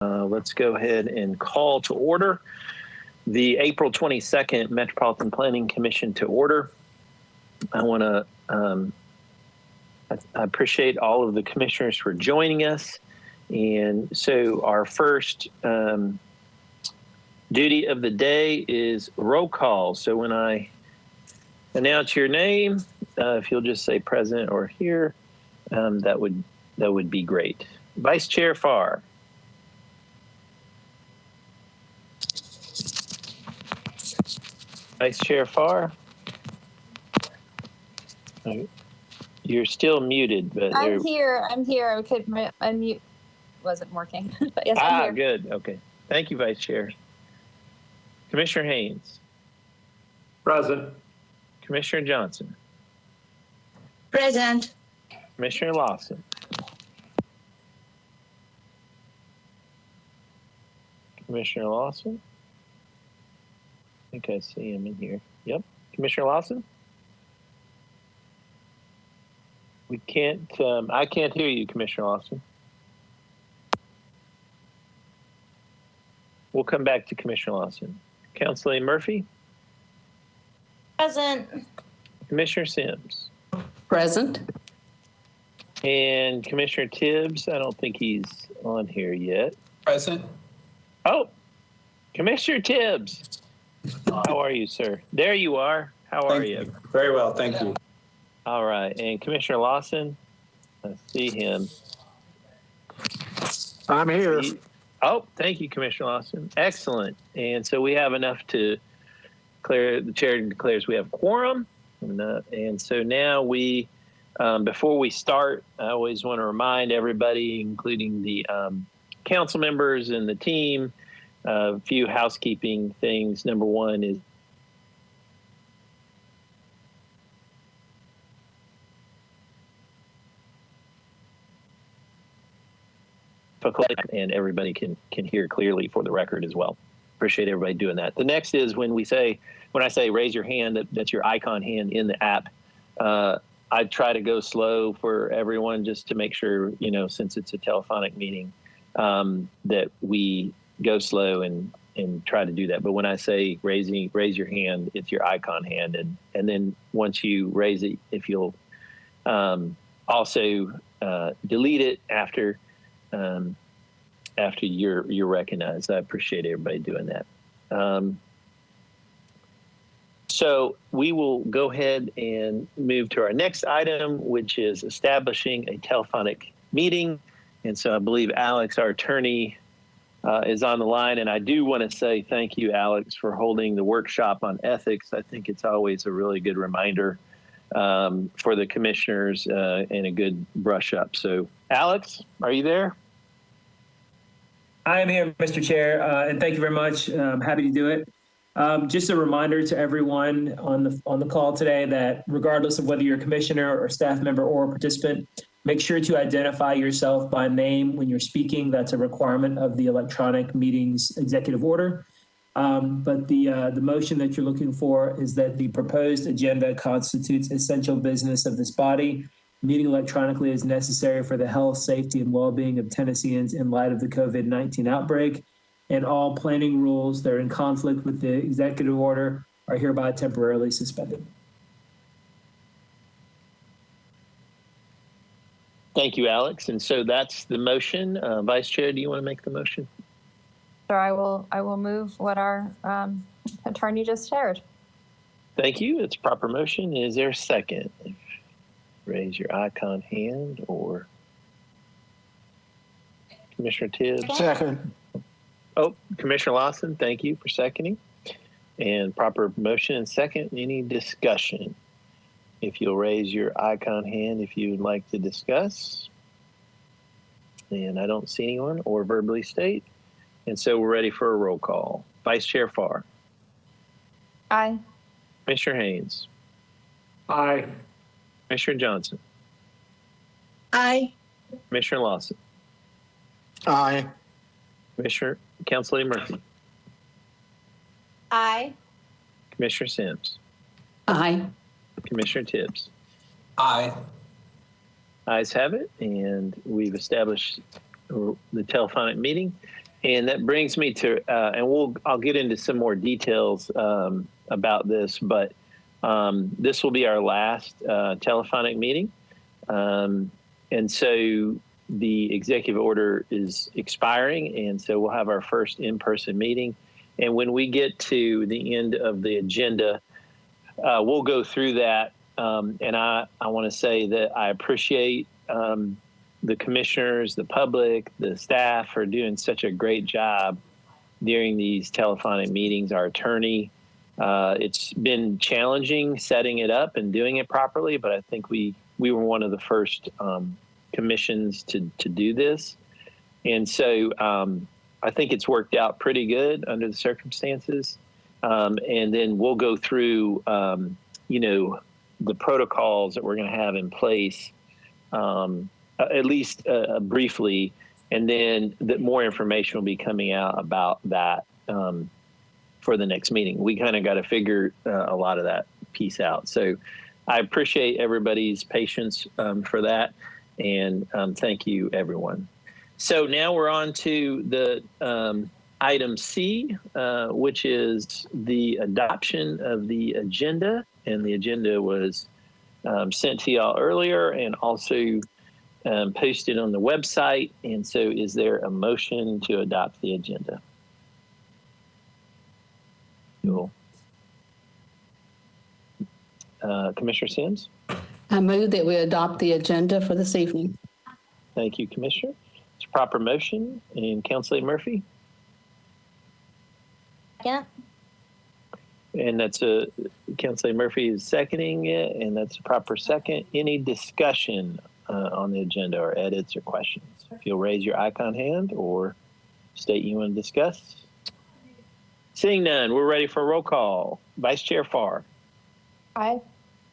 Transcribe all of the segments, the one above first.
let's go ahead and call to order the April 22nd Metropolitan Planning Commission to order. I want to I appreciate all of the commissioners for joining us. And so our first duty of the day is roll call. So when I announce your name, if you'll just say present or here, that would be great. Vice Chair Farr. Vice Chair Farr. You're still muted, but I'm here. Okay, my unmute wasn't working, but yes, I'm here. Good. Okay. Thank you, Vice Chair. Commissioner Haynes. Present. Commissioner Johnson. Present. Commissioner Lawson. Commissioner Lawson. I think I see him in here. Yep. Commissioner Lawson. We can't, I can't hear you, Commissioner Lawson. We'll come back to Commissioner Lawson. Councilor Murphy. Present. Commissioner Sims. Present. And Commissioner Tibbs, I don't think he's on here yet. Present. Oh, Commissioner Tibbs. How are you, sir? There you are. How are you? Very well, thank you. All right. And Commissioner Lawson, I see him. I'm here. Oh, thank you, Commissioner Lawson. Excellent. And so we have enough to declare, the chair declares we have quorum. And so now we, before we start, I always want to remind everybody, including the council members and the team, a few housekeeping things. Number one is and everybody can hear clearly for the record as well. Appreciate everybody doing that. The next is when I say raise your hand, that's your icon hand in the app. I try to go slow for everyone just to make sure, since it's a telephonic meeting, that we go slow and try to do that. But when I say raise your hand, it's your icon hand. And then once you raise it, if you'll also delete it after you're recognized. I appreciate everybody doing that. So we will go ahead and move to our next item, which is establishing a telephonic meeting. And so I believe Alex, our attorney, is on the line. And I do want to say thank you, Alex, for holding the workshop on ethics. I think it's always a really good reminder for the commissioners and a good brush up. So Alex, are you there? I am here, Mr. Chair, and thank you very much. I'm happy to do it. Just a reminder to everyone on the call today that regardless of whether you're a commissioner or staff member or a participant, make sure to identify yourself by name when you're speaking. That's a requirement of the electronic meetings executive order. But the motion that you're looking for is that the proposed agenda constitutes essential business of this body. Meeting electronically is necessary for the health, safety, and well-being of Tennesseans in light of the COVID-19 outbreak, and all planning rules that are in conflict with the executive order are hereby temporarily suspended. Thank you, Alex. And so that's the motion. Vice Chair, do you want to make the motion? Sure, I will move what our attorney just shared. Thank you. It's a proper motion. Is there a second? Raise your icon hand or Commissioner Tibbs. Second. Oh, Commissioner Lawson, thank you for seconding. And proper motion and second. Any discussion? If you'll raise your icon hand if you would like to discuss. And I don't see anyone or verbally state. And so we're ready for a roll call. Vice Chair Farr. Aye. Commissioner Haynes. Aye. Commissioner Johnson. Aye. Commissioner Lawson. Aye. Councilor Murphy. Aye. Commissioner Sims. Aye. Commissioner Tibbs. Aye. Ayes have it, and we've established the telephonic meeting. And that brings me to, I'll get into some more details about this, but this will be our last telephonic meeting. And so the executive order is expiring, and so we'll have our first in-person meeting. And when we get to the end of the agenda, we'll go through that. And I want to say that I appreciate the commissioners, the public, the staff for doing such a great job during these telephonic meetings. Our attorney, it's been challenging setting it up and doing it properly, but I think we were one of the first commissions to do this. And so I think it's worked out pretty good under the circumstances. And then we'll go through, the protocols that we're going to have in place, at least briefly, and then more information will be coming out about that for the next meeting. We kind of got to figure a lot of that piece out. So I appreciate everybody's patience for that, and thank you, everyone. So now we're on to the item C, which is the adoption of the agenda. And the agenda was sent to y'all earlier and also posted on the website. And so is there a motion to adopt the agenda? Cool. Commissioner Sims? I move that we adopt the agenda for this evening. Thank you, Commissioner. It's a proper motion. And Councilor Murphy? Second. And that's Councilor Murphy is seconding it, and that's a proper second. Any discussion on the agenda or edits or questions? If you'll raise your icon hand or state you want to discuss. Seeing none, we're ready for a roll call. Vice Chair Farr. Aye.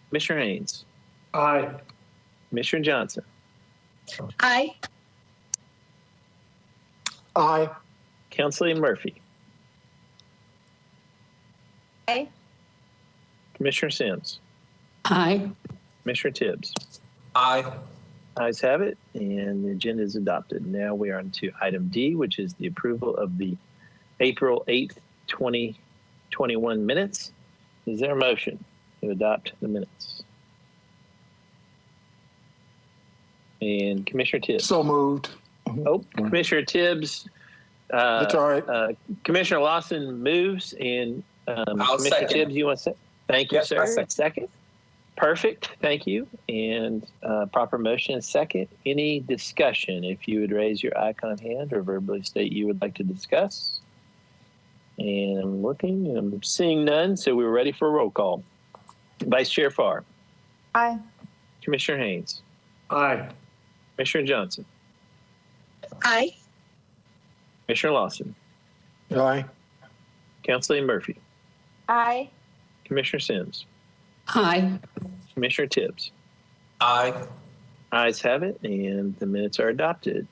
Commissioner Haynes. Aye. Commissioner Johnson. Aye. Aye. Councilor Murphy. Aye. Commissioner Sims. Aye. Commissioner Tibbs. Aye. Ayes have it, and the agenda is adopted. Now we are on to item D, which is the approval of the April 8th, 2021 minutes. Is there a motion to adopt the minutes? And Commissioner Tibbs. So moved. Oh, Commissioner Tibbs. That's all right. Commissioner Lawson moves, and Commissioner second. Tibbs, you want to say? Thank you, Yes, sir. I second. Second. Perfect. Thank you. And proper motion is second. Any discussion? If you would raise your icon hand or verbally state you would like to discuss. And I'm looking and I'm seeing none, so we're ready for a roll call. Vice Chair Farr. Aye. Commissioner Haynes. Aye. Commissioner Johnson. Aye. Commissioner Lawson. Aye. Councilor Murphy. Aye. Commissioner Sims. Aye. Commissioner Tibbs. Aye. Ayes have it, and the minutes are adopted.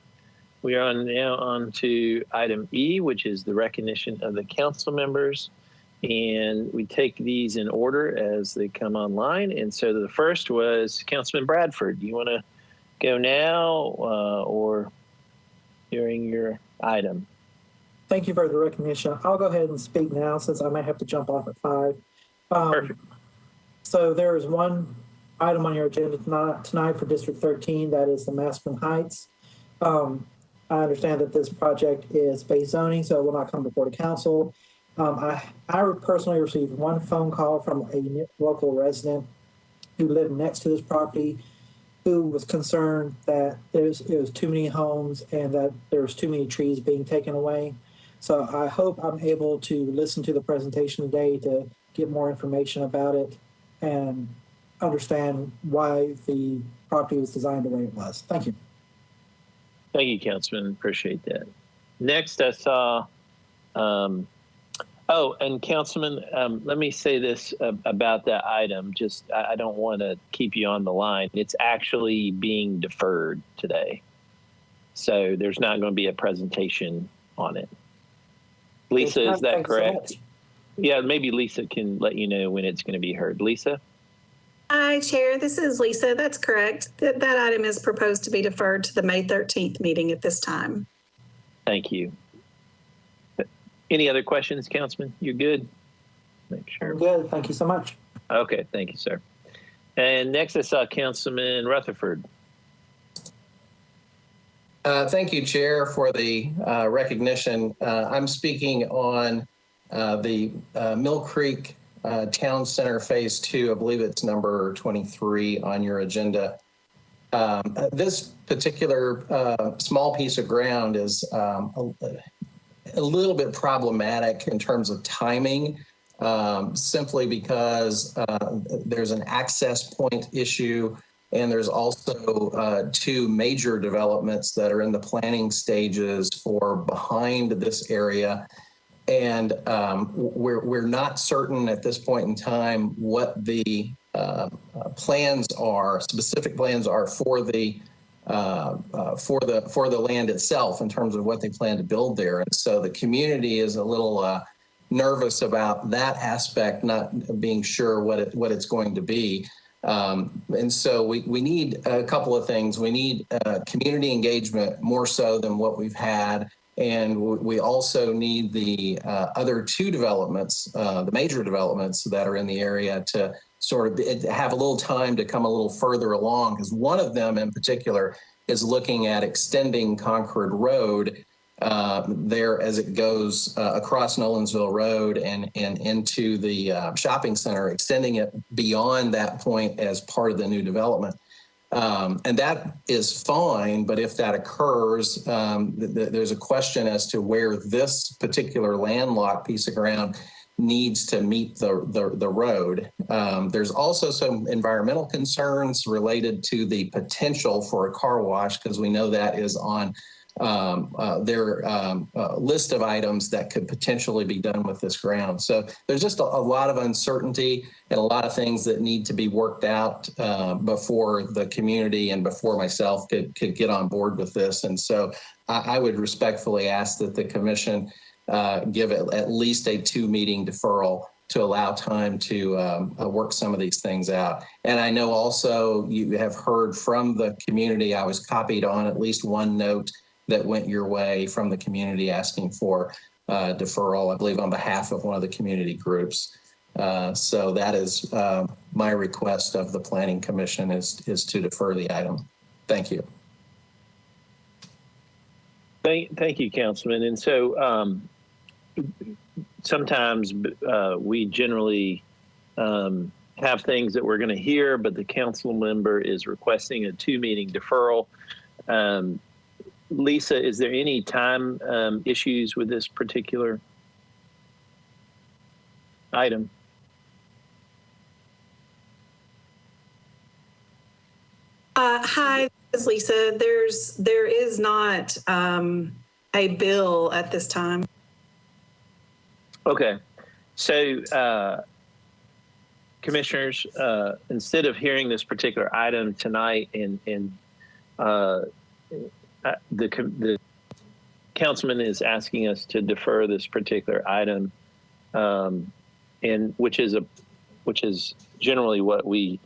We are now on to item E, which is the recognition of the council members. And we take these in order as they come online. And so the first was Councilman Bradford. Do you want to go now or during your item? Thank you for the recognition. I'll go ahead and speak now since I may have to jump off at 5. Perfect. So there is one item on your agenda tonight for District 13, that is the Maspen Heights. I understand that this project is base zoning, so it will not come before the council. I personally received one phone call from a local resident who lived next to this property, who was concerned that it was too many homes and that there was too many trees being taken away. So I hope I'm able to listen to the presentation today to get more information about it and understand why the property was designed the way it was. Thank you. Thank you, Councilman. Appreciate that. Next, I saw, and Councilman, let me say this about that item. Just, I don't want to keep you on the line. It's actually being deferred today. So there's not going to be a presentation on it. Lisa, is that Thanks so correct? much. Yeah, maybe Lisa can let you know when it's going to be heard. Lisa? Hi, Chair. This is Lisa. That's correct. That item is proposed to be deferred to the May 13th meeting at this time. Thank you. Any other questions, Councilman? You're good? Make sure. I'm good. Thank you so much. Okay, thank you, sir. And next I saw Councilman Rutherford. Thank you, Chair, for the recognition. I'm speaking on the Mill Creek Town Center Phase 2. I believe it's number 23 on your agenda. This particular small piece of ground is a little bit problematic in terms of timing, simply because there's an access point issue, and there's also 2 major developments that are in the planning stages for behind this area. And we're not certain at this point in time what the plans are, specific plans are for the land itself in terms of what they plan to build there. And so the community is a little nervous about that aspect, not being sure what it's going to be. And so we need a couple of things. We need community engagement more so than what we've had. And we also need the other 2 developments, the major developments that are in the area, to sort of have a little time to come a little further along, because one of them in particular is looking at extending Concord Road there as it goes across Nolensville Road and into the shopping center, extending it beyond that point as part of the new development. And that is fine, but if that occurs, there's a question as to where this particular landlocked piece of ground needs to meet the road. There's also some environmental concerns related to the potential for a car wash, because we know that is on their list of items that could potentially be done with this ground. So there's just a lot of uncertainty and a lot of things that need to be worked out before the community and before myself could get on board with this. And so I would respectfully ask that the commission give it at least a 2-meeting deferral to allow time to work some of these things out. And I know also you have heard from the community. I was copied on at least one note that went your way from the community asking for deferral, I believe on behalf of one of the community groups. So that is my request of the Planning Commission is to defer the item. Thank you. Thank you, Councilman. And so sometimes we generally have things that we're going to hear, but the council member is requesting a 2-meeting deferral. Lisa, is there any time issues with this particular item? Hi, this is Lisa. There is not a bill at this time. Okay. So, commissioners, instead of hearing this particular item tonight and the councilman is asking us to defer this particular item, and which is generally what we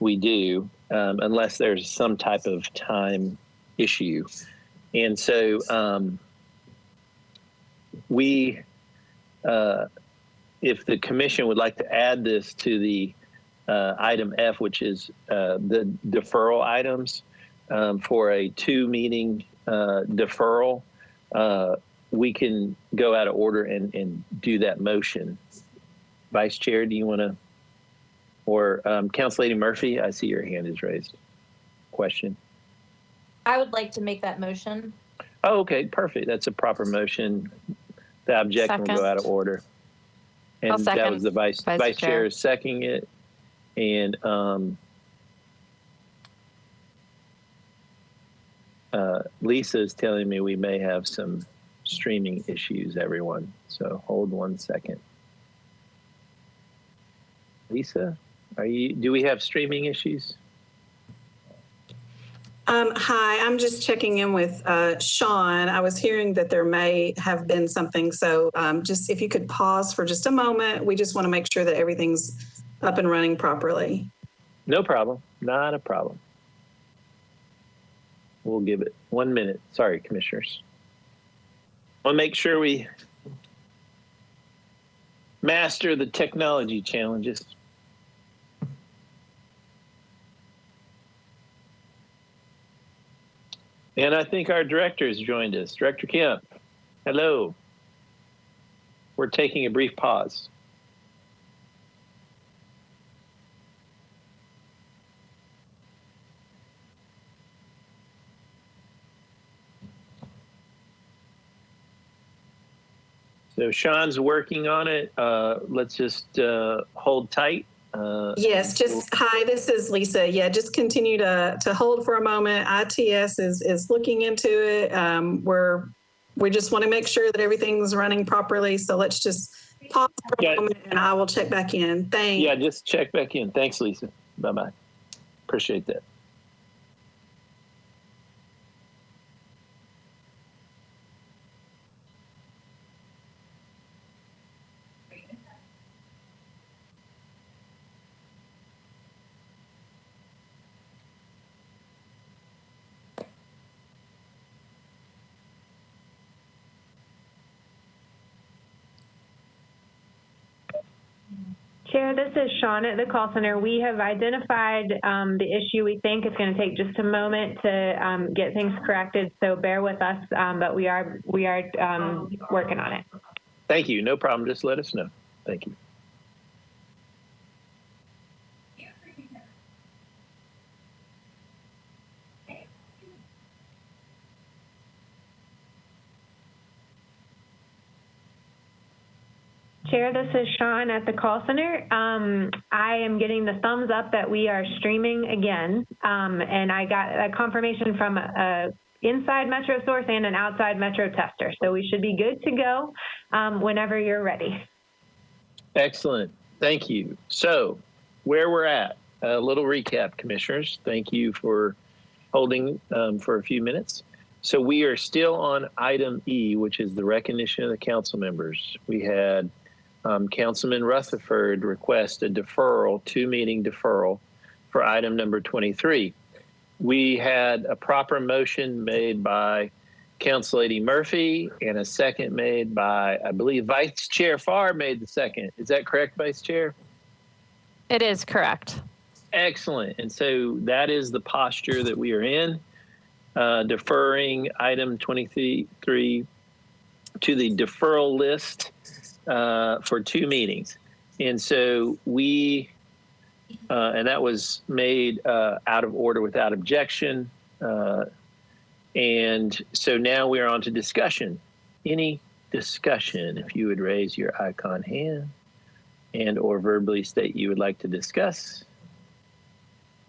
do, unless there's some type of time issue. And so if the commission would like to add this to the item F, which is the deferral items, for a 2-meeting deferral, we can go out of order and do that motion. Vice Chair, do you want to, or Council Lady Murphy, I see your hand is raised. Question. I would like to make that motion. Oh, okay, perfect. That's a proper motion. The objection will go out of order. And I'll second. That was the Vice Chair seconding it. And Lisa is telling me we may have some streaming issues, everyone. So hold 1 second. Lisa, do we have streaming issues? Hi, I'm just checking in with Sean. I was hearing that there may have been something. So just if you could pause for just a moment, we just want to make sure that everything's up and running properly. No problem. Not a problem. We'll give it 1 minute. Sorry, commissioners. I'll make sure we master the technology challenges. And I think our director has joined us. Director Kemp, hello. We're taking a brief pause. So Sean's working on it. Let's just hold tight. Yes, hi, this is Lisa. Yeah, just continue to hold for a moment. ITS is looking into it. We just want to make sure that everything's running properly. So let's just pause for a moment and I will check back in. Thanks. Yeah, just check back in. Thanks, Lisa. Bye-bye. Appreciate that. Chair, this is Sean at the call center. We have identified the issue. We think it's going to take just a moment to get things corrected, so bear with us, but we are working on it. Thank you. No problem. Just let us know. Thank you. Chair, this is Sean at the call center. I am getting the thumbs up that we are streaming again, and I got a confirmation from an inside Metro source and an outside Metro tester. So we should be good to go whenever you're ready. Excellent. Thank you. So where we're at, a little recap, commissioners. Thank you for holding for a few minutes. So we are still on item E, which is the recognition of the council members. We had Councilman Rutherford request a deferral, 2-meeting deferral for item number 23. We had a proper motion made by Council Lady Murphy and a second made by, I believe, Vice Chair Farr made the second. Is that correct, Vice Chair? It is correct. Excellent. And so that is the posture that we are in, deferring item 23 to the deferral list for 2 meetings. And so we, and that was made out of order without objection. And so now we're on to discussion. Any discussion, if you would raise your icon hand and or verbally state you would like to discuss.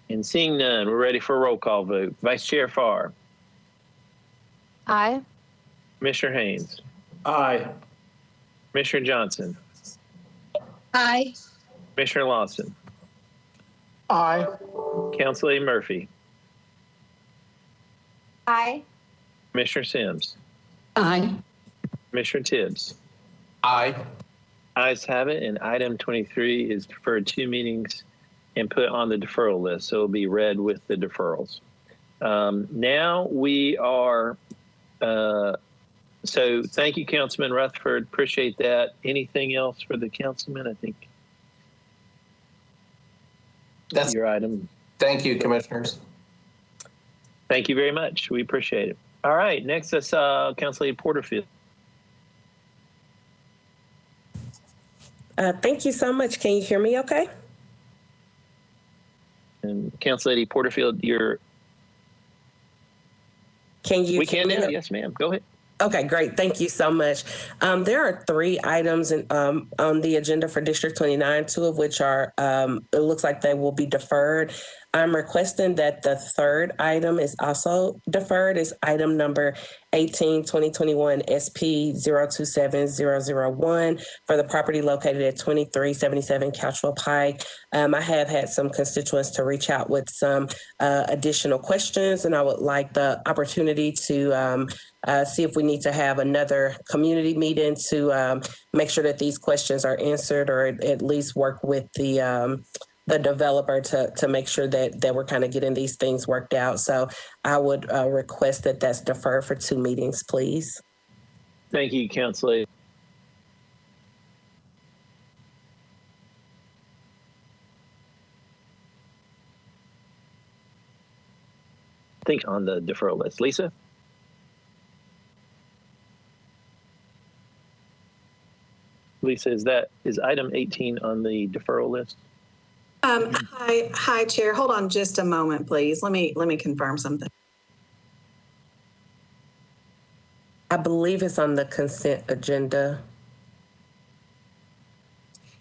And seeing none, we're ready for a roll call vote. Vice Chair Farr. Aye. Commissioner Haynes. Aye. Commissioner Johnson. Aye. Commissioner Lawson. Aye. Council Lady Murphy. Aye. Commissioner Sims. Aye. Commissioner Tibbs. Aye. Ayes have it, and item 23 is deferred 2 meetings and put on the deferral list, so it'll be read with the deferrals. Now we are, so thank you, Councilman Rutherford. Appreciate that. Anything else for the councilman? I think That's your item. Thank you, commissioners. Thank you very much. We appreciate it. All right, next is Council Lady Porterfield. Thank you so much. Can you hear me okay? And Council Lady Porterfield, Can you? We can now. Yes, ma'am. Go ahead. Okay, great. Thank you so much. There are 3 items on the agenda for District 29, 2 of which are, it looks like they will be deferred. I'm requesting that the 3rd item is also deferred. Is item number 18, 2021 SP 027001 for the property located at 2377 Couchville Pike. I have had some constituents to reach out with some additional questions, and I would like the opportunity to see if we need to have another community meeting to make sure that these questions are answered, or at least work with the developer to make sure that we're kind of getting these things worked out. So I would request that that's deferred for 2 meetings, please. Thank you, Council Lady. think on the deferral list. Lisa? Lisa, is item 18 on the deferral list? Hi, Chair. Hold on just a moment, please. Let me confirm something. I believe it's on the consent agenda.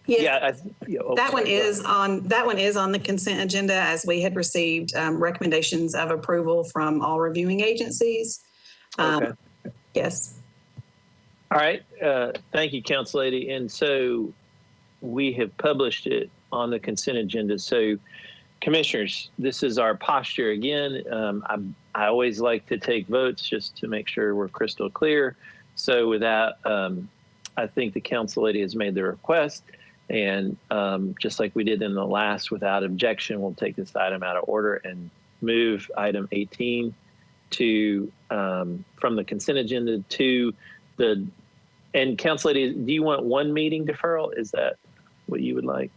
That one is on the consent agenda, as we had received recommendations of approval from all reviewing agencies. Okay. Yes. All right. Thank you, Council Lady. And so we have published it on the consent agenda. So, Commissioners, this is our posture again. I always like to take votes just to make sure we're crystal clear. So with that, I think the Council Lady has made the request. And just like we did in the last, without objection, we'll take this item out of order and move item 18 to from the consent agenda to the, and Council Lady, do you want one meeting deferral? Is that what you would like?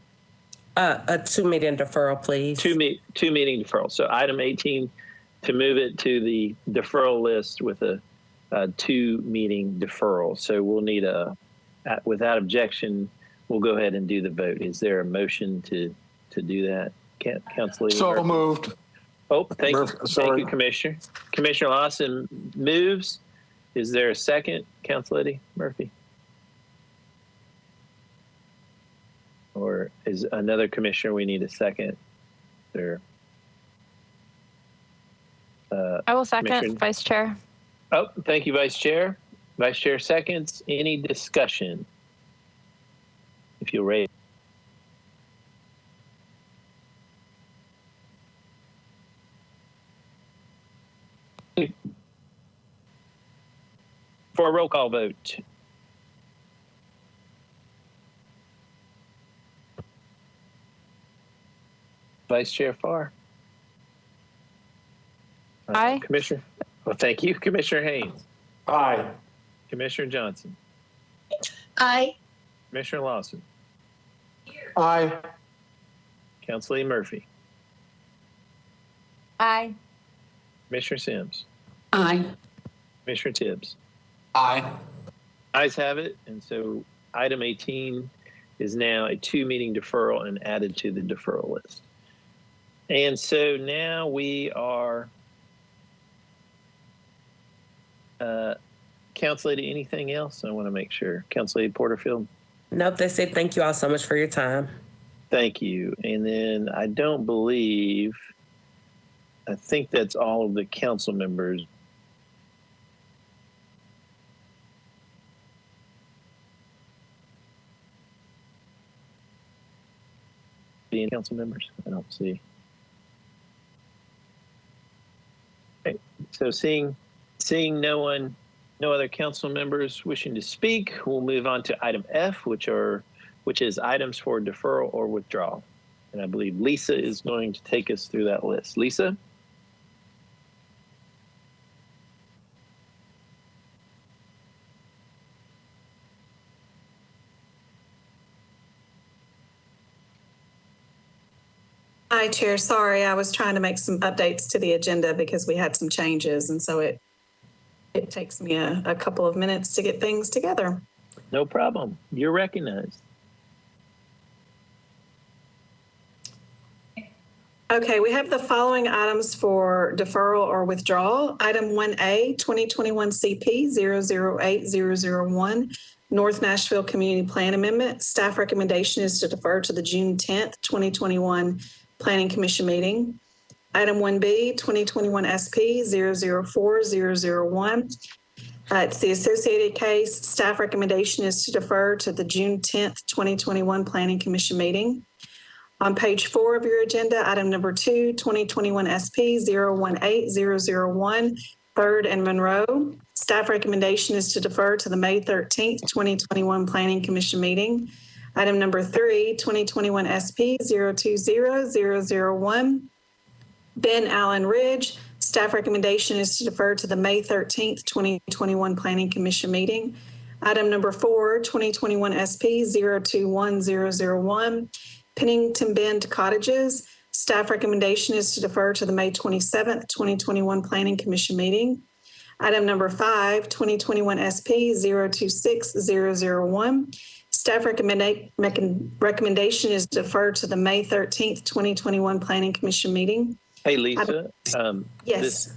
A 2-meeting deferral, please. Two meeting deferral. So item 18, to move it to the deferral list with a 2-meeting deferral. So we'll need without objection, we'll go ahead and do the vote. Is there a motion to do that? Council Lady? So moved. Oh, thank you. Sorry. Thank you, Commissioner. Commissioner Lawson moves. Is there a second, Council Lady Murphy? Or is another commissioner we need a second? There. I will second, Commissioner- Vice Chair. Oh, thank you, Vice Chair. Vice Chair seconds. Any discussion? If you'll raise. For a roll call vote. Vice Chair Farr. Aye. Commissioner. Well, thank you. Commissioner Haynes. Aye. Commissioner Johnson. Aye. Commissioner Lawson. Aye. Council Lady Murphy. Aye. Commissioner Sims. Aye. Commissioner Tibbs. Aye. Ayes have it. And so item 18 is now a 2-meeting deferral and added to the deferral list. And so now we are, Council Lady, anything else? I want to make sure. Council Lady Porterfield? Nope, they said thank you all so much for your time. Thank you. And then I don't believe, I think that's all of the council members. Being council members, I don't see. Okay. So seeing no other council members wishing to speak, we'll move on to item F, which is items for deferral or withdrawal. And I believe Lisa is going to take us through that list. Lisa? Hi, Chair. Sorry, I was trying to make some updates to the agenda because we had some changes, and so it takes me a couple of minutes to get things together. No problem. You're recognized. Okay, we have the following items for deferral or withdrawal. Item 1A, 2021 CP 008001, North Nashville Community Plan Amendment. Staff recommendation is to defer to the June 10th, 2021 Planning Commission meeting. Item 1B, 2021 SP 004001. It's the associated case. Staff recommendation is to defer to the June 10th, 2021 Planning Commission meeting. On page 4 of your agenda, item number 2, 2021 SP 018001, Third and Monroe. Staff recommendation is to defer to the May 13th, 2021 Planning Commission meeting. Item number 3, 2021 SP 020001, Ben Allen Ridge. Staff recommendation is to defer to the May 13th, 2021 Planning Commission meeting. Item number 4, 2021 SP 021001, Pennington Bend Cottages. Staff recommendation is to defer to the May 27th, 2021 Planning Commission meeting. Item number 5, 2021 SP 026001. Staff recommendation is deferred to the May 13th, 2021 Planning Commission meeting. Hey, Lisa. Yes.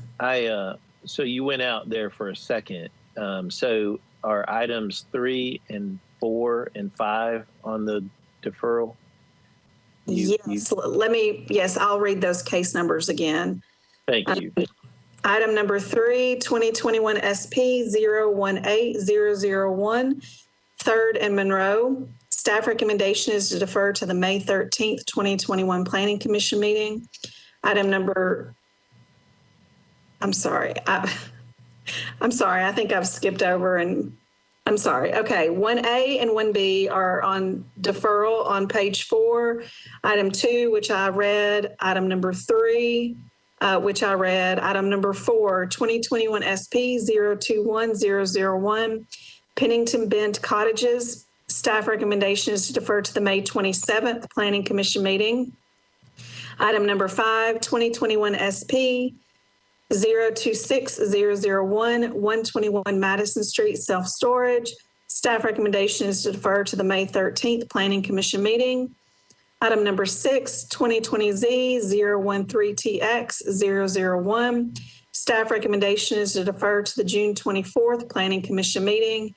So you went out there for a second. So are items 3 and 4 and 5 on the deferral? Yes, I'll read those case numbers again. Thank you. Item number 3, 2021 SP 018001, Third and Monroe. Staff recommendation is to defer to the May 13th, 2021 Planning Commission meeting. Item number, I'm sorry, I think I've skipped over and I'm sorry. Okay, 1A and 1B are on deferral on page 4. Item 2, which I read. Item number 3, which I read. Item number 4, 2021 SP 021001, Pennington Bend Cottages. Staff recommendation is to defer to the May 27th Planning Commission meeting. Item number 5, 2021 SP 026001, 121 Madison Street self-storage. Staff recommendation is to defer to the May 13th Planning Commission meeting. Item number 6, 2020Z 013TX 001. Staff recommendation is to defer to the June 24th Planning Commission meeting.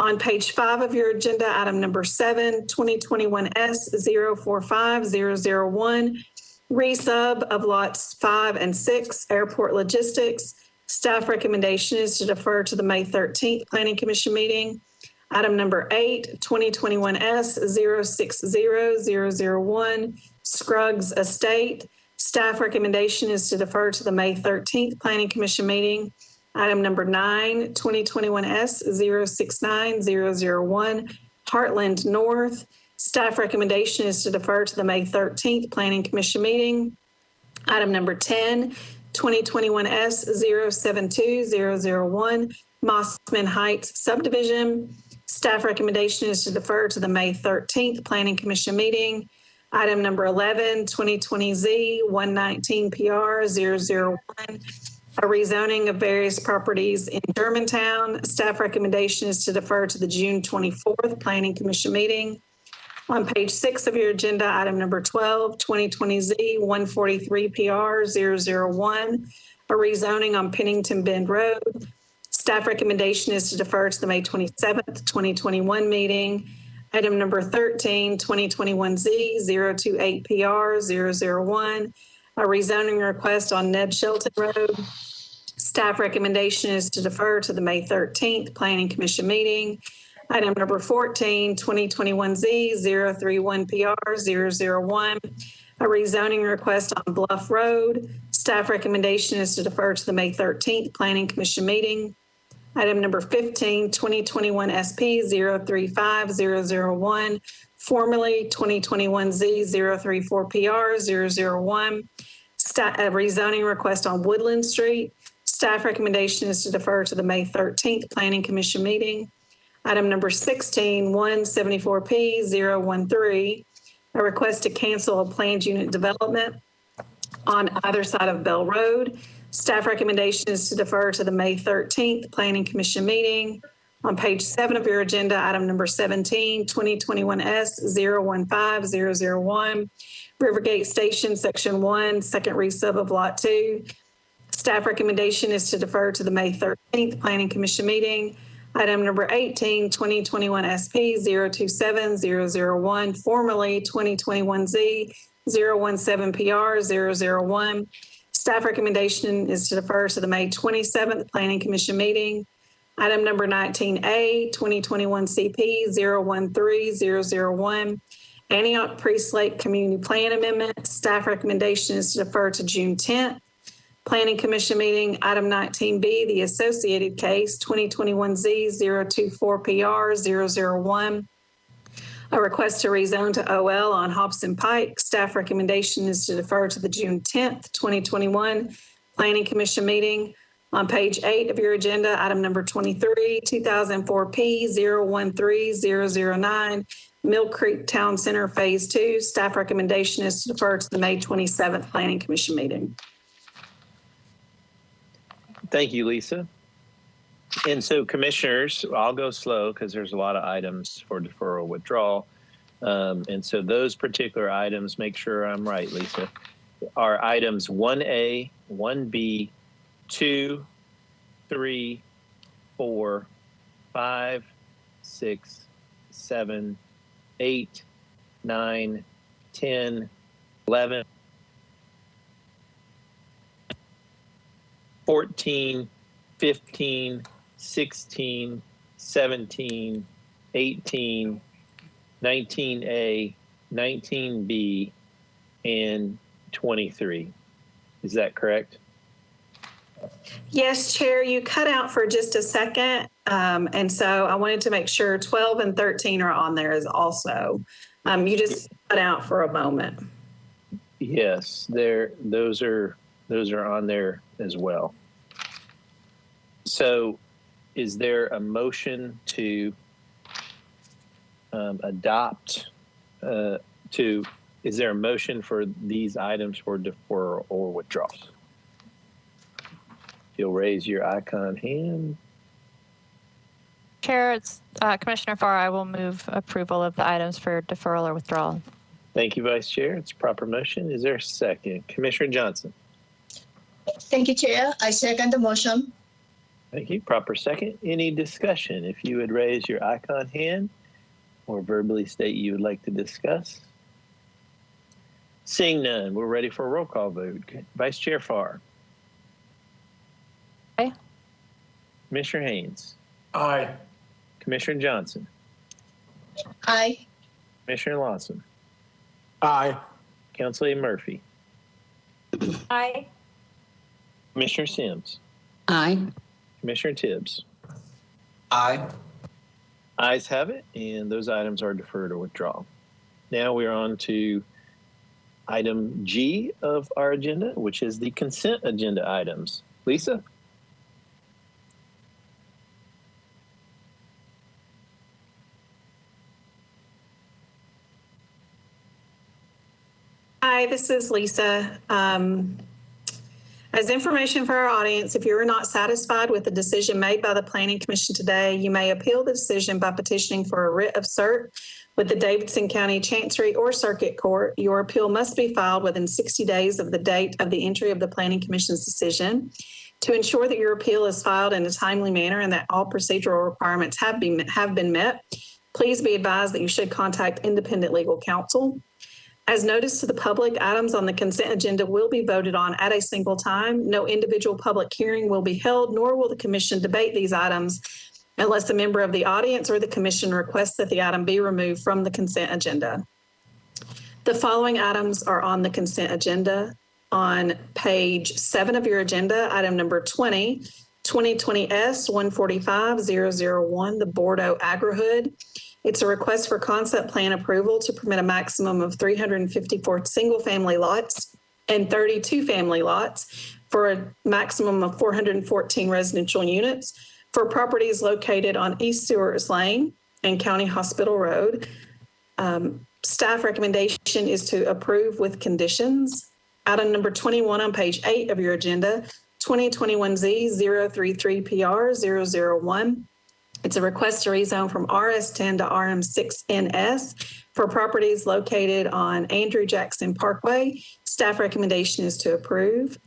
On page 5 of your agenda, item number 7, 2021S 045001. Resub of lots 5 and 6, airport logistics. Staff recommendation is to defer to the May 13th Planning Commission meeting. Item number 8, 2021S 060001, Scruggs Estate. Staff recommendation is to defer to the May 13th Planning Commission meeting. Item number 9, 2021S 069001, Heartland North. Staff recommendation is to defer to the May 13th Planning Commission meeting. Item number 10, 2021S 072001, Mossman Heights Subdivision. Staff recommendation is to defer to the May 13th Planning Commission meeting. Item number 11, 2020Z 119PR 001, a rezoning of various properties in Germantown. Staff recommendation is to defer to the June 24th Planning Commission meeting. On page 6 of your agenda, item number 12, 2020Z 143PR 001, a rezoning on Pennington Bend Road. Staff recommendation is to defer to the May 27th, 2021 meeting. Item number 13, 2021Z 028PR 001, a rezoning request on Ned Shelton Road. Staff recommendation is to defer to the May 13th Planning Commission meeting. Item number 14, 2021Z 031PR 001, a rezoning request on Bluff Road. Staff recommendation is to defer to the May 13th Planning Commission meeting. Item number 15, 2021 SP 035001, formerly 2021Z 034PR 001, a rezoning request on Woodland Street. Staff recommendation is to defer to the May 13th Planning Commission meeting. Item number 16, 174P 013, a request to cancel a planned unit development on either side of Bell Road. Staff recommendation is to defer to the May 13th Planning Commission meeting. On page 7 of your agenda, item number 17, 2021S 015001, Rivergate Station, Section 1, second resub of Lot 2. Staff recommendation is to defer to the May 13th Planning Commission meeting. Item number 18, 2021 SP 027001, formerly 2021Z 017PR 001. Staff recommendation is to defer to the May 27th Planning Commission meeting. Item number 19A, 2021 CP 013001, Antioch Priest Lake Community Plan Amendment. Staff recommendation is to defer to June 10th Planning Commission meeting. Item 19B, the associated case 2021Z 024PR 001, a request to rezone to OL on Hobson Pike. Staff recommendation is to defer to the June 10th, 2021 Planning Commission meeting. On page 8 of your agenda, item number 23, 2004P 013009, Mill Creek Town Center Phase 2. Staff recommendation is to defer to the May 27th Planning Commission meeting. Thank you, Lisa. And so, commissioners, I'll go slow because there's a lot of items for deferral withdrawal. And so those particular items, make sure I'm right, Lisa, are items 1A, 1B, 2, 3, 4, 5, 6, 7, 8, 9, 10, 11, 14, 15, 16, 17, 18, 19A, 19B, and 23. Is that correct? Yes, Chair, you cut out for just a second. And so I wanted to make sure 12 and 13 are on there as also. You just cut out for a moment. Yes, those are on there as well. So is there a motion to adopt is there a motion for these items for deferral or withdrawal? If you'll raise your icon hand. Chair, it's Commissioner Farr. I will move approval of the items for deferral or withdrawal. Thank you, Vice Chair. It's a proper motion. Is there a second? Commissioner Johnson. Thank you, Chair. I second the motion. Thank you. Proper second. Any discussion? If you would raise your icon hand or verbally state you would like to discuss. Seeing none, we're ready for a roll call vote. Vice Chair Farr. Aye. Commissioner Haynes. Aye. Commissioner Johnson. Aye. Commissioner Lawson. Aye. Councilor Murphy. Aye. Commissioner Sims. Aye. Commissioner Tibbs. Aye. Ayes have it, and those items are deferred or withdrawn. Now we're on to item G of our agenda, which is the consent agenda items. Lisa? Hi, this is Lisa. As information for our audience, if you are not satisfied with the decision made by the Planning Commission today, you may appeal the decision by petitioning for a writ of cert with the Davidson County Chancery or Circuit Court. Your appeal must be filed within 60 days of the date of the entry of the Planning Commission's decision. To ensure that your appeal is filed in a timely manner and that all procedural requirements have been met, please be advised that you should contact independent legal counsel. As noticed to the public, items on the consent agenda will be voted on at a single time. No individual public hearing will be held, nor will the commission debate these items unless a member of the audience or the commission requests that the item be removed from the consent agenda. The following items are on the consent agenda. On page 7 of your agenda, item number 20, 2020S 145001, the Bordeaux Agri-Hood. It's a request for concept plan approval to permit a maximum of 354 single-family lots and 32 family lots for a maximum of 414 residential units for properties located on East Sewers Lane and County Hospital Road. Staff recommendation is to approve with conditions. Item number 21 on page 8 of your agenda, 2021Z033PR001. It's a request to rezone from RS10 to RM6NS for properties located on Andrew Jackson Parkway. Staff recommendation is to approve.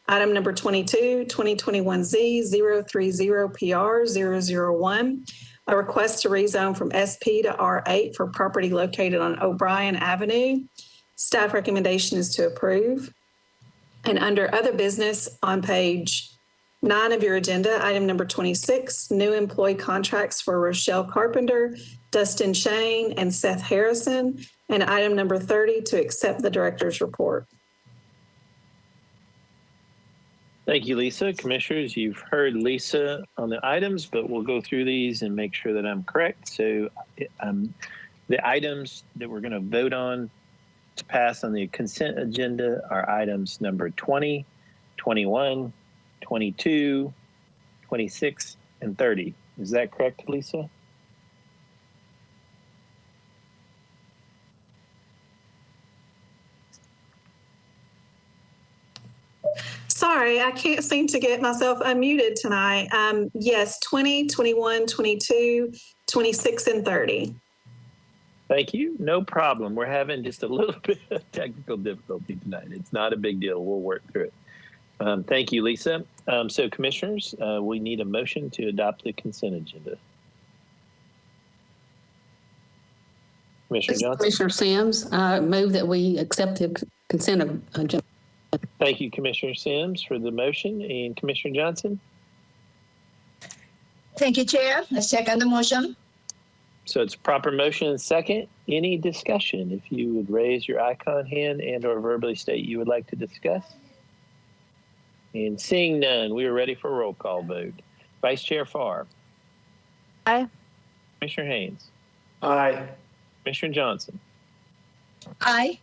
Item number 22, 2021Z030PR001, a request to rezone from SP to R8 for property located on O'Brien Avenue. Staff recommendation is to approve. And under other business on page 9 of your agenda, item number 26, new employee contracts for Rochelle Carpenter, Dustin Shane, and Seth Harrison. And item number 30, to accept the director's report. Thank you, Lisa. Commissioners, you've heard Lisa on the items, but we'll go through these and make sure that I'm correct. So the items that we're going to vote on to pass on the consent agenda are items number 20, 21, 22, 26, and 30. Is that correct, Lisa? Sorry, I can't seem to get myself unmuted tonight. Yes, 20, 21, 22, 26, and 30. Thank you. No problem. We're having just a little bit of technical difficulty tonight. It's not a big deal. We'll work through it. Thank you, Lisa. So, commissioners, we need a motion to adopt the consent agenda. Commissioner Johnson. Commissioner Sims, I move that we accept the consent agenda. Thank you, Commissioner Sims, for the motion. And Commissioner Johnson? Thank you, Chair. I second the motion. So it's proper motion and second. Any discussion? If you would raise your icon hand and or verbally state you would like to discuss. And seeing none, we are ready for a roll call vote. Vice Chair Farr. Aye. Commissioner Haynes. Aye. Commissioner Johnson. Aye.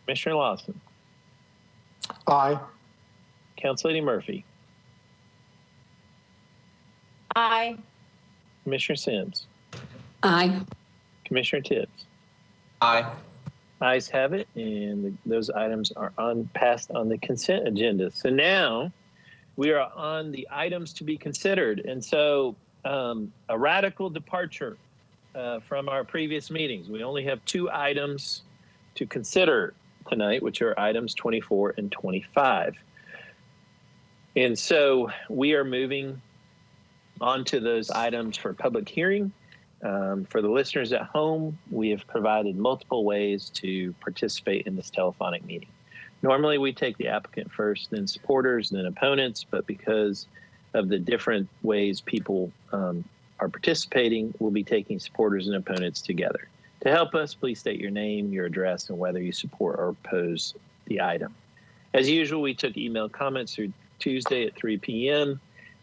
Commissioner Lawson. Aye. Council Lady Murphy. Aye. Commissioner Sims. Aye. Commissioner Tibbs. Aye. Ayes have it, and those items are passed on the consent agenda. So now we are on the items to be considered. And so a radical departure from our previous meetings. We only have 2 items to consider tonight, which are items 24 and 25. And so we are moving on to those items for public hearing. For the listeners at home, we have provided multiple ways to participate in this telephonic meeting. Normally, we take the applicant first, then supporters, then opponents, but because of the different ways people are participating, we'll be taking supporters and opponents together. To help us, please state your name, your address, and whether you support or oppose the item. As usual, we took email comments through Tuesday at 3 p.m.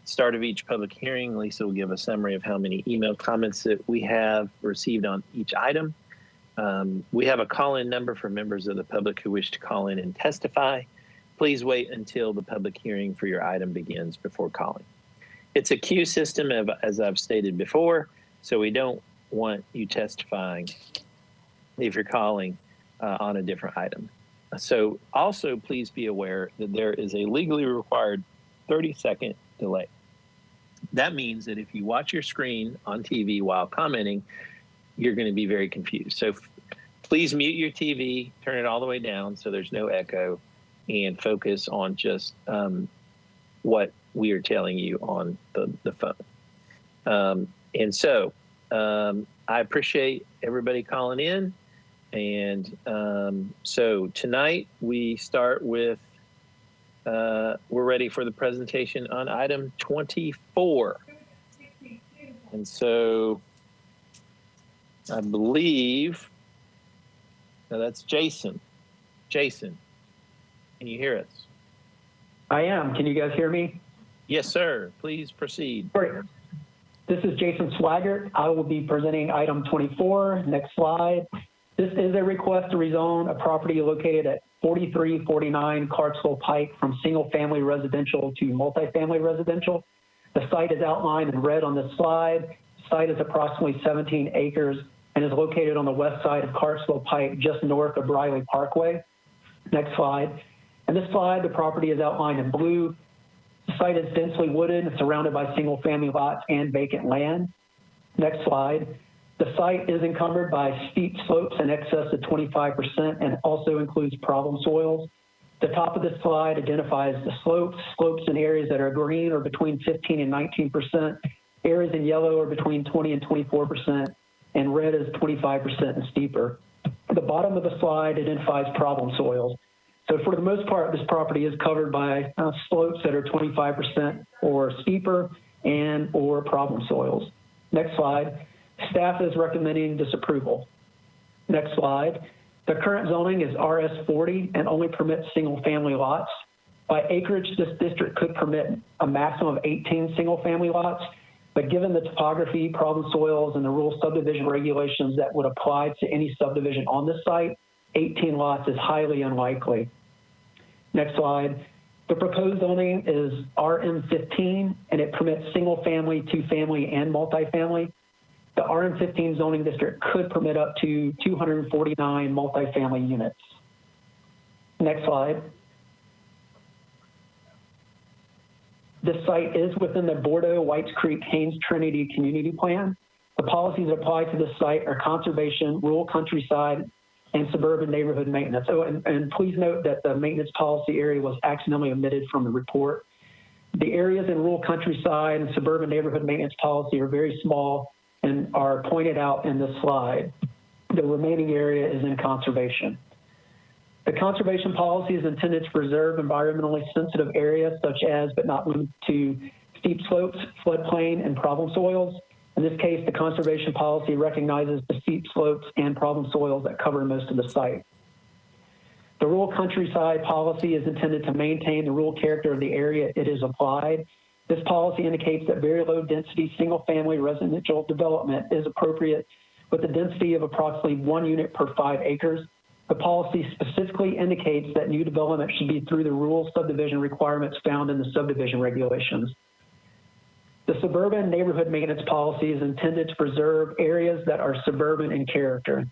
Start of each public hearing, Lisa will give a summary of how many email comments that we have received on each item. We have a call-in number for members of the public who wish to call in and testify. Please wait until the public hearing for your item begins before calling. It's a queue system, as I've stated before, so we don't want you testifying if you're calling on a different item. So also please be aware that there is a legally required 30-second delay. That means that if you watch your screen on TV while commenting, you're going to be very confused. So please mute your TV, turn it all the way down so there's no echo, and focus on just what we are telling you on the phone. And so I appreciate everybody calling in. And so tonight we start with we're ready for the presentation on item 24. And so I believe that's Jason. Jason, can you hear us? I am. Can you guys hear me? Yes, sir. Please proceed. Great. This is Jason Swaggart. I will be presenting item 24. Next slide. This is a request to rezone a property located at 4349 Clarksville Pike from single-family residential to multifamily residential. The site is outlined in red on this slide. The site is approximately 17 acres and is located on the west side of Clarksville Pike, just north of Briley Parkway. Next slide. In this slide, the property is outlined in blue. The site is densely wooded and surrounded by single-family lots and vacant land. Next slide. The site is encumbered by steep slopes in excess of 25% and also includes problem soils. The top of this slide identifies the slopes in areas that are green are between 15 and 19%, areas in yellow are between 20 and 24%, and red is 25% and steeper. The bottom of the slide identifies problem soils. So for the most part, this property is covered by slopes that are 25% or steeper and or problem soils. Next slide. Staff is recommending disapproval. Next slide. The current zoning is RS40 and only permits single-family lots. By acreage, this district could permit a maximum of 18 single-family lots, but given the topography, problem soils, and the rural subdivision regulations that would apply to any subdivision on this site, 18 lots is highly unlikely. Next slide. The proposed zoning is RM15, and it permits single-family, two-family, and multifamily. The Rm15 zoning district could permit up to 249 multifamily units. Next slide. This site is within the Bordeaux, Whites Creek, Haynes Trinity Community Plan. The policies that apply to this site are conservation, rural countryside, and suburban neighborhood maintenance. Oh, and please note that the maintenance policy area was accidentally omitted from the report. The areas in rural countryside and suburban neighborhood maintenance policy are very small and are pointed out in this slide. The remaining area is in conservation. The conservation policy is intended to preserve environmentally sensitive areas such as, but not limited to, steep slopes, floodplain, and problem soils. In this case, the conservation policy recognizes the steep slopes and problem soils that cover most of the site. The rural countryside policy is intended to maintain the rural character of the area it is applied. This policy indicates that very low density single-family residential development is appropriate with a density of approximately 1 unit per 5 acres. The policy specifically indicates that new development should be through the rural subdivision requirements found in the subdivision regulations. The suburban neighborhood maintenance policy is intended to preserve areas that are suburban in character.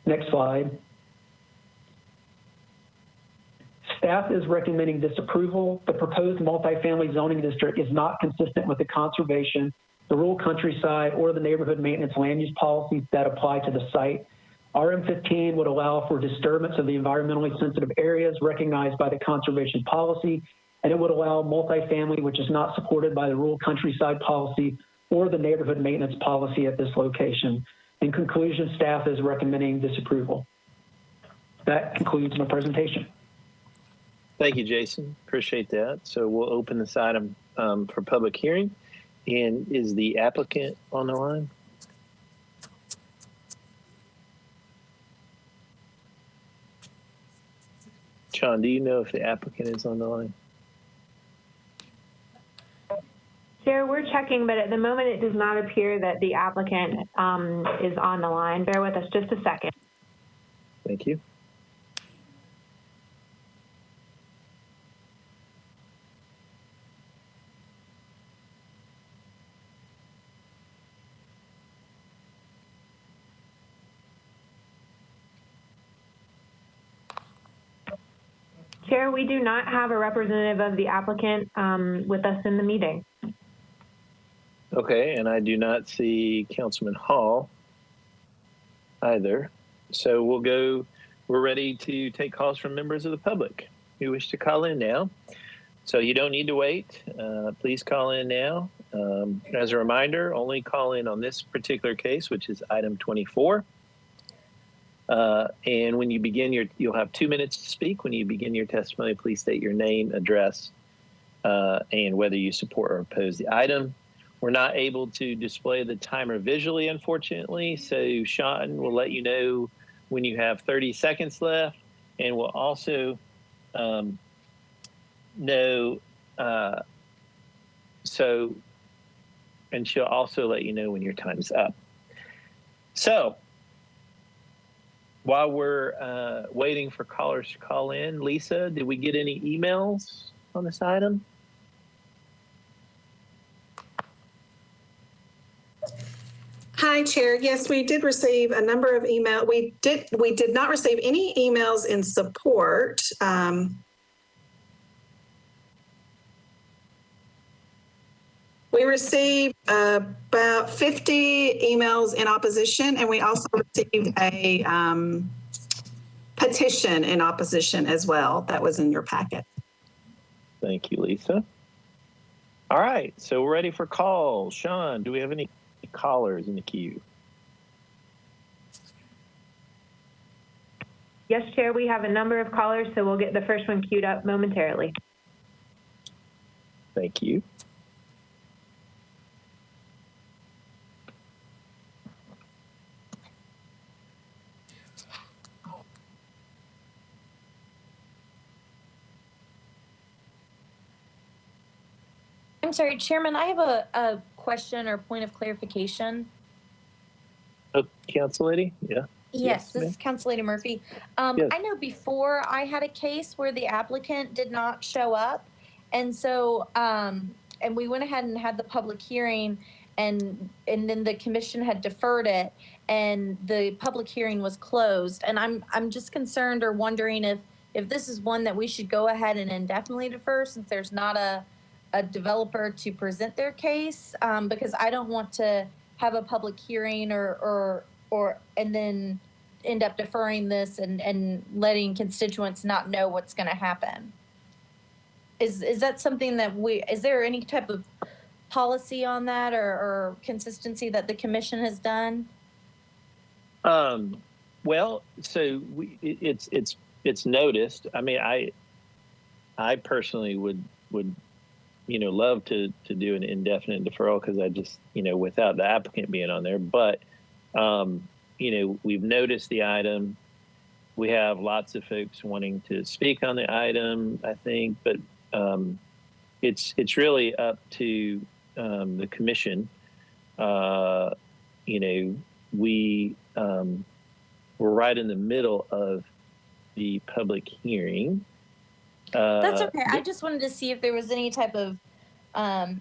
Next slide. Staff is recommending disapproval. The proposed multifamily zoning district is not consistent with the conservation, the rural countryside, or the neighborhood maintenance land use policies that apply to the site. Rm15 would allow for disturbance of the environmentally sensitive areas recognized by the conservation policy, and it would allow multifamily, which is not supported by the rural countryside policy or the neighborhood maintenance policy at this location. In conclusion, staff is recommending disapproval. That concludes my presentation. Thank you, Jason. Appreciate that. So we'll open this item for public hearing. And is the applicant on the line? Sean, do you know if the applicant is on the line? Chair, we're checking, but at the moment it does not appear that the applicant is on the line. Bear with us just a second. Thank you. Chair, we do not have a representative of the applicant with us in the meeting. Okay, and I do not see Councilman Hall either. So we're ready to take calls from members of the public who wish to call in now. So you don't need to wait. Please call in now. As a reminder, only call in on this particular case, which is item 24. And when you begin you'll have 2 minutes to speak. When you begin your testimony, please state your name, address, and whether you support or oppose the item. We're not able to display the timer visually, unfortunately, so Sean will let you know when you have 30 seconds left, and we'll also and she'll also let you know when your time is up. So while we're waiting for callers to call in, Lisa, did we get any emails on this item? Hi, Chair. Yes, we did receive a number of emails. We did not receive any emails in support. We received about 50 emails in opposition, and we also received a petition in opposition as well. That was in your packet. Thank you, Lisa. All right, so we're ready for calls. Sean, do we have any callers in the queue? Yes, Chair, we have a number of callers, so we'll get the first one queued up momentarily. Thank you. I'm sorry, Chairman, I have a question or point of clarification. Oh, Council Lady? Yeah. Yes, this is Council Lady Murphy. Yes. I know before I had a case where the applicant did not show up. And so, and we went ahead and had the public hearing, and then the commission had deferred it, and the public hearing was closed. And I'm just concerned or wondering if this is one that we should go ahead and indefinitely defer, since there's not a a developer to present their case, because I don't want to have a public hearing or and then end up deferring this and letting constituents not know what's going to happen. Is that something that is there any type of policy on that or consistency that the commission has done? Well, so it's noticed. I mean, I personally would love to do an indefinite deferral because I just without the applicant being on there. But we've noticed the item. We have lots of folks wanting to speak on the item, I think, but it's really up to the commission. We're right in the middle of the public hearing. That's okay. I just wanted to see if there was any type of, I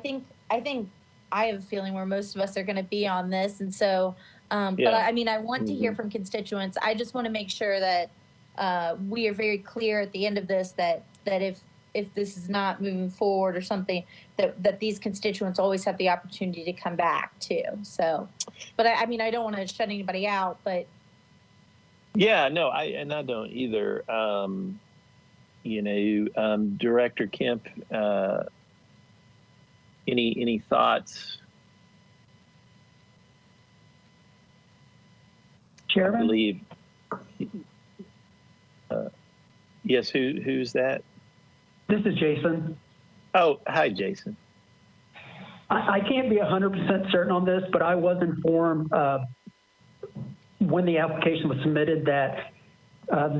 think I have a feeling where most of us are going to be on this. And so, but I want to hear from constituents. I just want to make sure that we are very clear at the end of this that if this is not moving forward or something, that these constituents always have the opportunity to come back too. So, but I don't want to shut anybody out, but. Yeah, no, I don't either. Director Kemp, any thoughts? Chairman? I believe. Yes, who's that? This is Jason. Oh, hi, Jason. I can't be 100% certain on this, but I was informed when the application was submitted that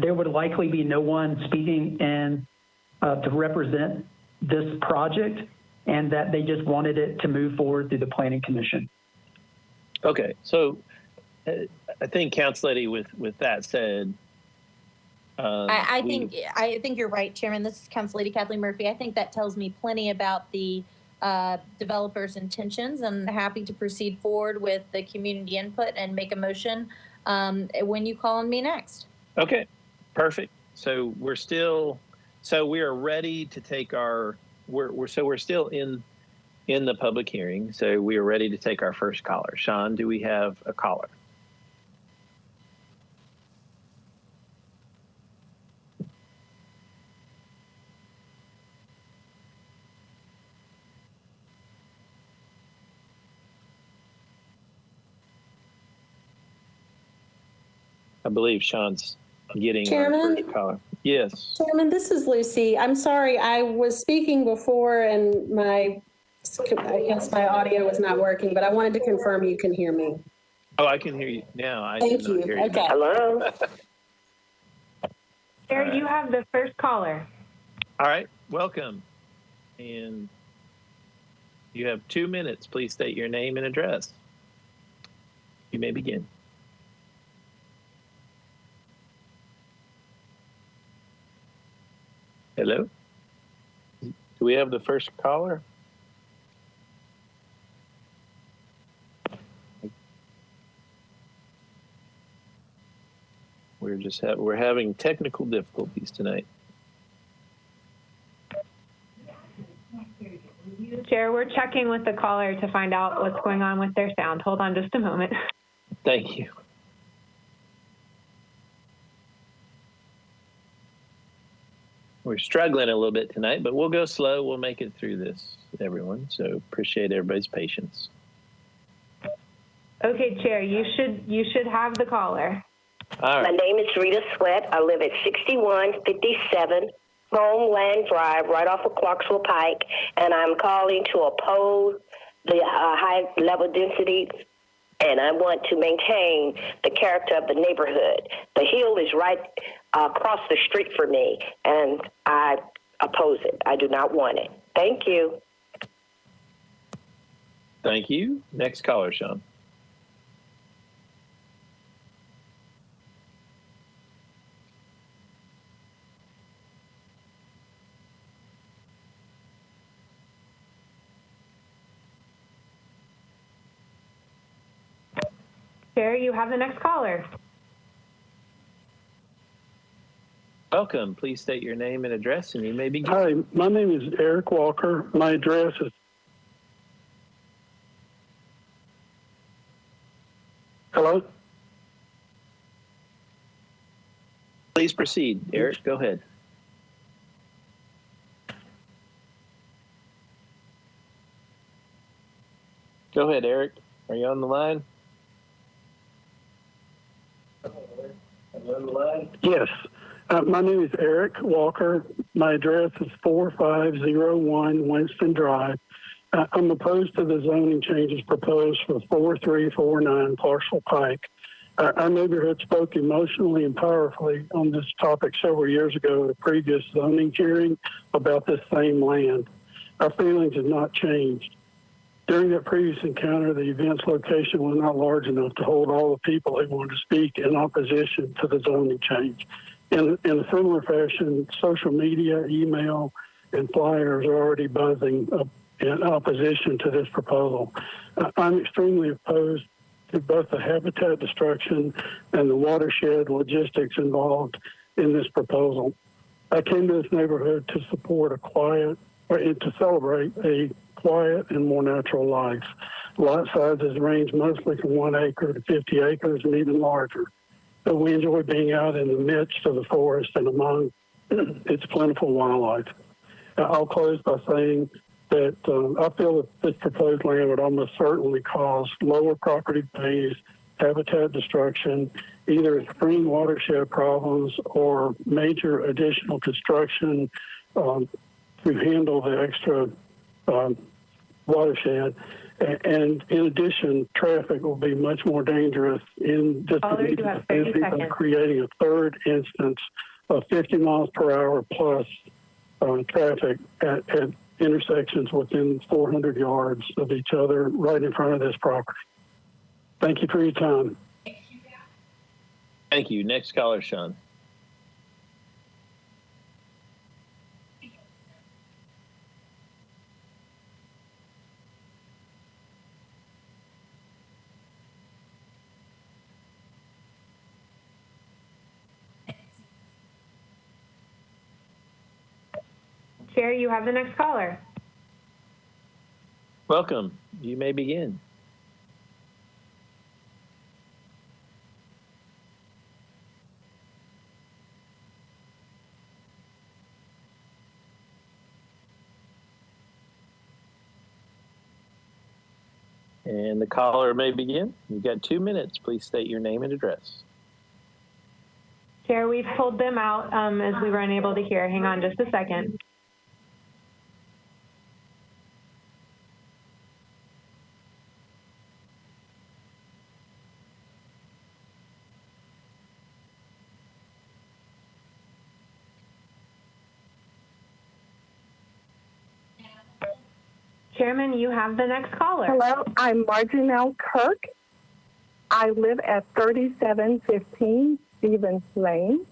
there would likely be no one speaking to represent this project, and that they just wanted it to move forward through the Planning Commission. Okay, so I think, Council Lady, with that said, I think you're right, Chairman. This is Council Lady Kathleen Murphy. I think that tells me plenty about the developer's intentions. I'm happy to proceed forward with the community input and make a motion when you call on me next. Okay, perfect. So we are ready to take we're still in the public hearing. So we are ready to take our first caller. Sean, do we have a caller? I believe Sean's getting Chairman? our first caller. Yes. Chairman, this is Lucy. I'm sorry, I was speaking before and I guess my audio was not working, but I wanted to confirm you can hear me. Oh, I can hear you now. Thank you. Okay. Hello. Chair, you have the first caller. All right, welcome. And you have 2 minutes. Please state your name and address. You may begin. Hello? Do we have the first caller? We're having technical difficulties tonight. Chair, we're checking with the caller to find out what's going on with their sound. Hold on just a moment. Thank you. We're struggling a little bit tonight, but we'll go slow. We'll make it through this, everyone. So appreciate everybody's patience. Okay, Chair, you should have the caller. All right. My name is Rita Sweat. I live at 6157 Homeland Drive, right off of Clarksville Pike, and I'm calling to oppose the high-level density, and I want to maintain the character of the neighborhood. The hill is right across the street from me, and I oppose it. I do not want it. Thank you. Thank you. Next caller, Sean. Chair, you have the next caller. Welcome. Please state your name and address, and you may begin. Hi, my name is Eric Walker. My address is... Hello? Please proceed. Eric, go ahead. Go ahead, Eric. Are you on the line? Yes. My name is Eric Walker. My address is 4501 Winston Drive. I'm opposed to the zoning changes proposed for 4349 Clarksville Pike. Our neighborhood spoke emotionally and powerfully on this topic several years ago at a previous zoning hearing about this same land. Our feelings have not changed. During that previous encounter, the event's location was not large enough to hold all the people who wanted to speak in opposition to the zoning change. In a similar fashion, social media, email, and flyers are already buzzing in opposition to this proposal. I'm extremely opposed to both the habitat destruction and the watershed logistics involved in this proposal. I came to this neighborhood to support to celebrate a quiet and more natural life. Lot sizes range mostly from 1 acre to 50 acres and even larger. But we enjoy being out in the midst of the forest and among its plentiful wildlife. I'll close by saying that I feel that this proposed land would almost certainly cause lower property values, habitat destruction, either extreme watershed problems or major additional construction to handle the extra watershed. And in addition, traffic will be much more dangerous in just creating a third instance of 50 miles per hour plus traffic at intersections within 400 yards of each other right in front of this property. Thank you for your time. Thank you. Next caller, Sean. Chair, you have the next caller. Welcome. You may begin. And the caller may begin. You've got 2 minutes. Please state your name and address. Chair, we've pulled them out as we were unable to hear. Hang on just a second. Chairman, you have the next caller. Hello, I'm Marginelle Kirk. I live at 3715 Stevens Lane.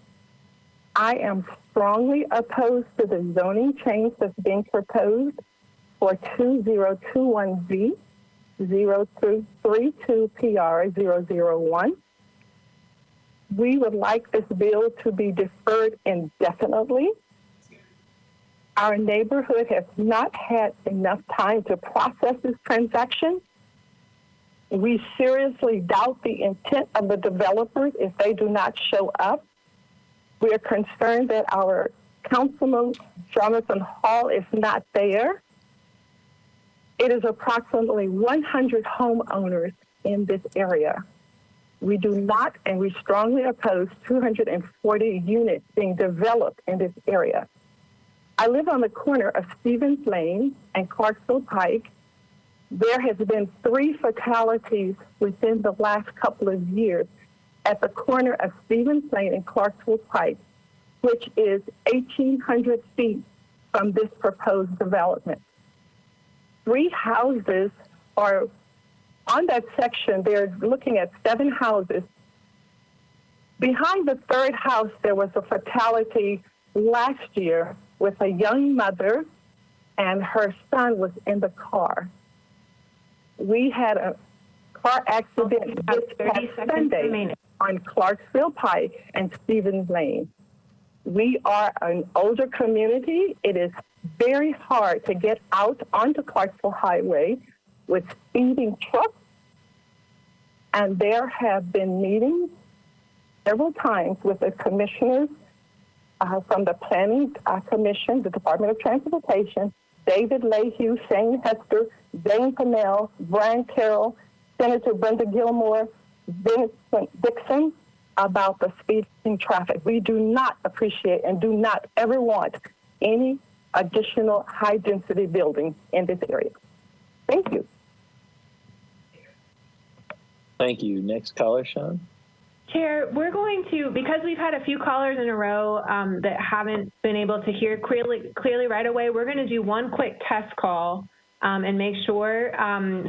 I am strongly opposed to the zoning change that's being proposed for 2021Z 032 PR 001. We would like this bill to be deferred indefinitely. Our neighborhood has not had enough time to process this transaction. We seriously doubt the intent of the developers if they do not show up. We are concerned that our Councilman Jonathan Hall is not there. It is approximately 100 homeowners in this area. We do not, and we strongly oppose 240 units being developed in this area. I live on the corner of Stevens Lane and Clarksville Pike. There has been 3 fatalities within the last couple of years at the corner of Stevens Lane and Clarksville Pike, which is 1,800 feet from this proposed development. 3 houses are on that section. They're looking at 7 houses. Behind the 3rd house, there was a fatality last year with a young mother and her son was in the car. We had a car accident this past Sunday on Clarksville Pike and Stevens Lane. We are an older community. It is very hard to get out onto Clarksville Highway with speeding trucks. And there have been meetings several times with the commissioners from the Planning Commission, the Department of Transportation, David Leahy, Shane Hester, Zane Pennell, Brian Carroll, Senator Brenda Gilmore, Vincent Dixon, about the speeding traffic. We do not appreciate and do not ever want any additional high-density building in this area. Thank you. Thank you. Next caller, Sean. Chair, we're going to, because we've had a few callers in a row that haven't been able to hear clearly right away, we're going to do one quick test call and make sure.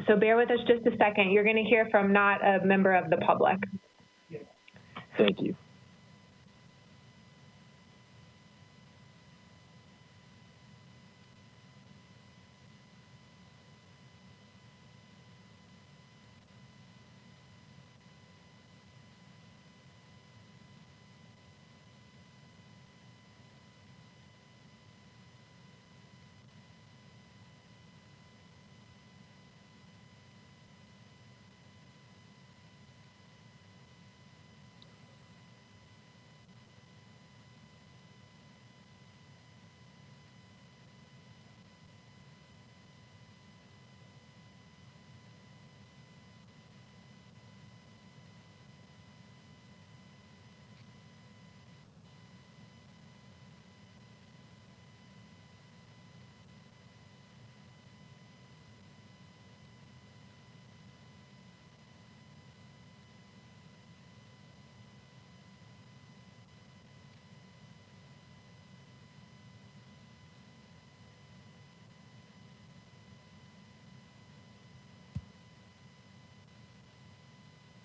So bear with us just a second. You're going to hear from not a member of the public. Thank you.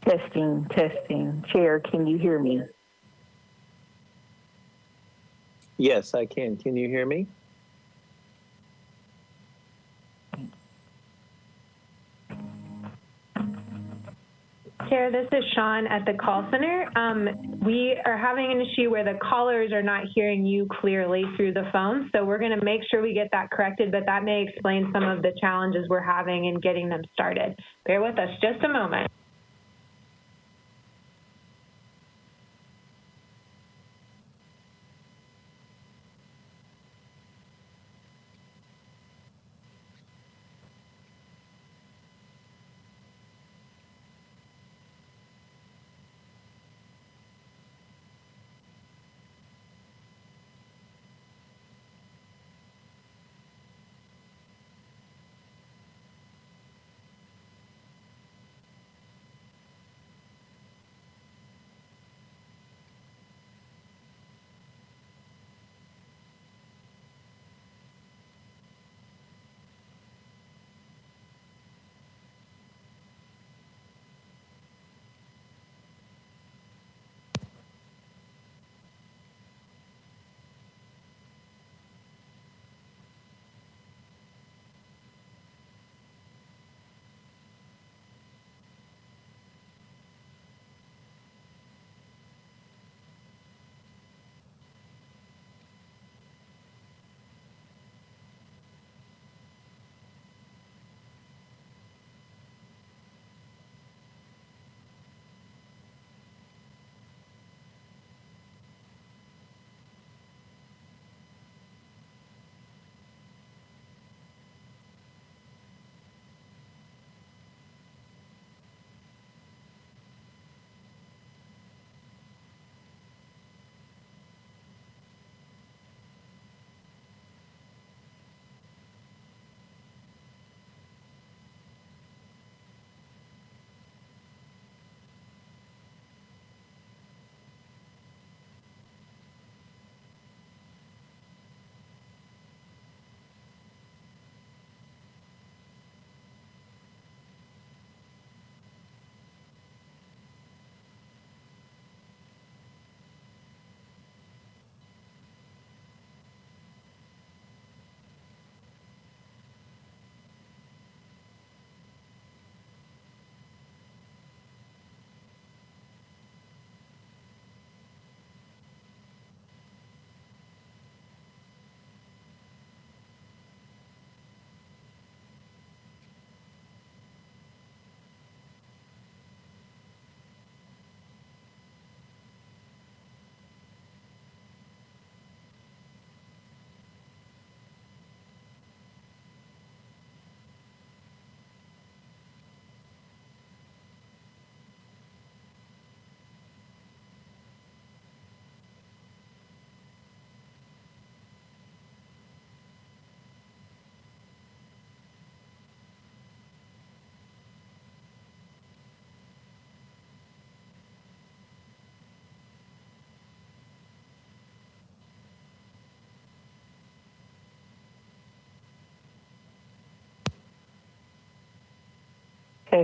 Testing, testing. Chair, can you hear me? Yes, I can. Can you hear me? Chair, this is Sean at the call center. We are having an issue where the callers are not hearing you clearly through the phone. So we're going to make sure we get that corrected, but that may explain some of the challenges we're having in getting them started. Bear with us just a moment.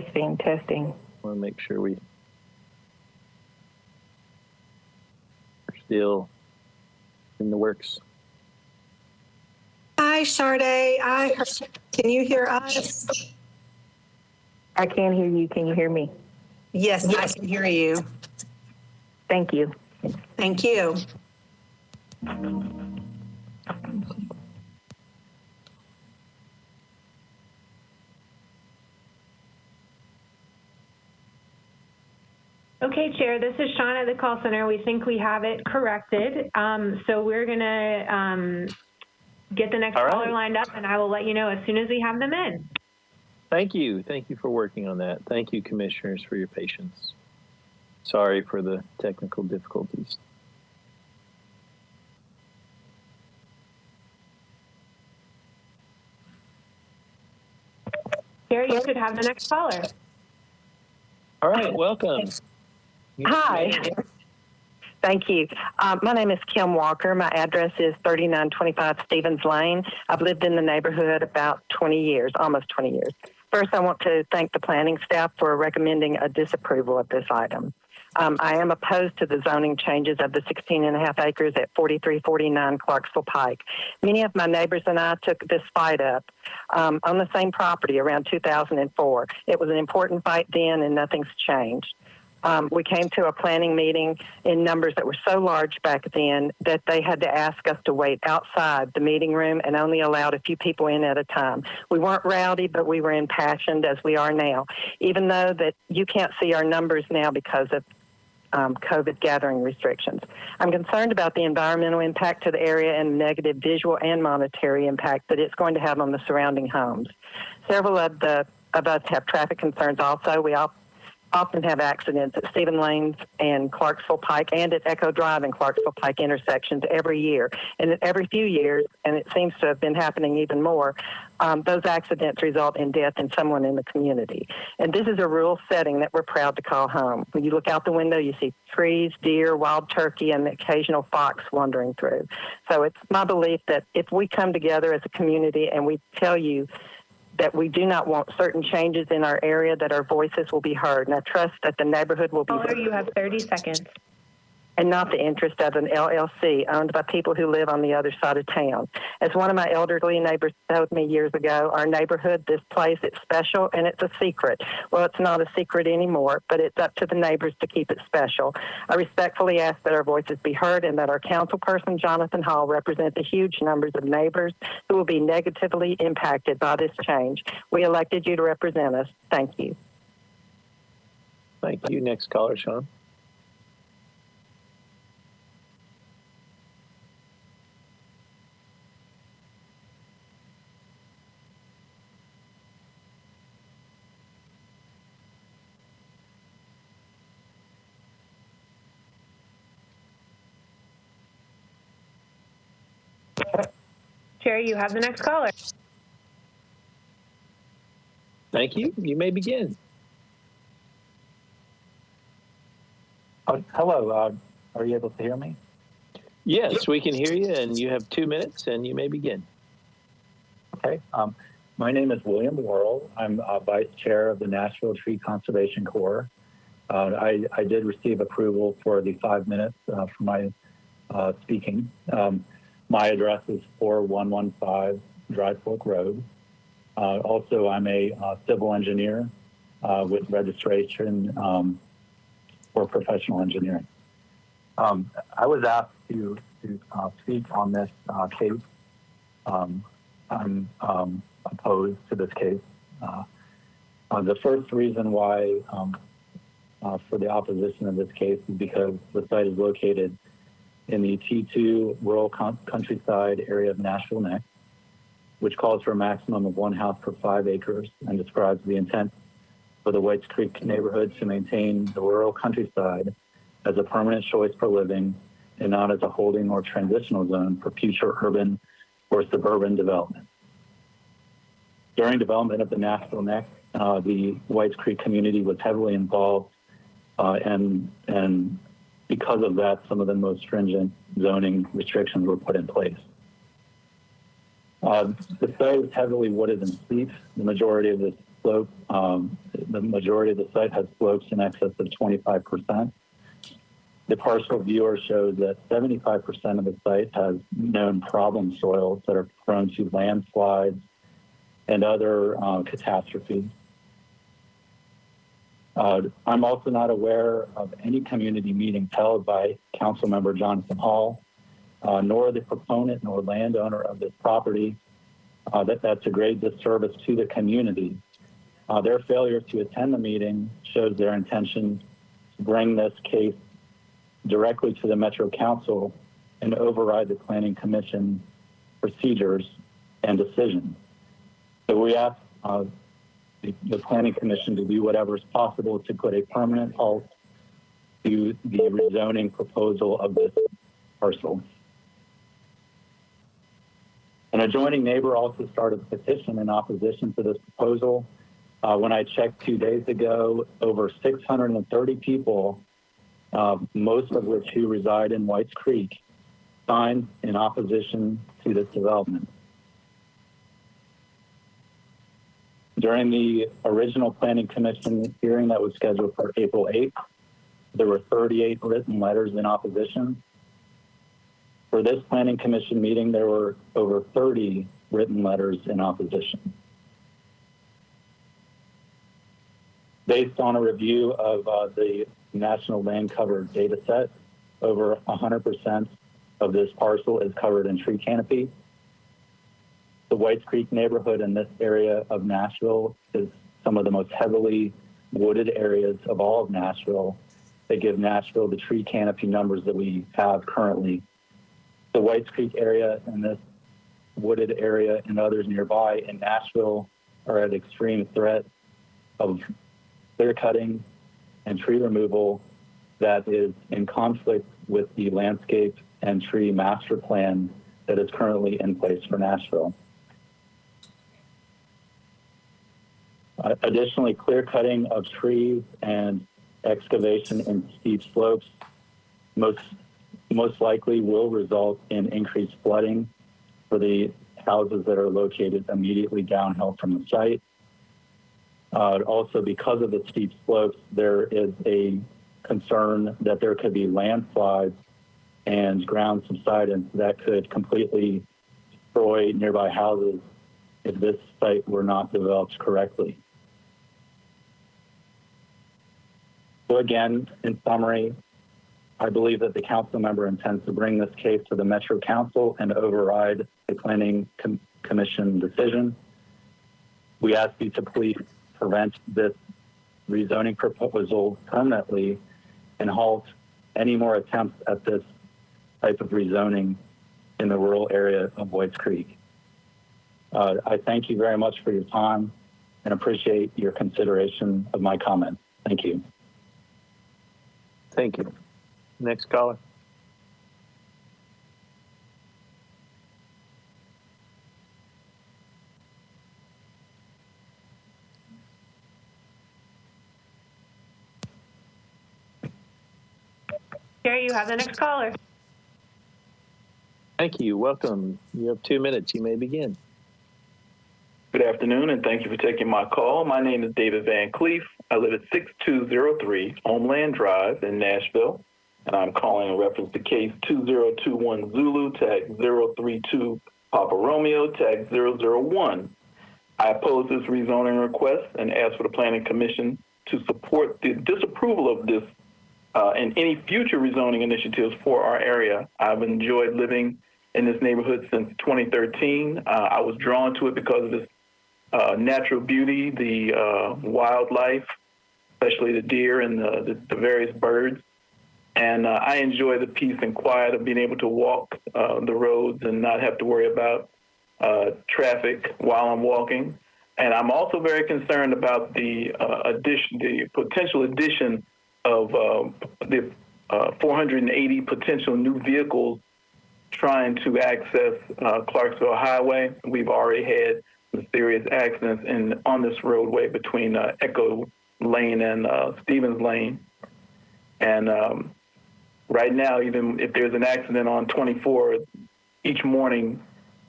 Testing. I want to make sure we're still in the works. Hi, Sade. Can you hear us? I can hear you. Can you hear me? Yes, I can hear you. Thank you. Thank you. Okay, Chair, this is Sean at the call center. We think we have it corrected. So we're going to get the next caller lined up, and I will let you know as soon as we have them in. Thank you. Thank you for working on that. Thank you, commissioners, for your patience. Sorry for the technical difficulties. Chair, you should have the next caller. All right, welcome. Hi. Thank you. My name is Kim Walker. My address is 3925 Stevens Lane. I've lived in the neighborhood about 20 years, almost 20 years. First, I want to thank the planning staff for recommending a disapproval of this item. I am opposed to the zoning changes of the 16.5 acres at 4349 Clarksville Pike. Many of my neighbors and I took this fight up on the same property around 2004. It was an important fight then, and nothing's changed. We came to a planning meeting in numbers that were so large back then that they had to ask us to wait outside the meeting room and only allowed a few people in at a time. We weren't rowdy, but we were impassioned as we are now, even though that you can't see our numbers now because of COVID gathering restrictions. I'm concerned about the environmental impact to the area and negative visual and monetary impact that it's going to have on the surrounding homes. Several of us have traffic concerns also. We often have accidents at Stephen Lanes and Clarksville Pike and at Echo Drive and Clarksville Pike intersections every year. And every few years, and it seems to have been happening even more, those accidents result in death in someone in the community. And this is a rural setting that we're proud to call home. When you look out the window, you see trees, deer, wild turkey, and the occasional fox wandering through. So it's my belief that if we come together as a community and we tell you that we do not want certain changes in our area, that our voices will be heard. And I trust that the neighborhood will be heard. You have 30 seconds. And not the interest of an LLC owned by people who live on the other side of town. As one of my elderly neighbors told me years ago, our neighborhood, this place, it's special and it's a secret. Well, it's not a secret anymore, but it's up to the neighbors to keep it special. I respectfully ask that our voices be heard and that our councilperson, Jonathan Hall, represent the huge numbers of neighbors who will be negatively impacted by this change. We elected you to represent us. Thank you. Thank you. Next caller, Sean. Chair, you have the next caller. Thank you. You may begin. Hello. Are you able to hear me? Yes, we can hear you, and you have 2 minutes, and you may begin. Okay. My name is William Worrell. I'm Vice Chair of the Nashville Tree Conservation Corps. I did receive approval for the 5 minutes for my speaking. My address is 4115 Dry Fork Road. Also, I'm a civil engineer with registration for professional engineering. I was asked to speak on this case. I'm opposed to this case. The first reason why for the opposition of this case is because the site is located in the T2 rural countryside area of Nashville Neck, which calls for a maximum of 1 house per 5 acres and describes the intent for the Whites Creek neighborhood to maintain the rural countryside as a permanent choice for living and not as a holding or transitional zone for future urban or suburban development. During development of the Nashville Neck, the Whites Creek community was heavily involved and because of that, some of the most stringent zoning restrictions were put in place. The site is heavily wooded and steep. The majority of this slope. The majority of the site has slopes in excess of 25%. The partial viewer shows that 75% of the site has known problem soils that are prone to landslides and other catastrophes. I'm also not aware of any community meetings held by Councilmember Jonathan Hall, nor the proponent nor landowner of this property. That's a great disservice to the community. Their failure to attend the meeting shows their intention to bring this case directly to the Metro Council and override the Planning Commission procedures and decisions. So we ask the Planning Commission to do whatever is possible to put a permanent halt to the rezoning proposal of this parcel. An adjoining neighbor also started a petition in opposition to this proposal. When I checked 2 days ago, over 630 people, most of which who reside in Whites Creek, signed in opposition to this development. During the original Planning Commission hearing that was scheduled for April 8th, there were 38 written letters in opposition. For this Planning Commission meeting, there were over 30 written letters in opposition. Based on a review of the National Land Cover data set, over 100% of this parcel is covered in tree canopy. The Whites Creek neighborhood in this area of Nashville is some of the most heavily wooded areas of all of Nashville. They give Nashville the tree canopy numbers that we have currently. The Whites Creek area and this wooded area and others nearby in Nashville are at extreme threat of clear cutting and tree removal that is in conflict with the landscape and tree master plan that is currently in place for Nashville. Additionally, clear cutting of trees and excavation in steep slopes most likely will result in increased flooding for the houses that are located immediately downhill from the site. Also, because of the steep slopes, there is a concern that there could be landslides and ground subsidence that could completely destroy nearby houses if this site were not developed correctly. So again, in summary, I believe that the council member intends to bring this case to the Metro Council and override a Planning Commission decision. We ask you to please prevent this rezoning proposal permanently and halt any more attempts at this type of rezoning in the rural area of Whites Creek. I thank you very much for your time and appreciate your consideration of my comments. Thank you. Thank you. Next caller. Jerry, you have the next caller. Thank you. Welcome. You have 2 minutes. You may begin. Good afternoon, and thank you for taking my call. My name is David Van Cleef. I live at 6203 Homeland Drive in Nashville, and I'm calling in reference to case 2021 Zulu, tag 032 Papa Romeo, tag 001. I oppose this rezoning request and ask for the Planning Commission to support the disapproval of this and any future rezoning initiatives for our area. I've enjoyed living in this neighborhood since 2013. I was drawn to it because of its natural beauty, the wildlife, especially the deer and the various birds. And I enjoy the peace and quiet of being able to walk the roads and not have to worry about traffic while I'm walking. And I'm also very concerned about the potential addition of the 480 potential new vehicles trying to access Clarksville Highway. We've already had some serious accidents on this roadway between Echo Lane and Stevens Lane. And right now, even if there's an accident on 24, each morning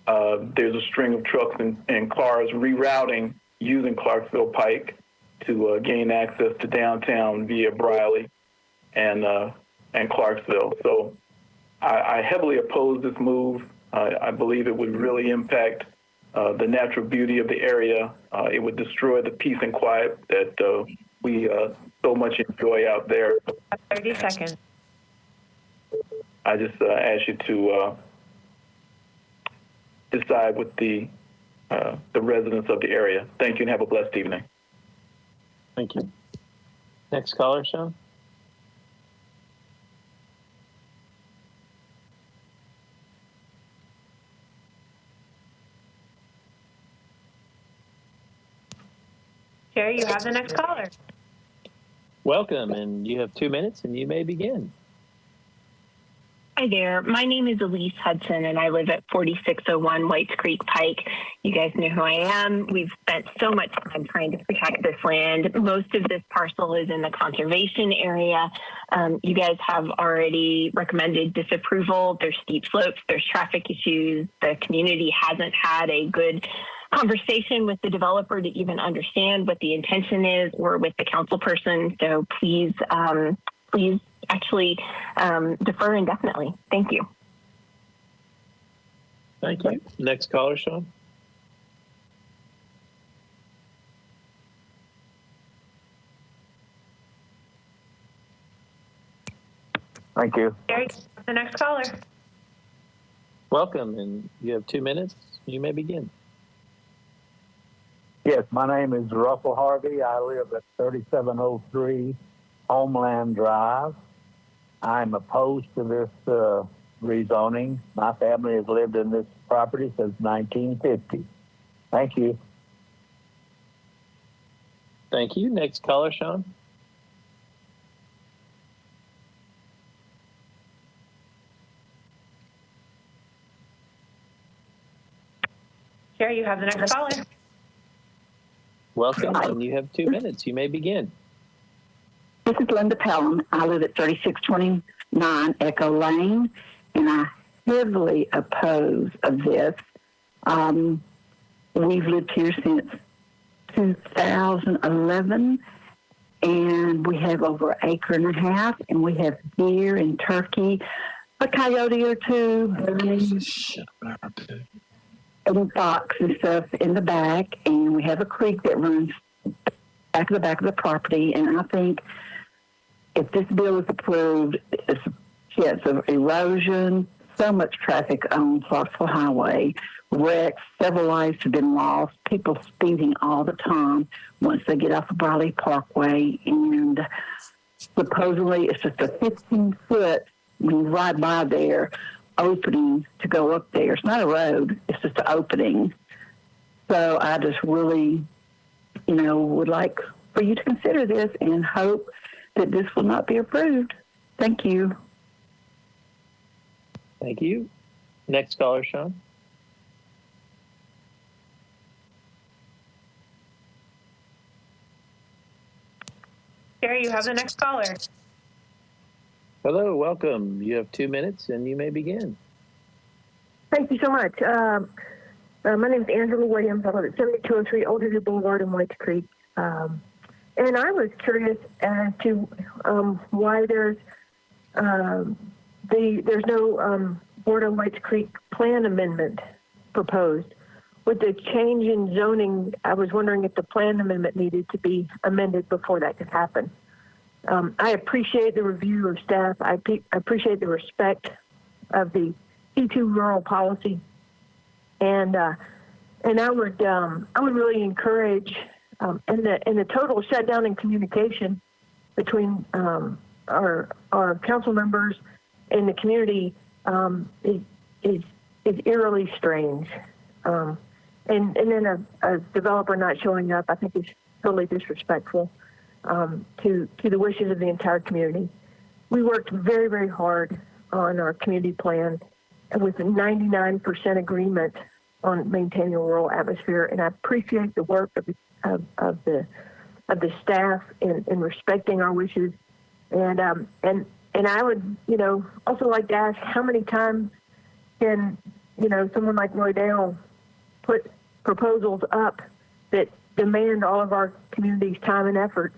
there's a string of trucks and cars rerouting using Clarksville Pike to gain access to downtown via Briley and Clarksville. So I heavily oppose this move. I believe it would really impact the natural beauty of the area. It would destroy the peace and quiet that we so much enjoy out there. 30 seconds. I just ask you to decide with the residents of the area. Thank you and have a blessed evening. Thank you. Next caller, Sean. Sherry, you have the next caller. Welcome, and you have 2 minutes, and you may begin. Hi there. My name is Elise Hudson, and I live at 4601 Whites Creek Pike. You guys know who I am. We've spent so much time trying to protect this land. Most of this parcel is in the conservation area. You guys have already recommended disapproval. There's steep slopes. There's traffic issues. The community hasn't had a good conversation with the developer to even understand what the intention is, or with the council person. So please actually defer indefinitely. Thank you. Thank you. Next caller, Sean. Thank you. Sherry, the next caller. Welcome, and you have 2 minutes. You may begin. Yes, my name is Russell Harvey. I live at 3703 Homeland Drive. I'm opposed to this rezoning. My family has lived in this property since 1950. Thank you. Thank you. Next caller, Sean. Sherry, you have the next caller. Welcome, and you have 2 minutes. You may begin. This is Linda Pelham. I live at 3629 Echo Lane, and I heavily oppose of this. We've lived here since 2011, and we have over an acre and a half, and we have deer and turkey, a coyote or two, and fox and stuff in the back, and we have a creek that runs back of the property, and I think if this bill is approved, it's a chance of erosion, so much traffic on Clarksville Highway, wrecks, several lives have been lost, people speeding all the time once they get off the Briley Parkway, and supposedly it's just a 15-foot, when you ride by there, opening to go up there. It's not a road, it's just an opening. So I just really, would like for you to consider this and hope that this will not be approved. Thank you. Thank you. Next caller, Sean. Sherry, you have the next caller. Hello, welcome. You have 2 minutes, and you may begin. Thank you so much. My name is Angela Williams. I live at 7203 Old Hickory Boulevard in Whites Creek. And I was curious as to why there's no Board of Whites Creek plan amendment proposed. With the change in zoning, I was wondering if the plan amendment needed to be amended before that could happen. I appreciate the review of staff. I appreciate the respect of the C2 rural policy, and I would really encourage in the total shutdown in communication between our council members and the community is eerily strange. And then a developer not showing up, I think, is totally disrespectful to the wishes of the entire community. We worked very, very hard on our community plan with a 99% agreement on maintaining a rural atmosphere, and I appreciate the work of the staff in respecting our wishes. And I would also like to ask, how many times can someone like Roy Dale put proposals up that demand all of our community's time and effort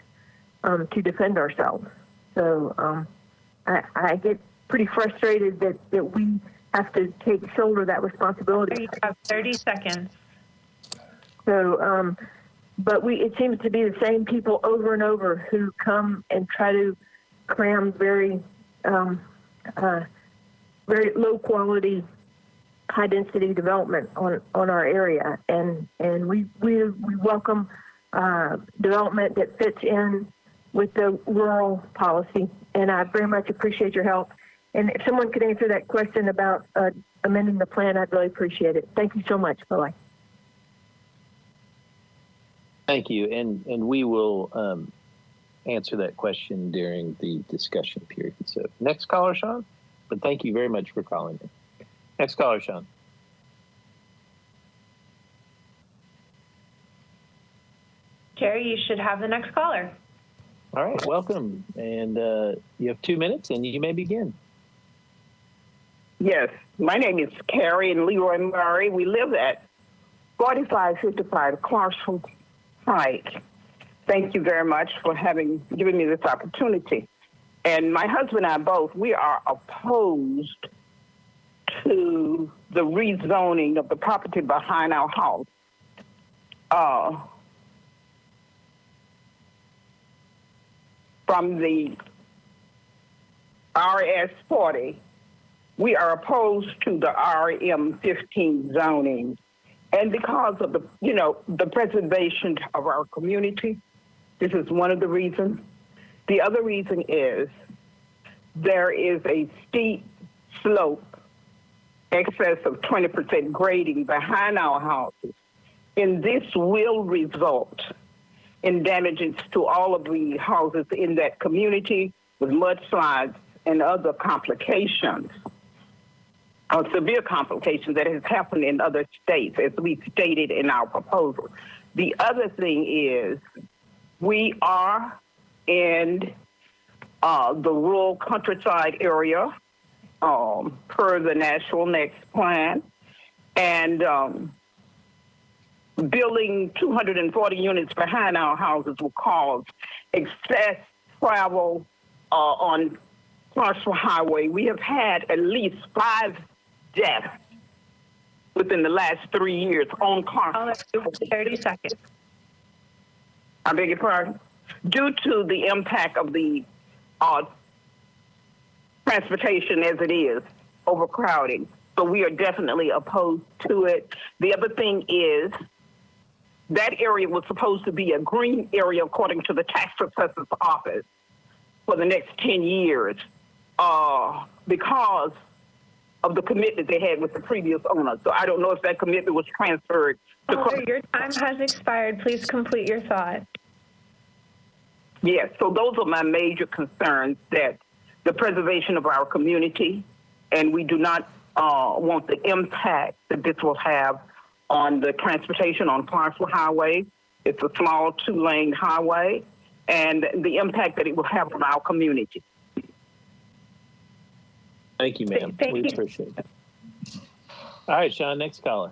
to defend ourselves. So I get pretty frustrated that we have to shoulder that responsibility. You have 30 seconds. So, but it seems to be the same people over and over who come and try to cram very low quality, high density development on our area, and we welcome development that fits in with the rural policy. And I very much appreciate your help. And if someone could answer that question about amending the plan, I'd really appreciate it. Thank you so much. Bye-bye. Thank you. And we will answer that question during the discussion period. So next caller, Sean. But thank you very much for calling in. Next caller, Sean. Jerry, you should have the next caller. All right, welcome. And you have 2 minutes and you may begin. Yes, my name is Carrie and Leroy Murray. We live at 4555 Clarksville, Pike. Thank you very much for giving me this opportunity. And my husband and I both, we are opposed to the rezoning of the property behind our house. From the RS40, we are opposed to the Rm15 zoning. And because of the preservation of our community, this is one of the reasons. The other reason is there is a steep slope, excess of 20% grading behind our houses. And this will result in damages to all of the houses in that community with mudslides and other complications, severe complications that has happened in other states, as we stated in our proposal. The other thing is we are in the rural countryside area per the National Next Plan, and building 240 units behind our houses will cause excess travel on Clarksville Highway. We have had at least 5 deaths within the last 3 years on Clarksville. 30 seconds. I beg your pardon? Due to the impact of the transportation as it is, overcrowding. So we are definitely opposed to it. The other thing is that area was supposed to be a green area according to the tax assessor's office for the next 10 years because of the commitment they had with the previous owner. So I don't know if that commitment was transferred. Your time has expired. Please complete your thought. Yes, so those are my major concerns, that the preservation of our community, and we do not want the impact that this will have on the transportation on Clarksville Highway. It's a small 2-lane highway, and the impact that it will have on our community. Thank you, ma'am. Thank we you. appreciate it. All right, Sean, next caller.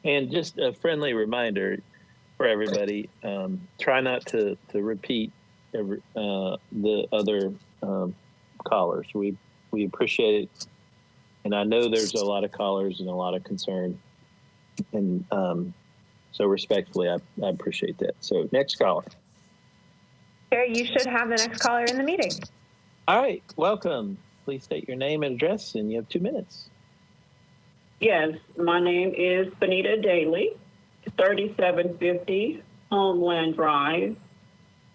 And just a friendly reminder for everybody, try not to repeat the other callers. We appreciate it. And I know there's a lot of callers and a lot of concern. And so respectfully, I appreciate that. So next caller. Jerry, you should have the next caller in the meeting. All right, welcome. Please state your name and address, and you have 2 minutes. Yes, my name is Benita Daly, 3750 Homeland Drive.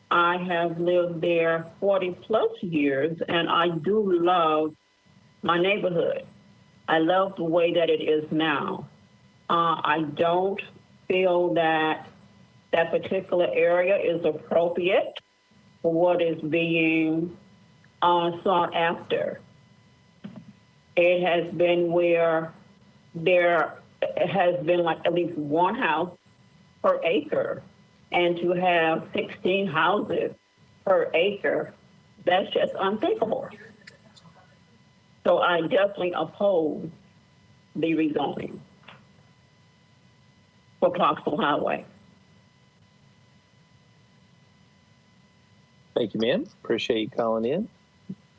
I have lived there 40 plus years, and I do love my neighborhood. I love the way that it is now. I don't feel that that particular area is appropriate for what is being sought after. It has been where there has been like at least one house per acre, and to have 16 houses per acre, that's just unthinkable. So I definitely oppose the rezoning for Clarksville Highway. Thank you, ma'am. Appreciate you calling in.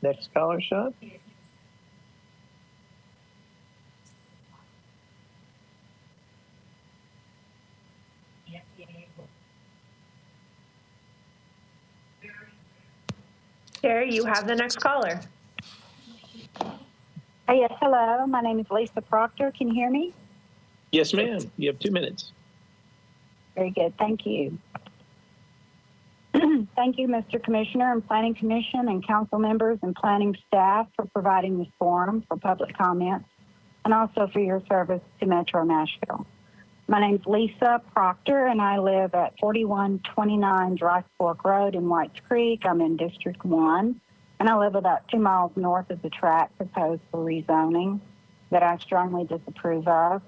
Next caller, Sean. Terry, you have the next caller. Yes, hello. My name is Lisa Proctor. Can you hear me? Yes, ma'am. You have 2 minutes. Very good. Thank you. Thank you, Mr. Commissioner and Planning Commission and council members and planning staff for providing this forum for public comments and also for your service to Metro Nashville. My name is Lisa Proctor and I live at 4129 Dry Fork Road in Whites Creek. I'm in District 1 and I live about 2 miles north of the tract proposed for rezoning that I strongly disapprove of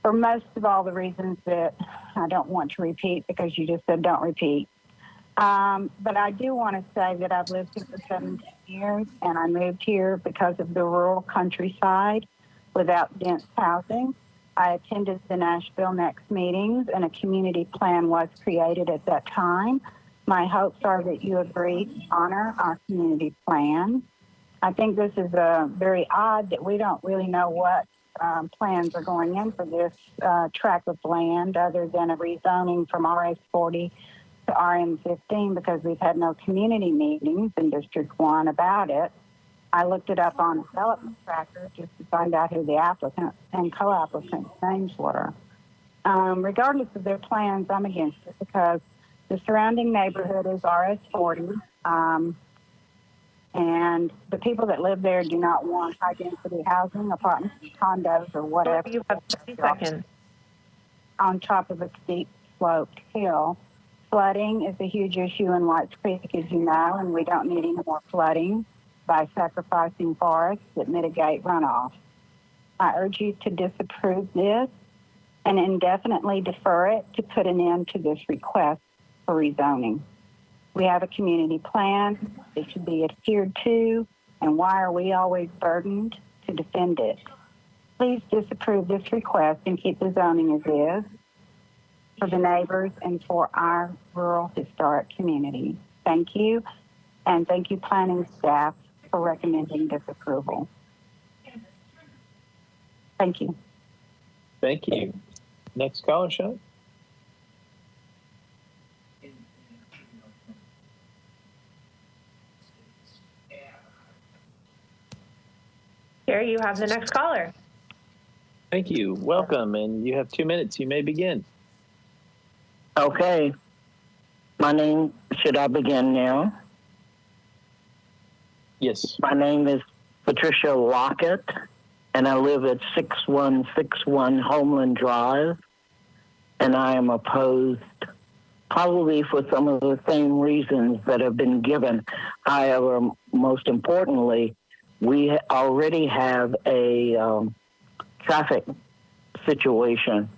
for most of all the reasons that I don't want to repeat because you just said don't repeat. But I do want to say that I've lived here for 17 years and I moved here because of the rural countryside without dense housing. I attended the Nashville Next meetings and a community plan was created at that time. My hopes are that you agree to honor our community plan. I think this is very odd that we don't really know what plans are going in for this tract of land other than a rezoning from RS40 to Rm15 because we've had no community meetings in District 1 about it. I looked it up on Development Tracker just to find out who the applicant and co-applicant names were. Regardless of their plans, I'm against it because the surrounding neighborhood is RS40, and the people that live there do not want high-density housing, apartments, condos, or whatever. You have 30 seconds. On top of a steep sloped hill. Flooding is a huge issue in Whites Creek, as you know, and we don't need any more flooding by sacrificing forests that mitigate runoff. I urge you to disapprove this and indefinitely defer it to put an end to this request for rezoning. We have a community plan. It should be adhered to, and why are we always burdened to defend it? Please disapprove this request and keep the zoning as is for the neighbors and for our rural historic community. Thank you, and thank you, planning staff, for recommending this approval. Thank you. Thank you. Next caller, Sean. Terry, you have the next caller. Thank you. Welcome, and you have 2 minutes. You may begin. Okay. My name, should I begin now? Yes. My name is Patricia Lockett, and I live at 6161 Homeland Drive, and I am opposed probably for some of the same reasons that have been given. However, most importantly, we already have a traffic situation,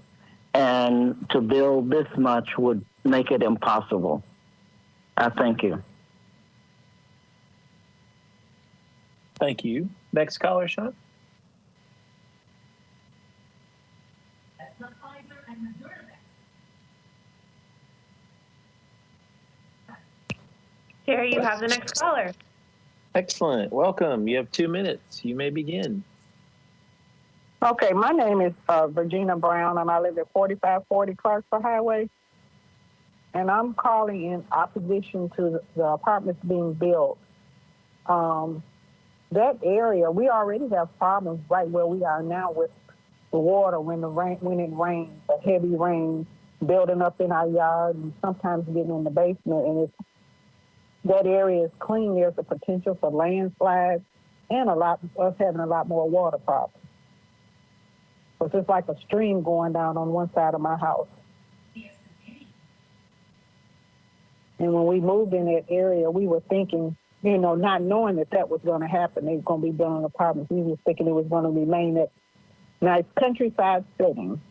and to build this much would make it impossible. I thank you. Thank you. Next caller, Sean. Terry, you have the next caller. Excellent. Welcome. You have 2 minutes. You may begin. Okay, my name is Virginia Brown, and I live at 4540 Clarksville Highway. And I'm calling in opposition to the apartments being built. That area, we already have problems right where we are now with the water when it rains, the heavy rain building up in our yard and sometimes getting in the basement. And if that area is clean, there's a potential for landslides and us having a lot more water problems. So it's like a stream going down on one side of my house. And when we moved in that area, we were thinking, not knowing that was going to happen. They were going to be building apartments. We were thinking it was going to remain that nice countryside setting.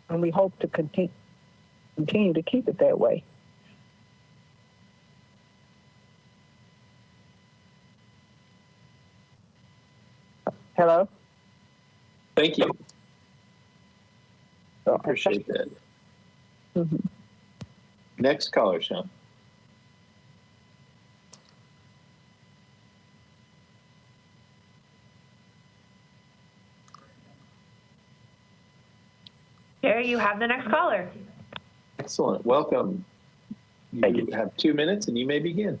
And we hope to continue to keep it that way. Hello? Thank you. I appreciate that. Mm-hmm. Next caller, Sean. There you have the next caller. Excellent. Welcome. You have 2 minutes and you may begin.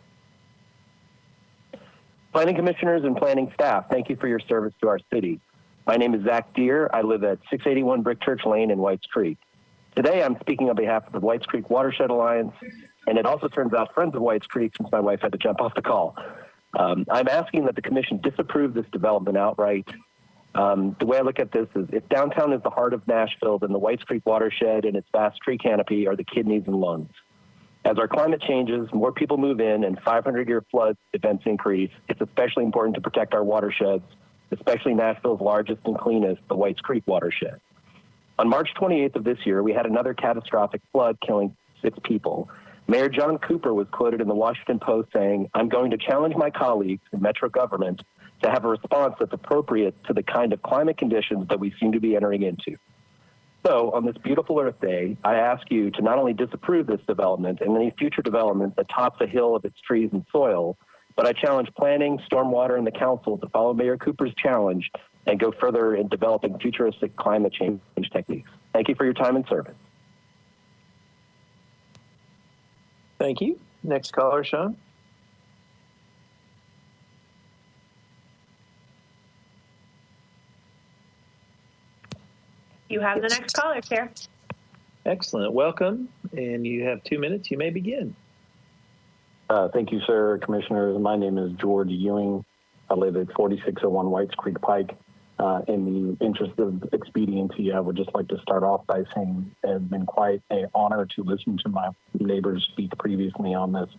Planning commissioners and planning staff, thank you for your service to our city. My name is Zach Deere. I live at 681 Brick Church Lane in Whites Creek. Today, I'm speaking on behalf of the Whites Creek Watershed Alliance, and it also turns out Friends of Whites Creek, since my wife had to jump off the call. I'm asking that the commission disapprove this development outright. The way I look at this is if downtown is the heart of Nashville, then the Whites Creek Watershed and its vast tree canopy are the kidneys and lungs. As our climate changes, more people move in, and 500-year flood events increase, it's especially important to protect our watersheds, especially Nashville's largest and cleanest, the Whites Creek watershed. On March 28th of this year, we had another catastrophic flood killing 6 people. Mayor John Cooper was quoted in the Washington Post saying, "I'm going to challenge my colleagues in Metro government to have a response that's appropriate to the kind of climate conditions that we seem to be entering into." So, on this beautiful Earth Day, I ask you to not only disapprove this development and any future development that tops a hill of its trees and soil, but I challenge planning, stormwater, and the council to follow Mayor Cooper's challenge and go further in developing futuristic climate change techniques. Thank you for your time and service. Thank you. Next caller, Sean. You have the next caller, Chair. Excellent. Welcome. And you have 2 minutes. You may begin. Thank you, sir. Commissioners, my name is George Ewing. I live at 4601 Whites Creek Pike. In the interest of expediency, I would just like to start off by saying it has been quite an honor to listen to my neighbors speak previously on this.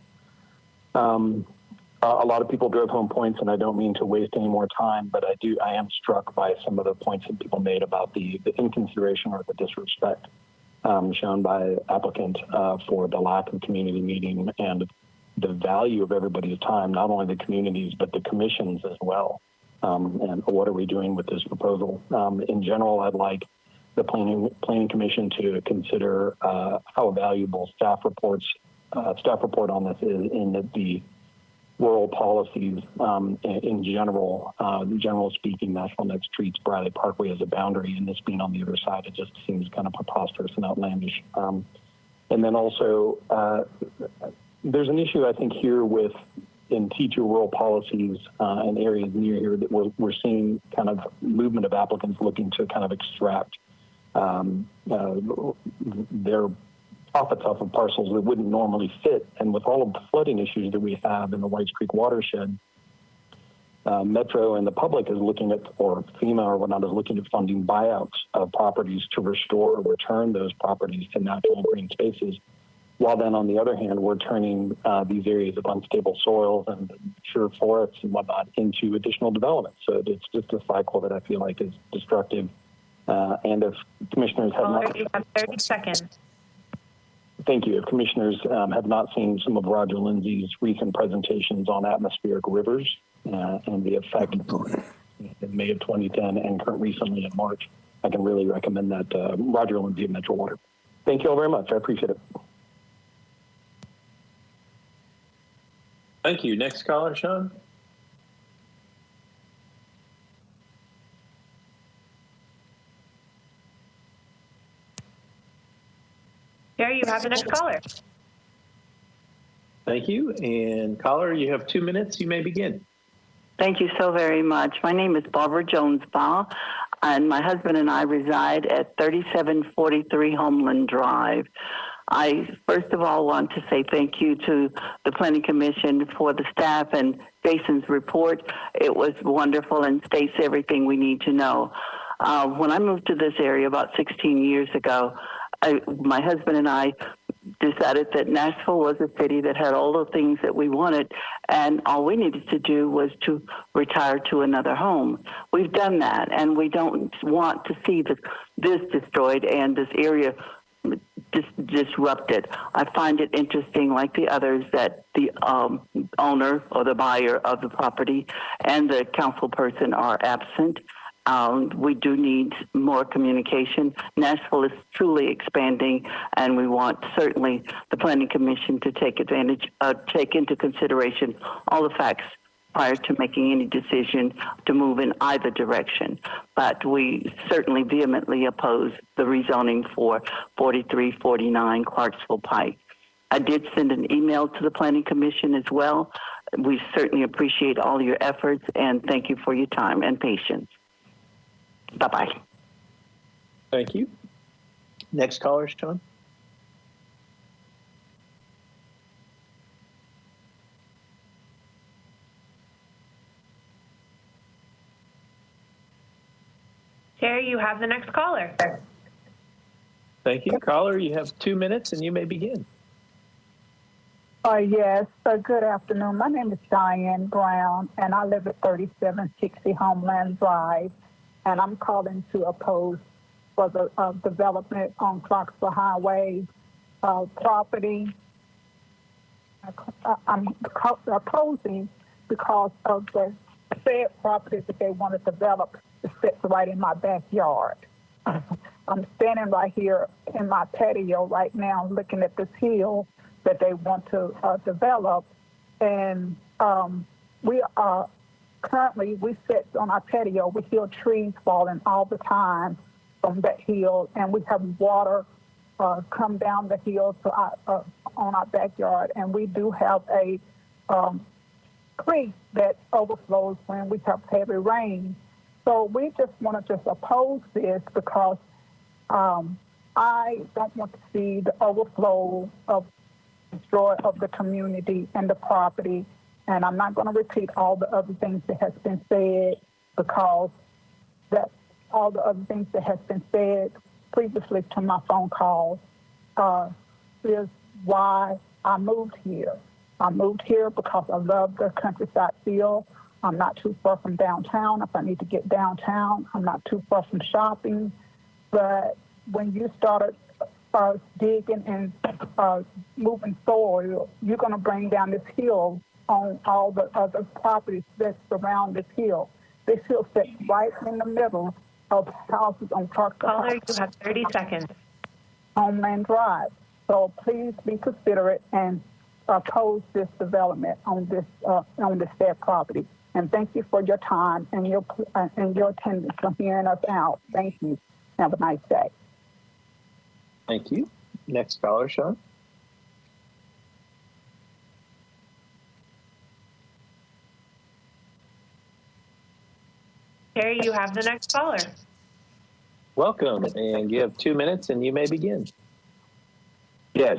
A lot of people drove home points, and I don't mean to waste any more time, but I am struck by some of the points that people made about the inconsideration or the disrespect shown by applicant for the lack of community meeting and the value of everybody's time, not only the communities, but the commissions as well. And what are we doing with this proposal? In general, I'd like the planning commission to consider how valuable staff report on this is in the rural policies in general. General speaking, Nashville Next treats Bradley Parkway as a boundary, and this being on the other side, it just seems kind of preposterous and outlandish. And then also, there's an issue I think here in T2 rural policies and areas near here that we're seeing kind of movement of applicants looking to kind of extract their profits off of parcels that wouldn't normally fit. And with all of the flooding issues that we have in the Whites Creek watershed, Metro and the public is looking at, or FEMA or whatnot, is looking at funding buyouts of properties to restore or return those properties to natural green spaces. While then, on the other hand, we're turning these areas of unstable soils and mature forests and whatnot into additional development. So it's just a cycle that I feel like is destructive. And if commissioners have not... You have 30 seconds. Thank you. If commissioners have not seen some of Roger Lindsay's recent presentations on atmospheric rivers and the effect in May of 2010 and recently in March, I can really recommend that Roger Lindsay of Metro Water. Thank you all very much. I appreciate it. Thank you. Next caller, Sean. There you have the next caller. Thank you. And caller, you have 2 minutes. You may begin. Thank you so very much. My name is Barbara Jones-Baugh, and my husband and I reside at 3743 Homeland Drive. I, first of all, want to say thank you to the Planning Commission for the staff and Jason's report. It was wonderful and states everything we need to know. When I moved to this area about 16 years ago, my husband and I decided that Nashville was a city that had all the things that we wanted, and all we needed to do was to retire to another home. We've done that, and we don't want to see this destroyed and this area disrupted. I find it interesting, like the others, that the owner or the buyer of the property and the council person are absent. We do need more communication. Nashville is truly expanding, and we want certainly the Planning Commission to take into consideration all the facts prior to making any decision to move in either direction. But we certainly vehemently oppose the rezoning for 4349 Clarksville Pike. I did send an email to the Planning Commission as well. We certainly appreciate all your efforts, and thank you for your time and patience. Bye-bye. Thank you. Next caller, Sean. Terry, you have the next caller. Thank you. Caller, you have 2 minutes and you may begin. Yes, good afternoon. My name is Diane Brown, and I live at 3760 Homeland Drive, and I'm calling to oppose for the development on Clarksville Highway property. I'm opposing because of the said property that they want to develop that sits right in my backyard. I'm standing right here in my patio right now looking at this hill that they want to develop. And we sit on our patio, we hear trees falling all the time from that hill, and we have water come down the hill to on our backyard, and we do have a creek that overflows when we have heavy rain. So we just want to oppose this because I don't want to see the overflow of destroy of the community and the property. And I'm not going to repeat all the other things that has been said because that all the other things that has been said previously to my phone calls is why I moved here. I moved here because I love the countryside feel. I'm not too far from downtown. If I need to get downtown, I'm not too far from shopping. But when you started digging and moving soil, you're going to bring down this hill on all the other properties that surround this hill. This hill sits right in the middle of houses on Proctor. Caller, you have 30 seconds. Homeland Drive. So please be considerate and oppose this development on this said property. And thank you for your time and your attendance for hearing us out. Thank you. Have a nice day. Thank you. Next caller, Sean. Terry, you have the next caller. Welcome, and you have 2 minutes and you may begin. Yes.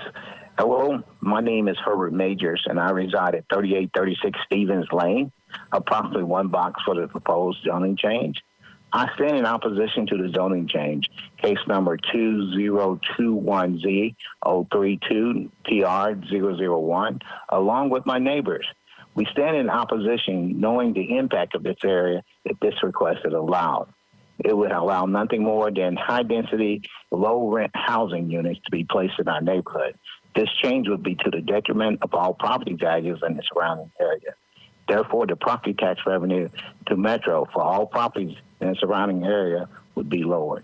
Hello, my name is Herbert Majors, and I reside at 3836 Stevens Lane, approximately 1 block for the proposed zoning change. I stand in opposition to the zoning change, case number 2021Z032TR001, along with my neighbors. We stand in opposition knowing the impact of this area if this request is allowed. It would allow nothing more than high-density, low-rent housing units to be placed in our neighborhood. This change would be to the detriment of all property values in the surrounding area. Therefore, the property tax revenue to Metro for all properties in the surrounding area would be lowered.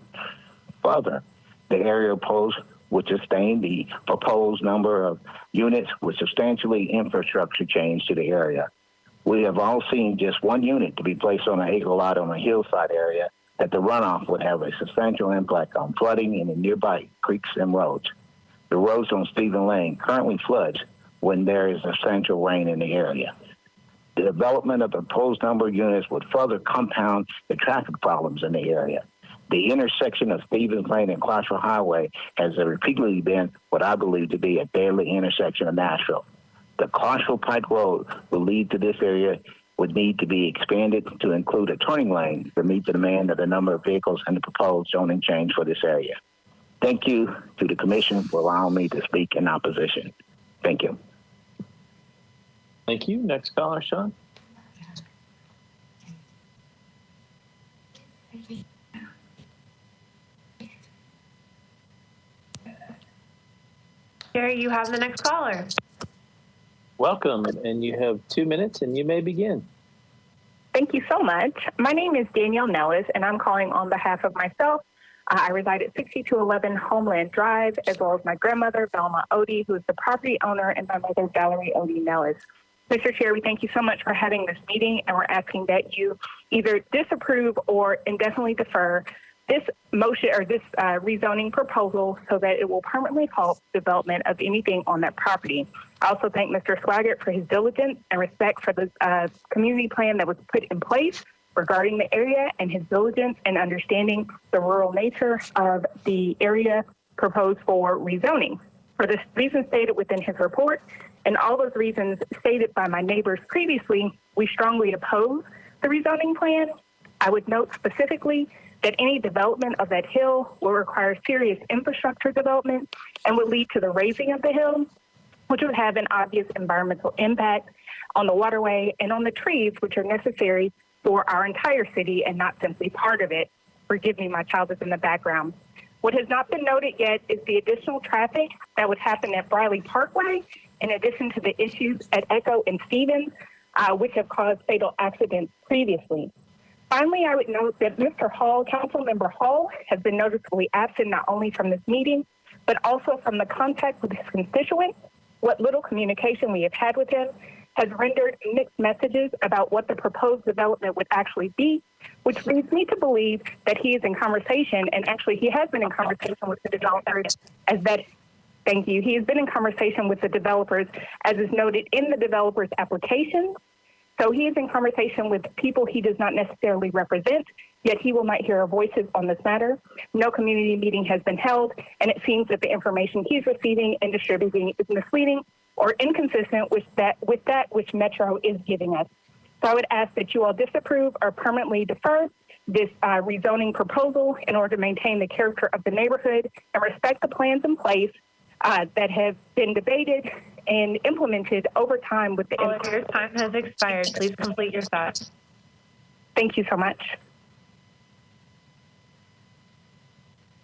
Further, the area opposed would sustain the proposed number of units with substantially infrastructure change to the area. We have all seen just one unit to be placed on an acre lot on a hillside area that the runoff would have a substantial impact on flooding in the nearby creeks and roads. The roads on Stephen Lane currently floods when there is substantial rain in the area. The development of the proposed number of units would further compound the traffic problems in the area. The intersection of Stevens Lane and Clarksville Highway has repeatedly been what I believe to be a deadly intersection of Nashville. The Clarksville Pike Road will lead to this area would need to be expanded to include a turning lane to meet the demand of the number of vehicles and the proposed zoning change for this area. Thank you to the Commission for allowing me to speak in opposition. Thank you. Thank you. Next caller, Sean. Terry, you have the next caller. Welcome, and you have 2 minutes, and you may begin. Thank you so much. My name is Danielle Nellis, and I'm calling on behalf of myself. I reside at 6211 Homeland Drive, as well as my grandmother, Velma Odie, who is the property owner, and my mother, Valerie Odie Nellis. Mr. Chair, we thank you so much for having this meeting, and we're asking that you either disapprove or indefinitely defer this motion or this rezoning proposal so that it will permanently halt development of anything on that property. I also thank Mr. Swaggart for his diligence and respect for the community plan that was put in place regarding the area, and his diligence in understanding the rural nature of the area proposed for rezoning. For the reasons stated within his report and all those reasons stated by my neighbors previously, we strongly oppose the rezoning plan. I would note specifically that any development of that hill will require serious infrastructure development and would lead to the raising of the hill, which would have an obvious environmental impact on the waterway and on the trees, which are necessary for our entire city and not simply part of it. Forgive me, my child is in the background. What has not been noted yet is the additional traffic that would happen at Briley Parkway, in addition to the issues at Echo and Stevens, which have caused fatal accidents previously. Finally, I would note that Mr. Hall, Councilmember Hall, has been noticeably absent not only from this meeting, but also from the contact with his constituents. What little communication we have had with him has rendered mixed messages about what the proposed development would actually be, which leads me to believe that he is in conversation, and actually he has been in conversation with the developers as that, thank you, he has been in conversation with the developers as is noted in the developer's application. So he is in conversation with people he does not necessarily represent, yet he will not hear our voices on this matter. No community meeting has been held, and it seems that the information he's receiving and distributing is misleading or inconsistent with that which Metro is giving us. So I would ask that you all disapprove or permanently defer this rezoning proposal in order to maintain the character of the neighborhood and respect the plans in place that have been debated and implemented over time with the Your time has expired. Please complete your thoughts. Thank you so much.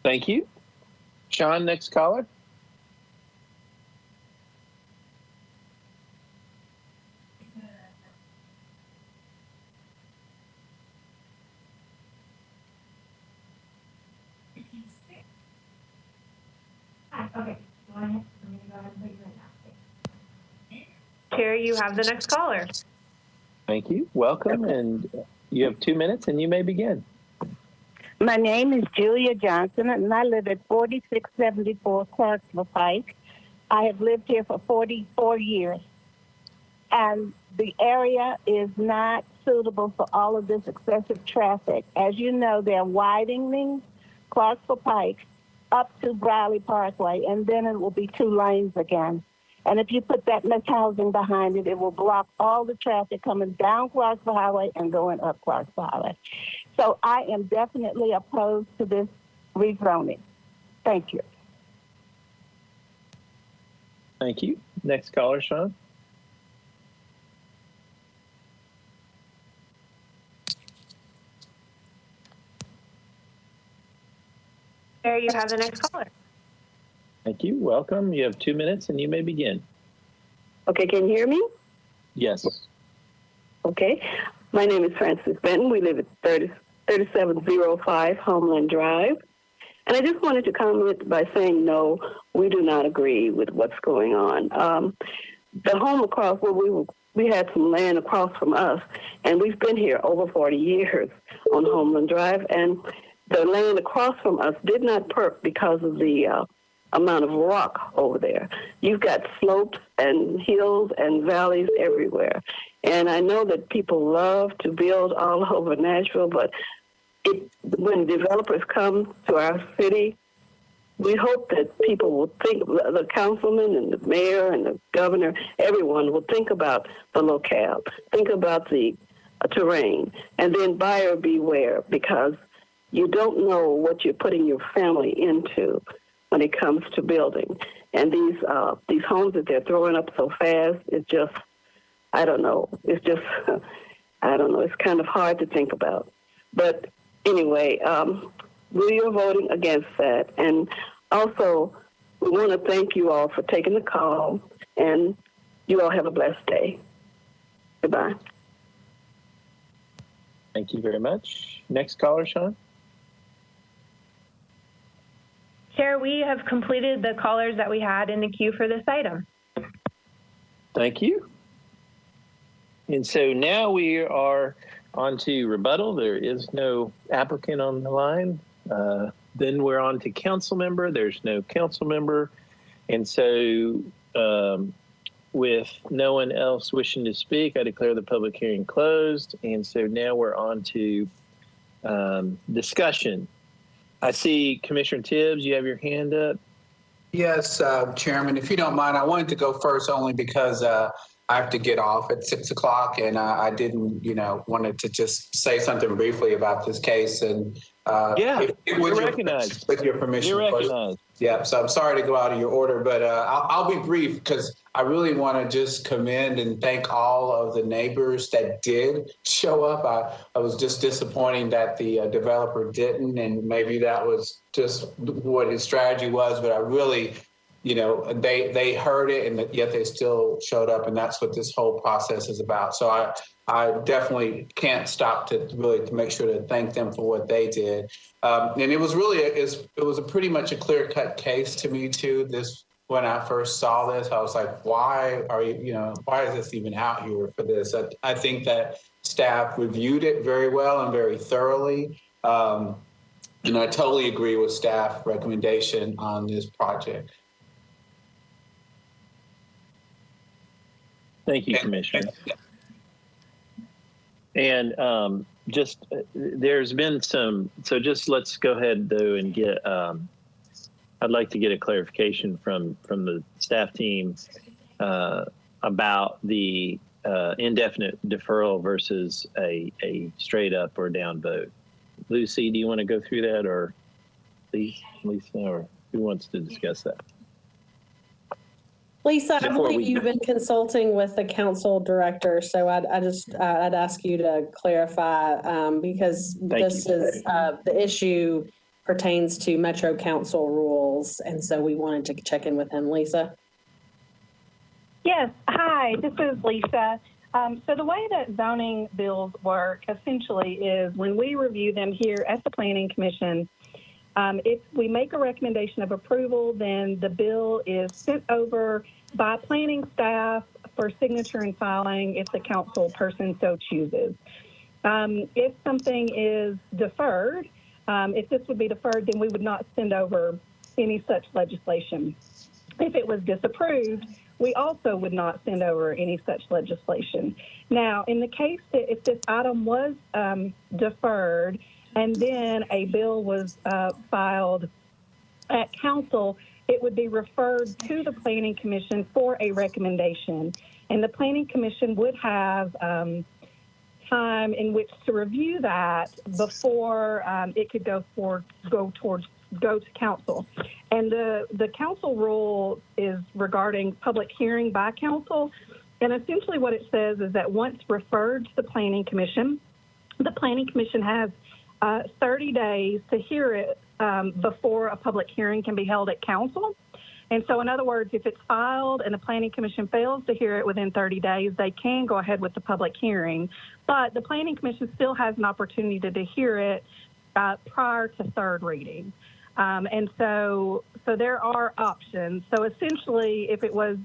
Thank you. Sean, next caller. Okay. Terry, you have the next caller. Thank you. Welcome, and you have 2 minutes, and you may begin. My name is Julia Johnson, and I live at 4674 Clarksville Pike. I have lived here for 44 years, and the area is not suitable for all of this excessive traffic. As you know, they're widening Clarksville Pike up to Briley Parkway, and then it will be 2 lanes again. And if you put that much housing behind it, it will block all the traffic coming down Clarksville Highway and going up Clarksville Highway. So I am definitely opposed to this rezoning. Thank you. Thank you. Next caller, Sean. Terry, you have the next caller. Thank you. Welcome. You have 2 minutes, and you may begin. Okay, can you hear me? Yes. Okay. My name is Frances Benton. We live at 3705 Homeland Drive. And I just wanted to comment by saying, no, we do not agree with what's going on. The home across where we had some land across from us, and we've been here over 40 years on Homeland Drive, and the land across from us did not perk because of the amount of rock over there. You've got slopes and hills and valleys everywhere. And I know that people love to build all over Nashville, but when developers come to our city, we hope that people will think, the councilman and the mayor and the governor, everyone will think about the locale, think about the terrain, and then buyer beware, because you don't know what you're putting your family into when it comes to building. And these homes that they're throwing up so fast, it's just, I don't know. It's just, I don't know. It's kind of hard to think about. But anyway, we are voting against that. And also, We want to thank you all for taking the call, and you all have a blessed day. Goodbye. Thank you very much. Next caller, Sean. Chair, we have completed the callers that we had in the queue for this item. Thank you. And so now we are on to rebuttal. There is no applicant on the line. Then we're on to council member. There's no council member. And so with no one else wishing to speak, I declare the public hearing closed. And so now we're on to discussion. I see Commissioner Tibbs, you have your hand up. Yes, Chairman, if you don't mind, I wanted to go first only because I have to get off at 6 o'clock, and I didn't, wanted to just say something briefly about this case. And you're recognized. With your permission. You're recognized. Yeah, so I'm sorry to go out of your order, but I'll be brief because I really want to just commend and thank all of the neighbors that did show up. I was just disappointing that the developer didn't, and maybe that was just what his strategy was, but I really, they heard it, and yet they still showed up, and that's what this whole process is about. So I definitely can't stop to make sure to thank them for what they did. And it was really, it was a pretty much a clear-cut case to me too. When I first saw this, I was like, why is this even out here for this? I think that staff reviewed it very well and very thoroughly. And I totally agree with staff recommendation on this project. Thank you, Commissioner. And there's been some, so just let's go ahead though and get, I'd like to get a clarification from the staff team about the indefinite deferral versus a straight up or down vote. Lucy, do you want to go through that, or Lisa, or who wants to discuss that? Lisa, I believe you've been consulting with the council director, so I'd ask you to clarify because the issue pertains to Metro Council rules, and so we wanted to check in with him. Lisa? Yes. Hi, this is Lisa. So the way that zoning bills work essentially is when we review them here at the Planning Commission, if we make a recommendation of approval, then the bill is sent over by planning staff for signature and filing if the council person so chooses. If something is deferred, if this would be deferred, then we would not send over any such legislation. If it was disapproved, we also would not send over any such legislation. Now, in the case that if this item was deferred and then a bill was filed at council, it would be referred to the Planning Commission for a recommendation. And the Planning Commission would have time in which to review that before it could go to council. And the council rule is regarding public hearing by council. And essentially what it says is that once referred to the Planning Commission has 30 days to hear it before a public hearing can be held at council. And so in other words, if it's filed and the Planning Commission fails to hear it within 30 days, they can go ahead with the public hearing. But the Planning Commission still has an opportunity to hear it prior to third reading. And so there are options. So essentially, if it was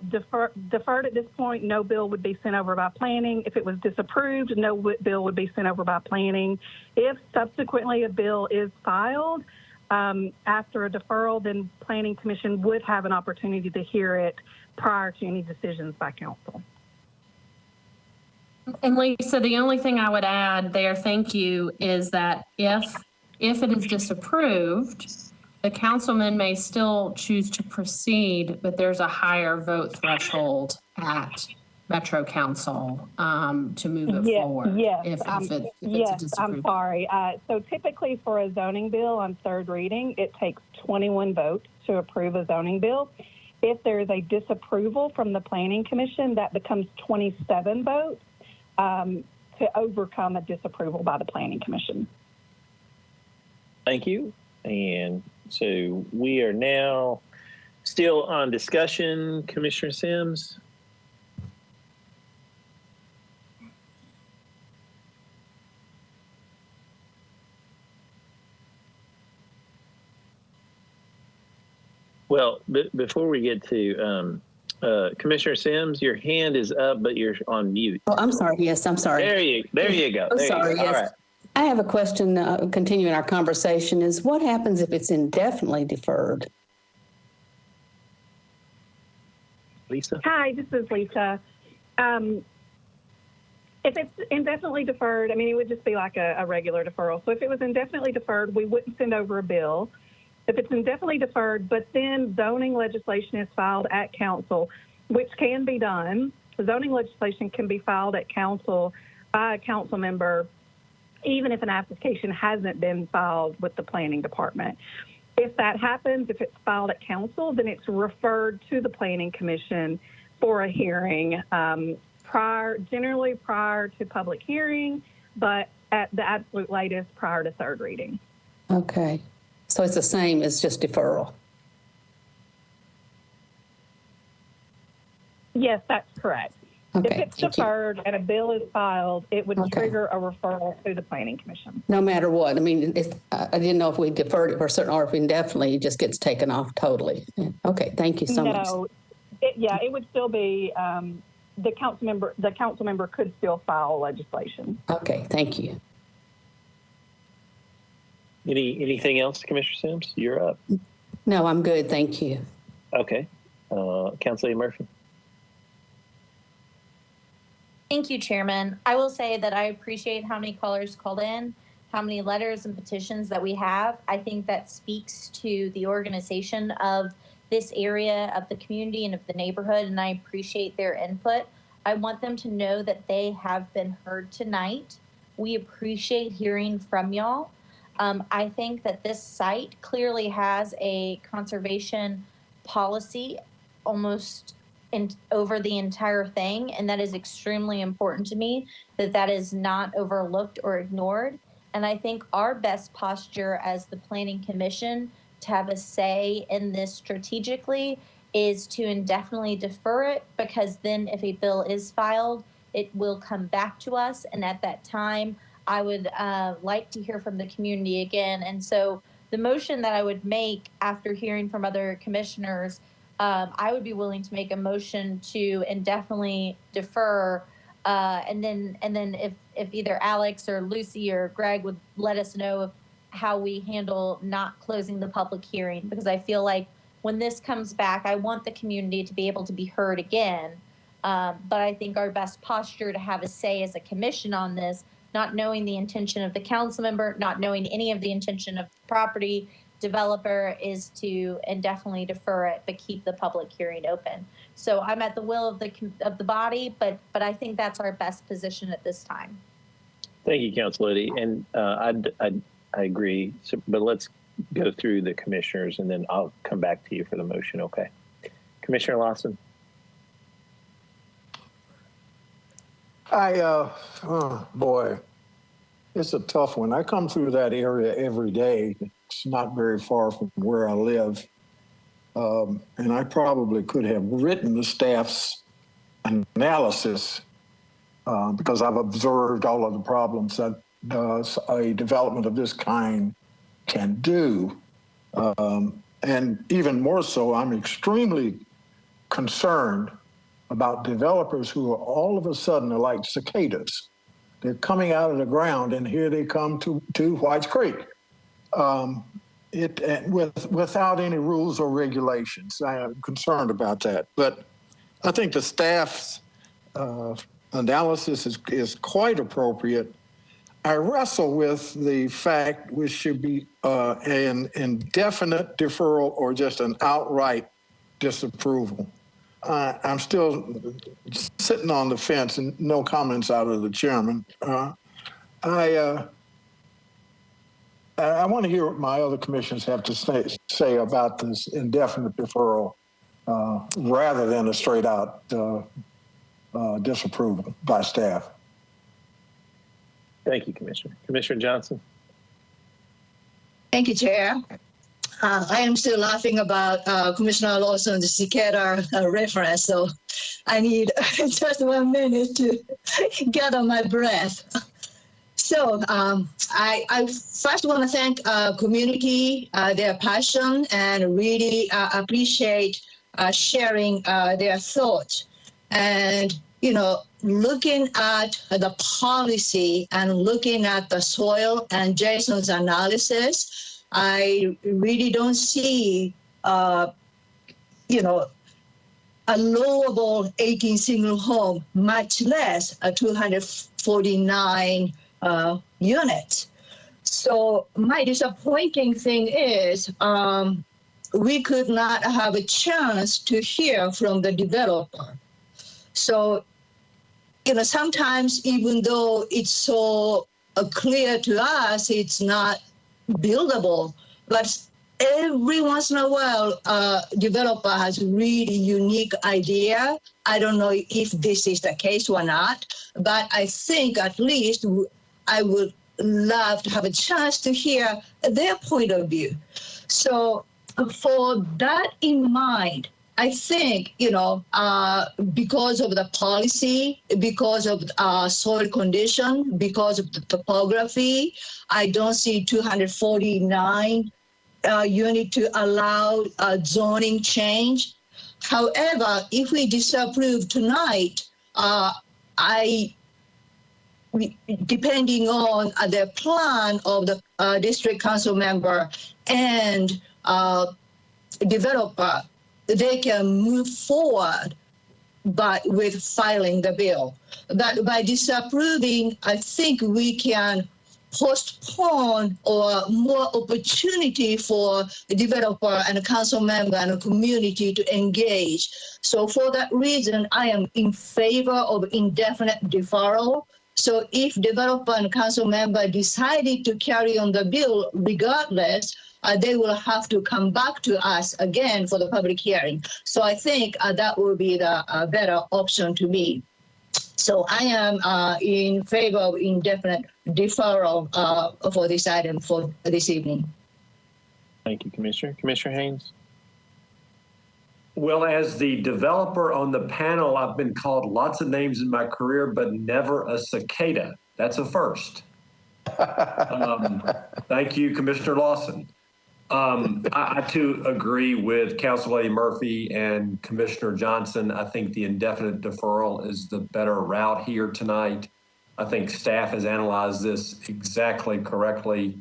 deferred at this point, no bill would be sent over by planning. If it was disapproved, no bill would be sent over by planning. If subsequently a bill is filed after a deferral, then Planning Commission would have an opportunity to hear it prior to any decisions by council. And Lisa, the only thing I would add there, thank you, is that if it is disapproved, the councilman may still choose to proceed, but there's a higher vote threshold at Metro Council to move it forward. Yes, I'm sorry. So typically for a zoning bill on third reading, it takes 21 votes to approve a zoning bill. If there is a disapproval from the Planning Commission, that becomes 27 votes to overcome a disapproval by the Planning Commission. Thank you. And So we are now still on discussion. Commissioner Sims? Well, before we get to Commissioner Sims, your hand is up, but you're on mute. Oh, I'm sorry. Yes, I'm sorry. There you go. I'm sorry. Yes. All right. I have a question, continuing our conversation, is what happens if it's indefinitely deferred? Lisa? Hi, this is Lisa. If it's indefinitely deferred, I mean, it would just be like a regular deferral. So if it was indefinitely deferred, we wouldn't send over a bill. If it's indefinitely deferred, but then zoning legislation is filed at council, which can be done, zoning legislation can be filed at council by a council member, even if an application hasn't been filed with the planning department. If that happens, if it's filed at council, then it's referred to the planning commission for a hearing, generally prior to public hearing, but at the absolute latest prior to third reading. Okay. So it's the same as just deferral. Yes, that's correct. Okay, if it's deferred and a bill is filed, it would trigger a referral to the planning commission. No matter what. I mean, I didn't know if we deferred it for certain or if indefinitely it just gets taken off totally. Okay, thank you so much. No, it would still be the council member could still file legislation. Okay, thank you. Anything else, Commissioner Sims? You're up. No, I'm good. Thank you. Okay. Councilor Murphy. Thank you, Chairman. I will say that I appreciate how many callers called in, how many letters and petitions that we have. I think that speaks to the organization of this area of the community and of the neighborhood, and I appreciate their input. I want them to know that they have been heard tonight. We appreciate hearing from y'all. I think that this site clearly has a conservation policy almost over the entire thing, and that is extremely important to me, that is not overlooked or ignored. And I think our best posture as the Planning Commission to have a say in this strategically is to indefinitely defer it, because then if a bill is filed, it will come back to us, and at that time, I would like to hear from the community again. And so the motion that I would make after hearing from other commissioners, I would be willing to make a motion to indefinitely defer. And then if either Alex or Lucy or Greg would let us know how we handle not closing the public hearing, because I feel like when this comes back, I want the community to be able to be heard again. But I think our best posture to have a say as a commission on this, not knowing the intention of the council member, not knowing any of the intention of the property developer, is to indefinitely defer it, but keep the public hearing open. So I'm at the will of the body, but I think that's our best position at this time. Thank you, Council Liddy. And I agree, but let's go through the commissioners and then I'll come back to you for the motion, okay? Commissioner Lawson. Boy, it's a tough one. I come through that area every day. It's not very far from where I live. And I probably could have written the staff's analysis because I've observed all of the problems that a development of this kind can do. And even more so, I'm extremely concerned about developers who are all of a sudden are like cicadas. They're coming out of the ground, and here they come to Whites Creek, without any rules or regulations. I am concerned about that. But I think the staff's analysis is quite appropriate. I wrestle with the fact which should be an indefinite deferral or just an outright disapproval. I'm still sitting on the fence, and no comments out of the chairman. I want to hear what my other commissioners have to say about this indefinite deferral rather than a straight out disapproval by staff. Thank you, Commissioner. Commissioner Johnson. Thank you, Chair. I am still laughing about Commissioner Lawson's cicada reference, so I need just 1 minute to gather my breath. So I first want to thank community, their passion, and really appreciate sharing their thoughts. And, looking at the policy and looking at the soil and Jason's analysis, I really don't see, a lowable 18 single home, much less a 249 units. So my disappointing thing is we could not have a chance to hear from the developer. So, sometimes even though it's so clear to us, it's not buildable, but every once in a while, developer has really unique idea. I don't know if this is the case or not, but I think at least I would love to have a chance to hear their point of view. So for that in mind, I think, because of the policy, because of soil condition, because of the topography, I don't see 249 unit to allow zoning change. However, if we disapprove tonight, depending on the plan of the district council member and developer, they can move forward with filing the bill. But by disapproving, I think we can postpone or more opportunity for the developer and the council member and the community to engage. So for that reason, I am in favor of indefinite deferral. So if developer and council member decided to carry on the bill regardless, they will have to come back to us again for the public hearing. So I think that will be the better option to me. So I am in favor of indefinite deferral for this item for this evening. Thank you, Commissioner. Commissioner Haynes? Well, as the developer on the panel, I've been called lots of names in my career, but never a cicada. That's a first. Thank you, Commissioner Lawson. I too agree with Councilor Murphy and Commissioner Johnson. I think the indefinite deferral is the better route here tonight. I think staff has analyzed this exactly correctly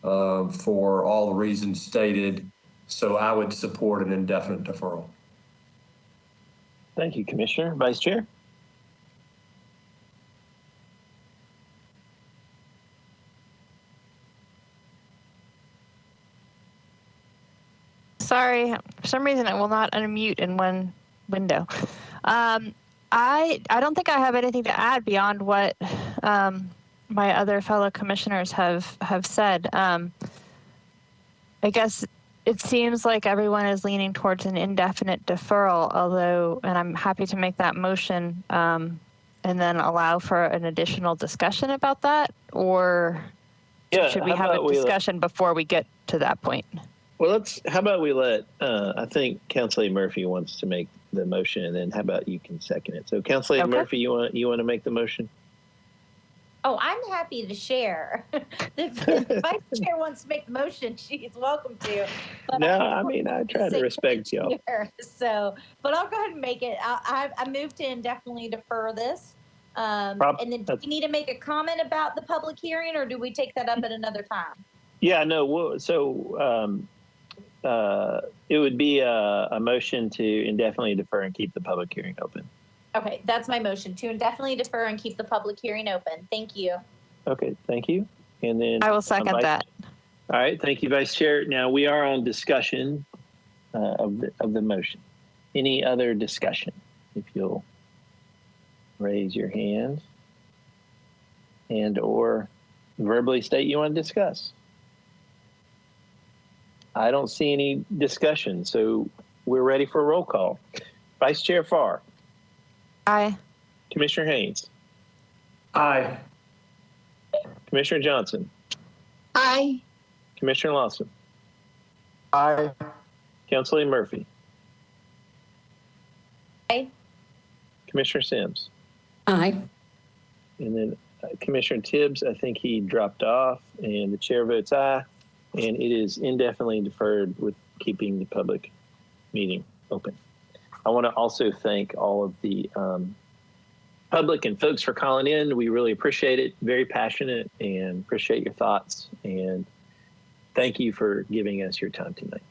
for all the reasons stated. So I would support an indefinite deferral. Thank you, Commissioner. Vice Chair? Sorry, for some reason it will not unmute in one window. I don't think I have anything to add beyond what my other fellow commissioners have said. I guess it seems like everyone is leaning towards an indefinite deferral, although, and I'm happy to make that motion and then allow for an additional discussion about that, or should we have a discussion before we get to that point? Well, how about we let, I think Councilor Murphy wants to make the motion, and then how about you can second it. So Councilor Murphy, you want to make the motion? Oh, I'm happy to share. If Vice Chair wants to make the motion, she's welcome to. But no, I try to respect y'all. So, but I'll go ahead and make it. I move to indefinitely defer this. And then do we need to make a comment about the public hearing, or do we take that up at another time? Yeah, no. So it would be a motion to indefinitely defer and keep the public hearing open. Okay, that's my motion, to indefinitely defer and keep the public hearing open. Thank you. Okay, thank you. And then I will second that. All right, thank you, Vice Chair. Now we are on discussion of the motion. Any other discussion? If you'll raise your hand and or verbally state you want to discuss. I don't see any discussion, so we're ready for a roll call. Vice Chair Farr. Aye. Commissioner Haynes. Aye. Commissioner Johnson. Aye. Commissioner Lawson. Aye. Councilor Murphy. Aye. Commissioner Sims. Aye. And then Commissioner Tibbs, I think he dropped off, and the chair votes aye. And it is indefinitely deferred with keeping the public meeting open. I want to also thank all of the public and folks for calling in. We really appreciate it. Very passionate, and appreciate your thoughts. And thank you for giving us your time tonight.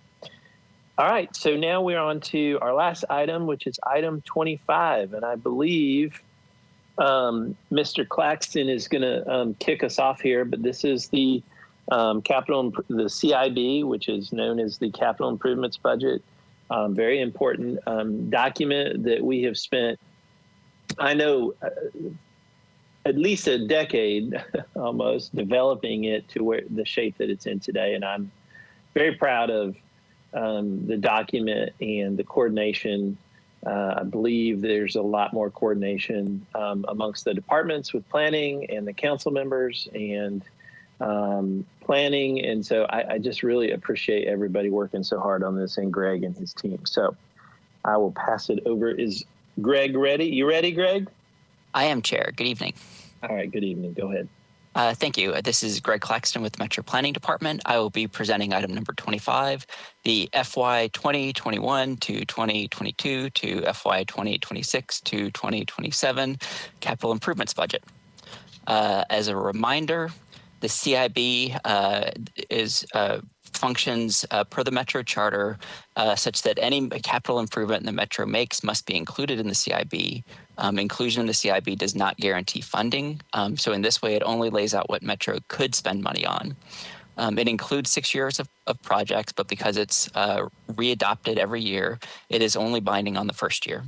All right, so now we're on to our last item, which is item 25. And I believe Mr. Claxton is going to kick us off here, but this is the the CIB, which is known as the Capital Improvements Budget. Very important document that we have spent, I know, at least a decade almost developing it to where the shape that it's in today. And I'm very proud of the document and the coordination. I believe there's a lot more coordination amongst the departments with planning and the council members and planning. And so I just really appreciate everybody working so hard on this, and Greg and his team. So I will pass it over. Is Greg ready? You ready, Greg? I am, Chair. Good evening. All right, good evening. Go ahead. Thank you. This is Greg Claxton with the Metro Planning Department. I will be presenting item number 25, the FY 2021 to 2022 to FY 2026 to 2027 Capital Improvements Budget. As a reminder, the CIB functions per the Metro Charter such that any capital improvement the Metro makes must be included in the CIB. Inclusion in the CIB does not guarantee funding. So in this way, it only lays out what Metro could spend money on. It includes 6 years of projects, but because it's readopted every year, it is only binding on the first year.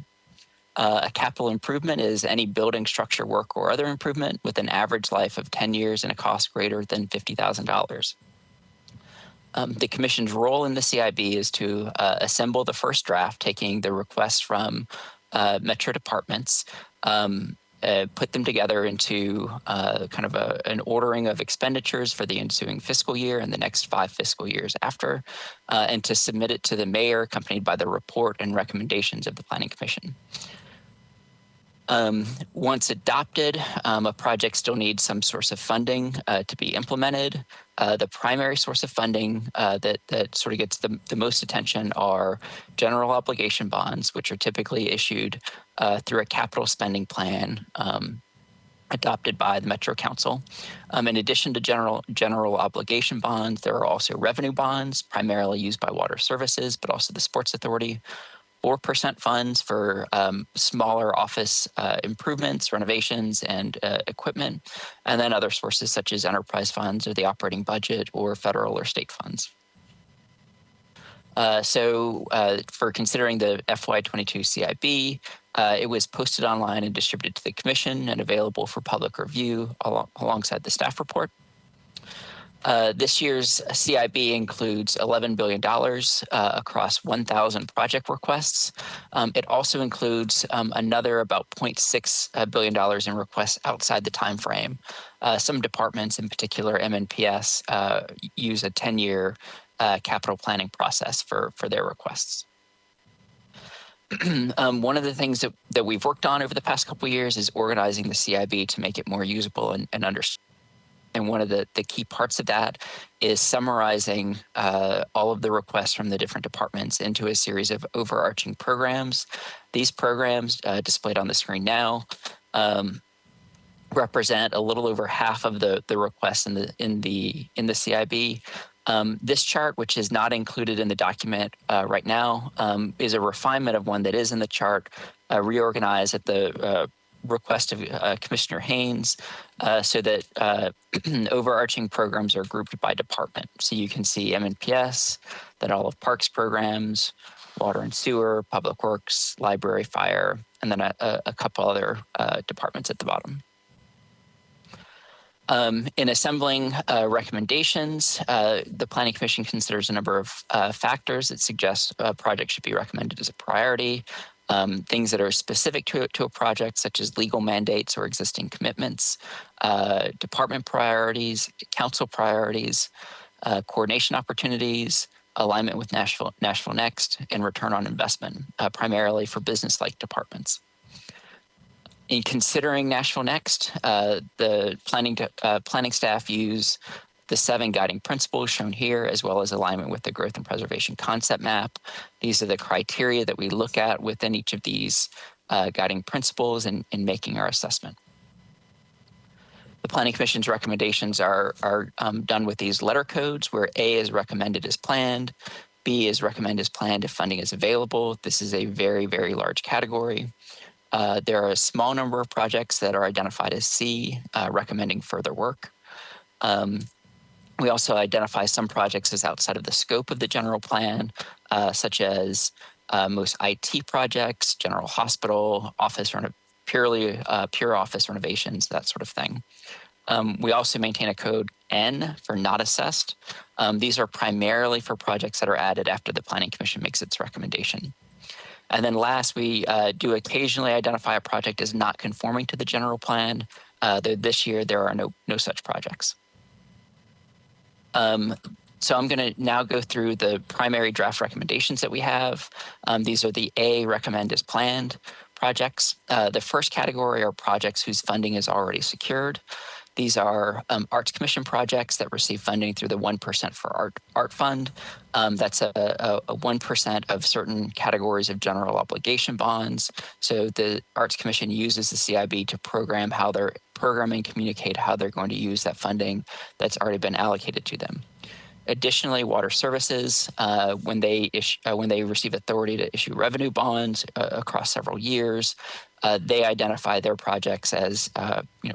A capital improvement is any building, structure, work, or other improvement with an average life of 10 years and a cost greater than $50,000. The Commission's role in the CIB is to assemble the first draft, taking the requests from Metro departments, put them together into kind of an ordering of expenditures for the ensuing fiscal year and the next 5 fiscal years after, and to submit it to the mayor, accompanied by the report and recommendations of the Planning Commission. Once adopted, a project still needs some source of funding to be implemented. The primary source of funding that sort of gets the most attention are general obligation bonds, which are typically issued through a capital spending plan adopted by the Metro Council. In addition to general obligation bonds, there are also revenue bonds, primarily used by Water Services, but also the Sports Authority. 4% funds for smaller office improvements, renovations, and equipment, and then other sources such as enterprise funds or the operating budget or federal or state funds. For considering the FY22 CIB, it was posted online and distributed to the Commission and available for public review alongside the staff report. This year's CIB includes $11 billion across 1,000 project requests. It also includes another about $0.6 billion in requests outside the time frame. Some departments, in particular MNPS, use a 10-year capital planning process for their requests. One of the things that we've worked on over the past couple of years is organizing the CIB to make it more usable and understood. And one of the key parts of that is summarizing all of the requests from the different departments into a series of overarching programs. These programs, displayed on the screen now, represent a little over half of the requests in the CIB. This chart, which is not included in the document right now, is a refinement of one that is in the chart, reorganized at the request of Commissioner Haynes, so that overarching programs are grouped by department. So you can see MNPS, then all of Parks programs, Water and Sewer, Public Works, Library, Fire, and then a couple other departments at the bottom. In assembling recommendations, the Planning Commission considers a number of factors that suggest a project should be recommended as a priority. Things that are specific to a project, such as legal mandates or existing commitments, department priorities, council priorities, coordination opportunities, alignment with Nashville Next, and return on investment, primarily for business-like departments. In considering Nashville Next, the planning staff use the 7 guiding principles shown here, as well as alignment with the growth and preservation concept map. These are the criteria that we look at within each of these guiding principles in making our assessment. The Planning Commission's recommendations are done with these letter codes, where A is recommended as planned, B is recommended as planned if funding is available. This is a very, very large category. There are a small number of projects that are identified as C, recommending further work. We also identify some projects as outside of the scope of the general plan, such as most IT projects, general hospital, pure office renovations, that sort of thing. We also maintain a code N for not assessed. These are primarily for projects that are added after the Planning Commission makes its recommendation. And then last, we do occasionally identify a project as not conforming to the general plan. This year, there are no such projects. So I'm going to now go through the primary draft recommendations that we have. These are the A, recommend as planned projects. The first category are projects whose funding is already secured. These are Arts Commission projects that receive funding through the 1% for Art Fund. That's a 1% of certain categories of general obligation bonds. So the Arts Commission uses the CIB to program and communicate how they're going to use that funding that's already been allocated to them. Additionally, water services, when they receive authority to issue revenue bonds across several years, they identify their projects as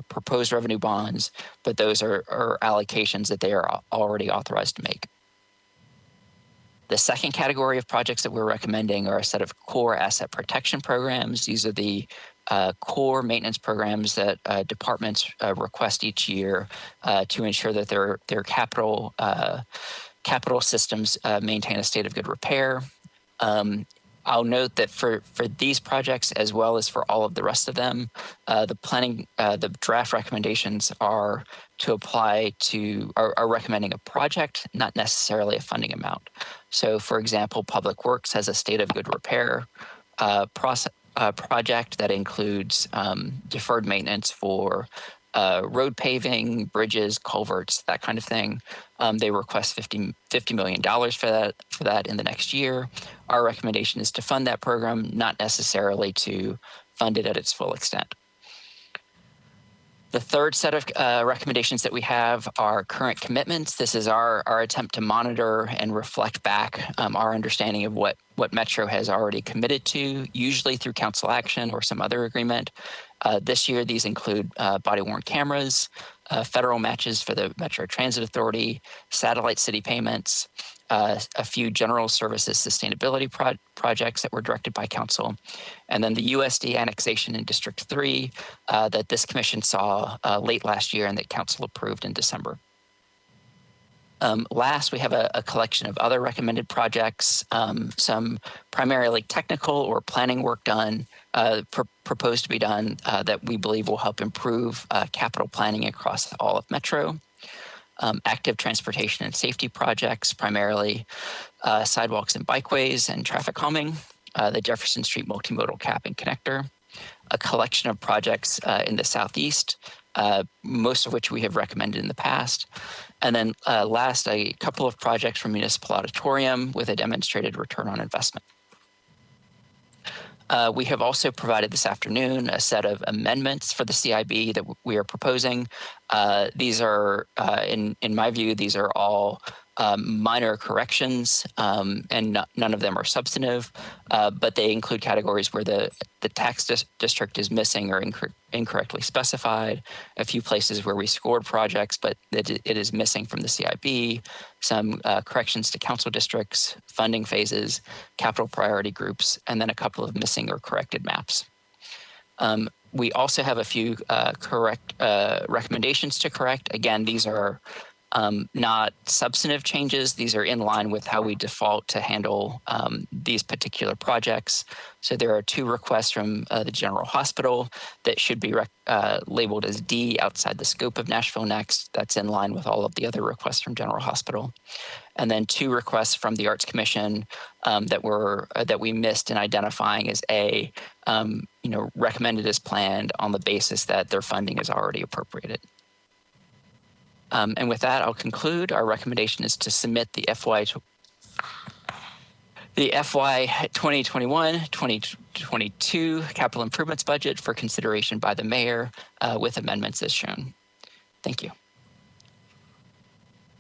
proposed revenue bonds, but those are allocations that they are already authorized to make. The second category of projects that we're recommending are a set of core asset protection programs. These are the core maintenance programs that departments request each year to ensure that their capital systems maintain a state of good repair. I'll note that for these projects, as well as for all of the rest of them, the draft recommendations are recommending a project, not necessarily a funding amount. So, for example, Public Works has a state of good repair project that includes deferred maintenance for road paving, bridges, culverts, that kind of thing. They request $50 million for that in the next year. Our recommendation is to fund that program, not necessarily to fund it at its full extent. The third set of recommendations that we have are current commitments. This is our attempt to monitor and reflect back our understanding of what Metro has already committed to, usually through council action or some other agreement. This year, these include body-worn cameras, federal matches for the Metro Transit Authority, satellite city payments, a few general services sustainability projects that were directed by council, and then the USD annexation in District 3 that this commission saw late last year and that council approved in December. Last, we have a collection of other recommended projects, some primarily technical or planning work done, proposed to be done that we believe will help improve capital planning across all of Metro. Active transportation and safety projects, primarily sidewalks and bikeways and traffic calming, the Jefferson Street multimodal cap and connector, a collection of projects in the Southeast, most of which we have recommended in the past. And then last, a couple of projects from Municipal Auditorium with a demonstrated return on investment. We have also provided this afternoon a set of amendments for the CIB that we are proposing. These are, in my view, these are all minor corrections, and none of them are substantive, but they include categories where the tax district is missing or incorrectly specified, a few places where we scored projects, but it is missing from the CIB, some corrections to council districts, funding phases, capital priority groups, and then a couple of missing or corrected maps. We also have a few recommendations to correct. Again, these are not substantive changes. These are in line with how we default to handle these particular projects. So there are 2 requests from the General Hospital that should be labeled as D, outside the scope of Nashville Next. That's in line with all of the other requests from General Hospital. And then 2 requests from the Arts Commission that we missed in identifying as A, recommended as planned on the basis that their funding is already appropriated. And with that, I'll conclude. Our recommendation is to submit the FY 2021-2022 capital improvements budget for consideration by the mayor with amendments as shown. Thank you.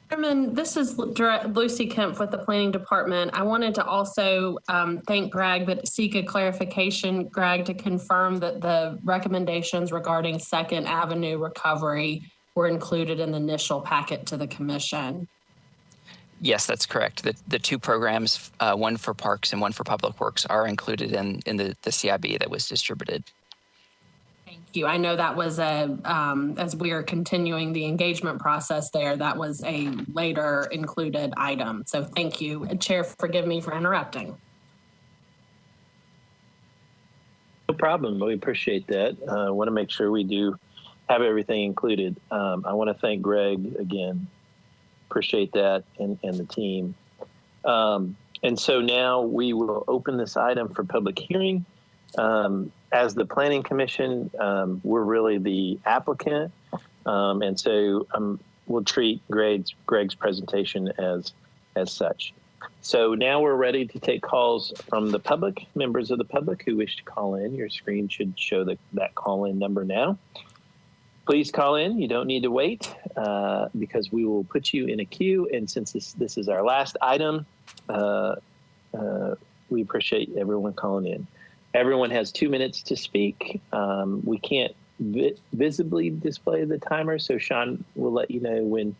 Chairman, this is Lucy Kemp with the Planning Department. I wanted to also thank Greg, but seek a clarification, Greg, to confirm that the recommendations regarding Second Avenue recovery were included in the initial packet to the commission. Yes, that's correct. The 2 programs, one for parks and one for public works, are included in the CIB that was distributed. Thank you. I know that was as we are continuing the engagement process there, that was a later included item. So thank you. Chair, forgive me for interrupting. No problem. We appreciate that. I want to make sure we do have everything included. I want to thank Greg again. Appreciate that and the team. And so now we will open this item for public hearing. As the Planning Commission, we're really the applicant. And so we'll treat Greg's presentation as such. So now we're ready to take calls from the public, members of the public who wish to call in. Your screen should show that call-in number now. Please call in. You don't need to wait because we will put you in a queue. And since this is our last item, we appreciate everyone calling in. Everyone has 2 minutes to speak. We can't visibly display the timer, so Sean will let you know when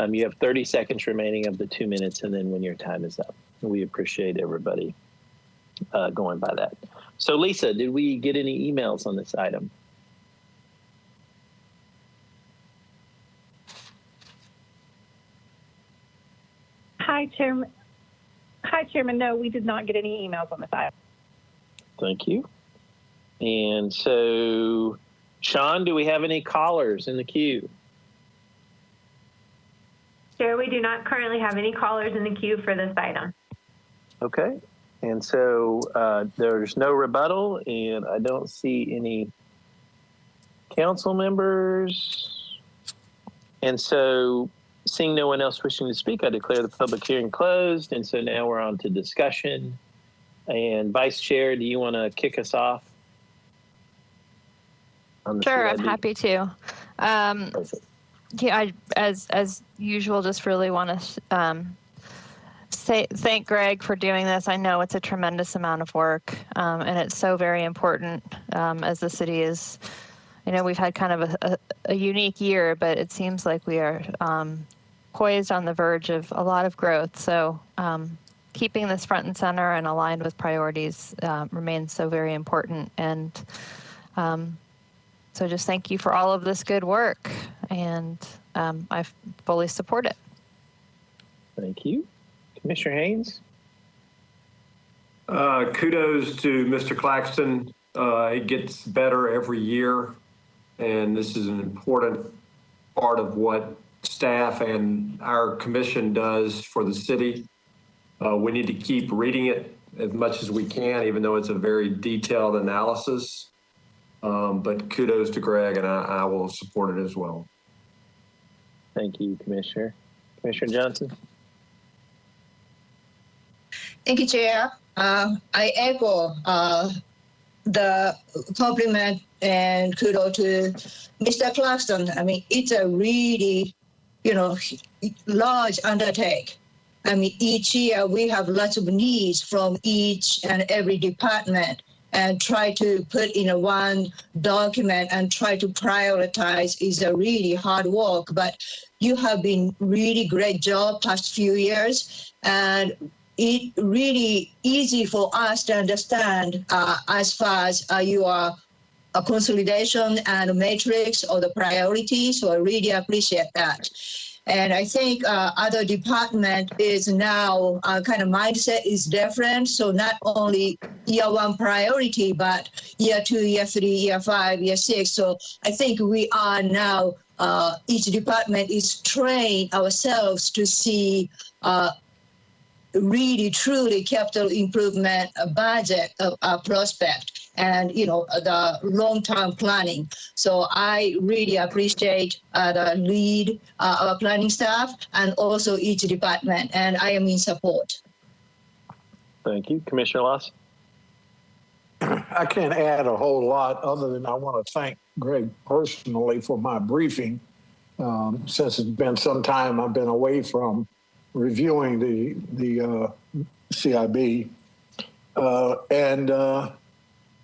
you have 30 seconds remaining of the 2 minutes and then when your time is up. We appreciate everybody going by that. So Lisa, did we get any emails on this item? Hi, Chairman. No, we did not get any emails on this item. Thank you. And so, Sean, do we have any callers in the queue? Chair, we do not currently have any callers in the queue for this item. Okay. And so there's no rebuttal, and I don't see any council members. And so, seeing no one else wishing to speak, I declare the public hearing closed. And so now we're on to discussion. And Vice Chair, do you want to kick us off? Sure, I'm happy to. Yeah, as usual, just really want to thank Greg for doing this. I know it's a tremendous amount of work, and it's so very important as the city is. We've had kind of a unique year, but it seems like we are poised on the verge of a lot of growth. So keeping this front and center and aligned with priorities remains so very important. And so just thank you for all of this good work, and I fully support it. Thank you. Commissioner Haynes? Kudos to Mr. Claxton. It gets better every year, and this is an important part of what staff and our commission does for the city. We need to keep reading it as much as we can, even though it's a very detailed analysis. But kudos to Greg, and I will support it as well. Thank you, Commissioner. Commissioner Johnson? Thank you, Chair. I echo the compliment and kudos to Mr. Clarkson. I mean, it's a really, large undertaking. I mean, each year we have lots of needs from each and every department, and try to put in one document and try to prioritize is a really hard work. But you have been really great job past few years, and it really easy for us to understand as far as your consolidation and matrix or the priorities. So I really appreciate that. And I think other department is now kind of mindset is different. So not only year one priority, but year 2, year 3, year 5, year 6. So I think we are now, each department is trained ourselves to see really truly capital improvement budget prospect and the long-term planning. So I really appreciate the lead our planning staff and also each department, and I am in support. Thank you. Commissioner Lawson? I can't add a whole lot other than I want to thank Greg personally for my briefing. Since it's been some time I've been away from reviewing the CIB, and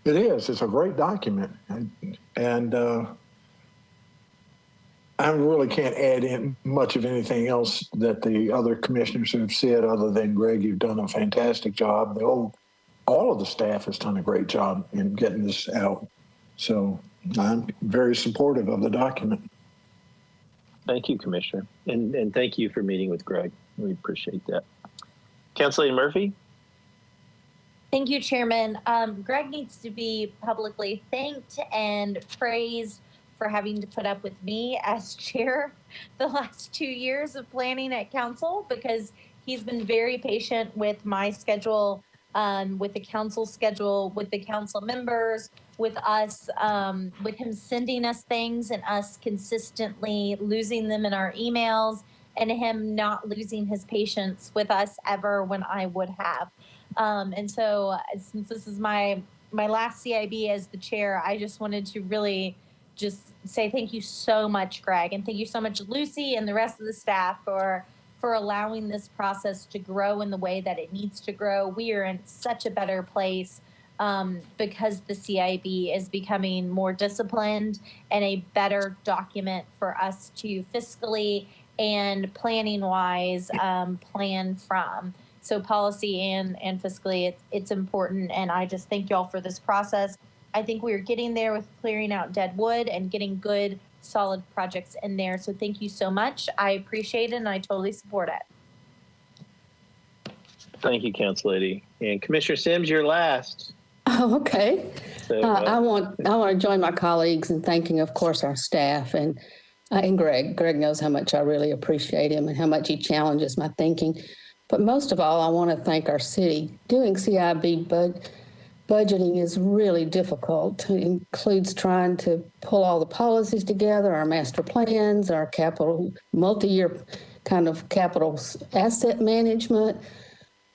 it's a great document, and I really can't add in much of anything else that the other commissioners have said other than, Greg, you've done a fantastic job. All of the staff has done a great job in getting this out. So I'm very supportive of the document. Thank you, Commissioner. And thank you for meeting with Greg. We appreciate that. Councilor Murphy? Thank you, Chairman. Greg needs to be publicly thanked and praised for having to put up with me as chair the last 2 years of planning at council, because he's been very patient with my schedule, with the council schedule, with the council members, with us, with him sending us things and us consistently losing them in our emails, and him not losing his patience with us ever when I would have. And so since this is my last CIB as the chair, I just wanted to really just say thank you so much, Greg, and thank you so much, Lucy, and the rest of the staff for allowing this process to grow in the way that it needs to grow. We are in such a better place because the CIB is becoming more disciplined and a better document for us to fiscally and planning-wise plan from. So policy and fiscally, it's important, and I just thank y'all for this process. I think we're getting there with clearing out dead wood and getting good, solid projects in there. So thank you so much. I appreciate it, and I totally support it. Thank you, Council Lady. And Commissioner Sims, you're last. Oh, okay. So, I want to join my colleagues in thanking, of course, our staff and Greg. Greg knows how much I really appreciate him and how much he challenges my thinking. But most of all, I want to thank our city. Doing CIB budgeting is really difficult. It includes trying to pull all the policies together, our master plans, our capital, multi-year kind of capital asset management,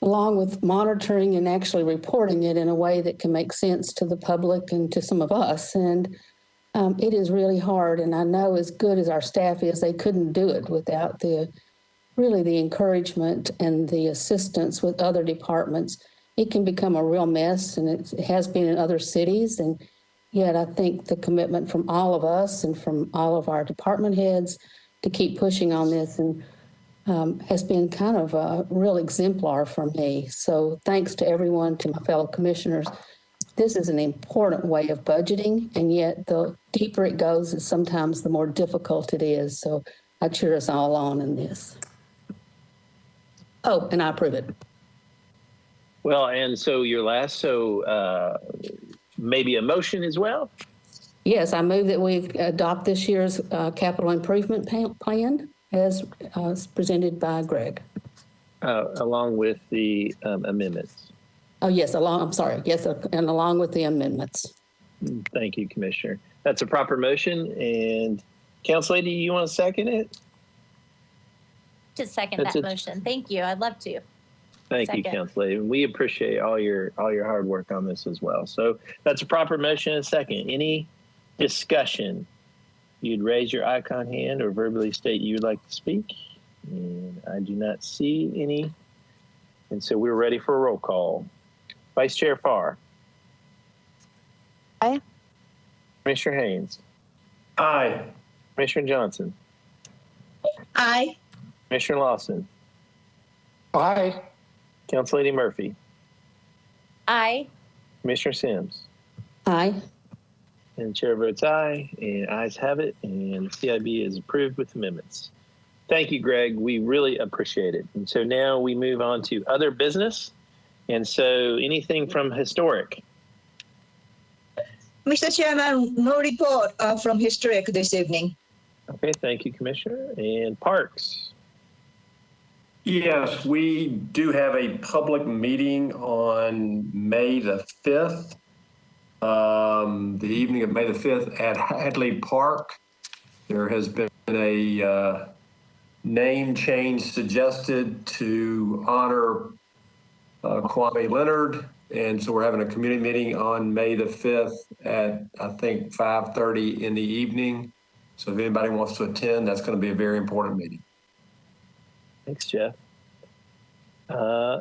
along with monitoring and actually reporting it in a way that can make sense to the public and to some of us. And it is really hard. And I know, as good as our staff is, they couldn't do it without the encouragement and the assistance with other departments. It can become a real mess, and it has been in other cities. And yet I think the commitment from all of us and from all of our department heads to keep pushing on this and has been kind of a real exemplar for me. So thanks to everyone, to my fellow commissioners. This is an important way of budgeting, and yet the deeper it goes, sometimes the more difficult it is. So I cheer us all on in this. Oh, and I approve it. Well, and so you're last, so maybe a motion as well? Yes, I move that we adopt this year's capital improvement plan as presented by Greg. Along with the amendments. Oh, yes, yes, and along with the amendments. Thank you, Commissioner. That's a proper motion. And Council Lady, you want to second it? To second that motion. Thank you. I'd love to. Thank you, Council Lady. We appreciate all your hard work on this as well. So that's a proper motion and a second. Any discussion? You'd raise your icon hand or verbally state you'd like to speak. And I do not see any. And so we're ready for a roll call. Vice Chair Farr. Aye. Commissioner Haynes. Aye. Commissioner Johnson. Aye. Commissioner Lawson. Aye. Council Lady Murphy. Aye. Commissioner Sims. Aye. And Chair votes aye, and ayes have it, and CIB is approved with amendments. Thank you, Greg. We really appreciate it. And so now we move on to other business. And so anything from historic? Mr. Chairman, no report from Historic this evening. Okay, thank you, Commissioner. And Parks? Yes, we do have a public meeting on May the 5th, the evening of May the 5th at Hadley Park. There has been a name change suggested to honor Kwame Leonard. And so we're having a community meeting on May the 5th at, I think, 5:30 in the evening. So if anybody wants to attend, that's going to be a very important meeting. Thanks, Jeff.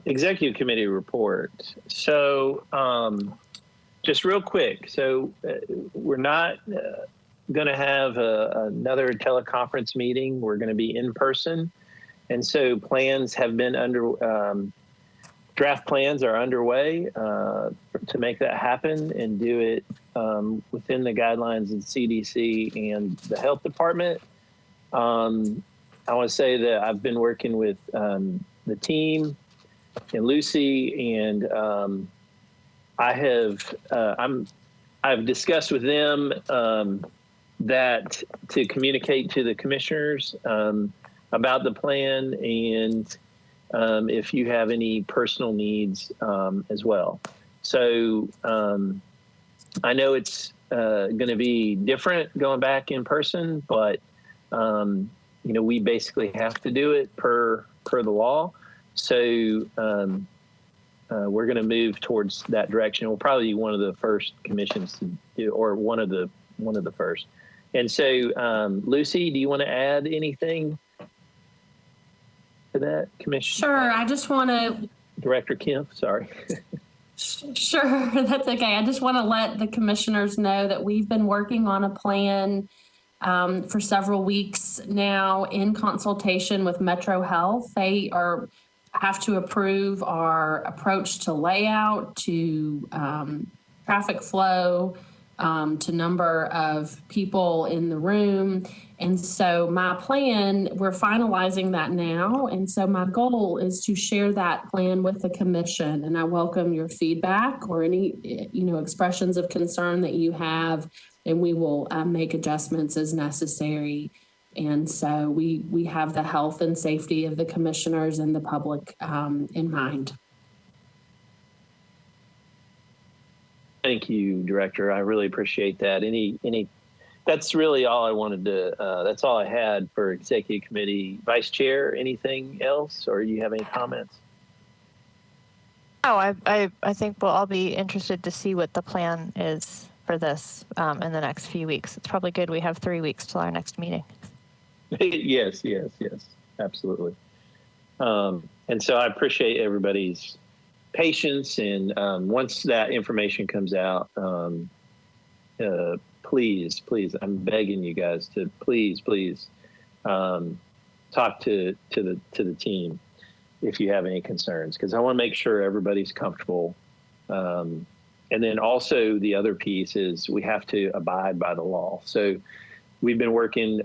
Executive committee report. So just real quick. So we're not going to have another teleconference meeting. We're going to be in person. And so plans have been draft plans are underway to make that happen and do it within the guidelines of CDC and the health department. I want to say that I've been working with the team and Lucy, and I've discussed with them that to communicate to the commissioners about the plan and if you have any personal needs as well. So I know it's going to be different going back in person, but you know, we basically have to do it per the law. So we're going to move towards that direction. We'll probably be one of the first commissions to do, or one of the first. And so, Lucy, do you want to add anything to that, Commissioner? Sure. I just want to. Director Kemp, sorry. Sure, that's okay. I just want to let the commissioners know that we've been working on a plan for several weeks now in consultation with Metro Health. They have to approve our approach to layout, to traffic flow, to number of people in the room. And so my plan, we're finalizing that now. And so my goal is to share that plan with the commission. And I welcome your feedback or any, expressions of concern that you have, and we will make adjustments as necessary. And so we have the health and safety of the commissioners and the public in mind. Thank you, Director. I really appreciate that. That's really all I wanted to, that's all I had for Executive Committee. Vice Chair, anything else, or you have any comments? Oh, I think we'll all be interested to see what the plan is for this in the next few weeks. It's probably good we have 3 weeks till our next meeting. Yes, absolutely. And so I appreciate everybody's patience, and once that information comes out, please, I'm begging you guys to please talk to the team if you have any concerns, because I want to make sure everybody's comfortable. And then also the other piece is we have to abide by the law. So we've been working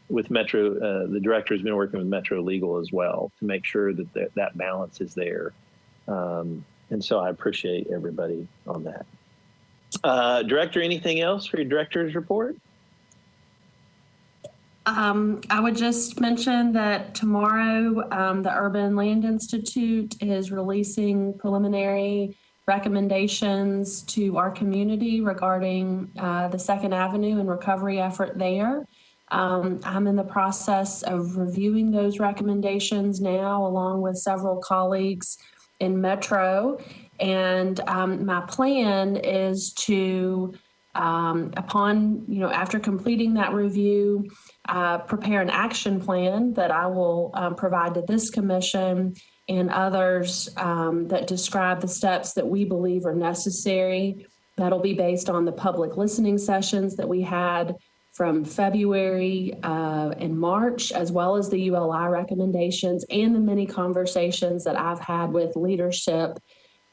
with Metro, the director has been working with Metro Legal as well to make sure that that balance is there. And so I appreciate everybody on that. Director, anything else for your director's report? I would just mention that tomorrow the Urban Land Institute is releasing preliminary recommendations to our community regarding the Second Avenue and recovery effort there. I'm in the process of reviewing those recommendations now, along with several colleagues in Metro. And my plan is to, after completing that review, prepare an action plan that I will provide to this commission and others that describe the steps that we believe are necessary. That'll be based on the public listening sessions that we had from February and March, as well as the ULI recommendations and the many conversations that I've had with leadership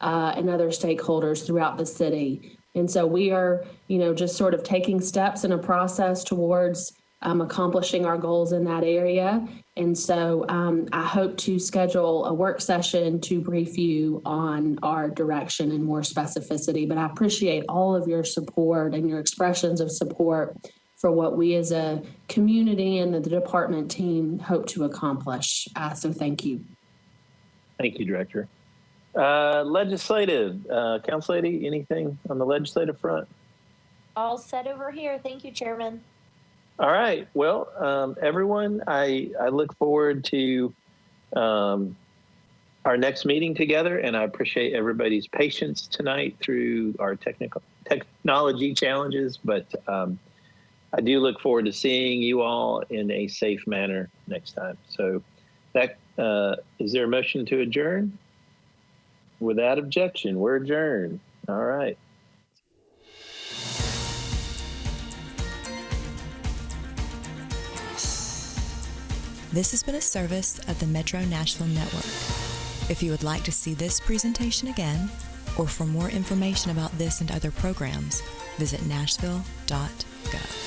and other stakeholders throughout the city. And so we are, just sort of taking steps in a process towards accomplishing our goals in that area. And so I hope to schedule a work session to brief you on our direction in more specificity. But I appreciate all of your support and your expressions of support for what we as a community and the department team hope to accomplish. So thank you. Thank you, Director. Legislative, Council Lady, anything on the legislative front? All set over here. Thank you, Chairman. All right. Well, everyone, I look forward to our next meeting together, and I appreciate everybody's patience tonight through our technology challenges, but I do look forward to seeing you all in a safe manner next time. So that is there a motion to adjourn? Without objection, we're adjourned. All right. This has been a service of the Metro Nashville Network. If you would like to see this presentation again, or for more information about this and other programs, visit nashville.gov.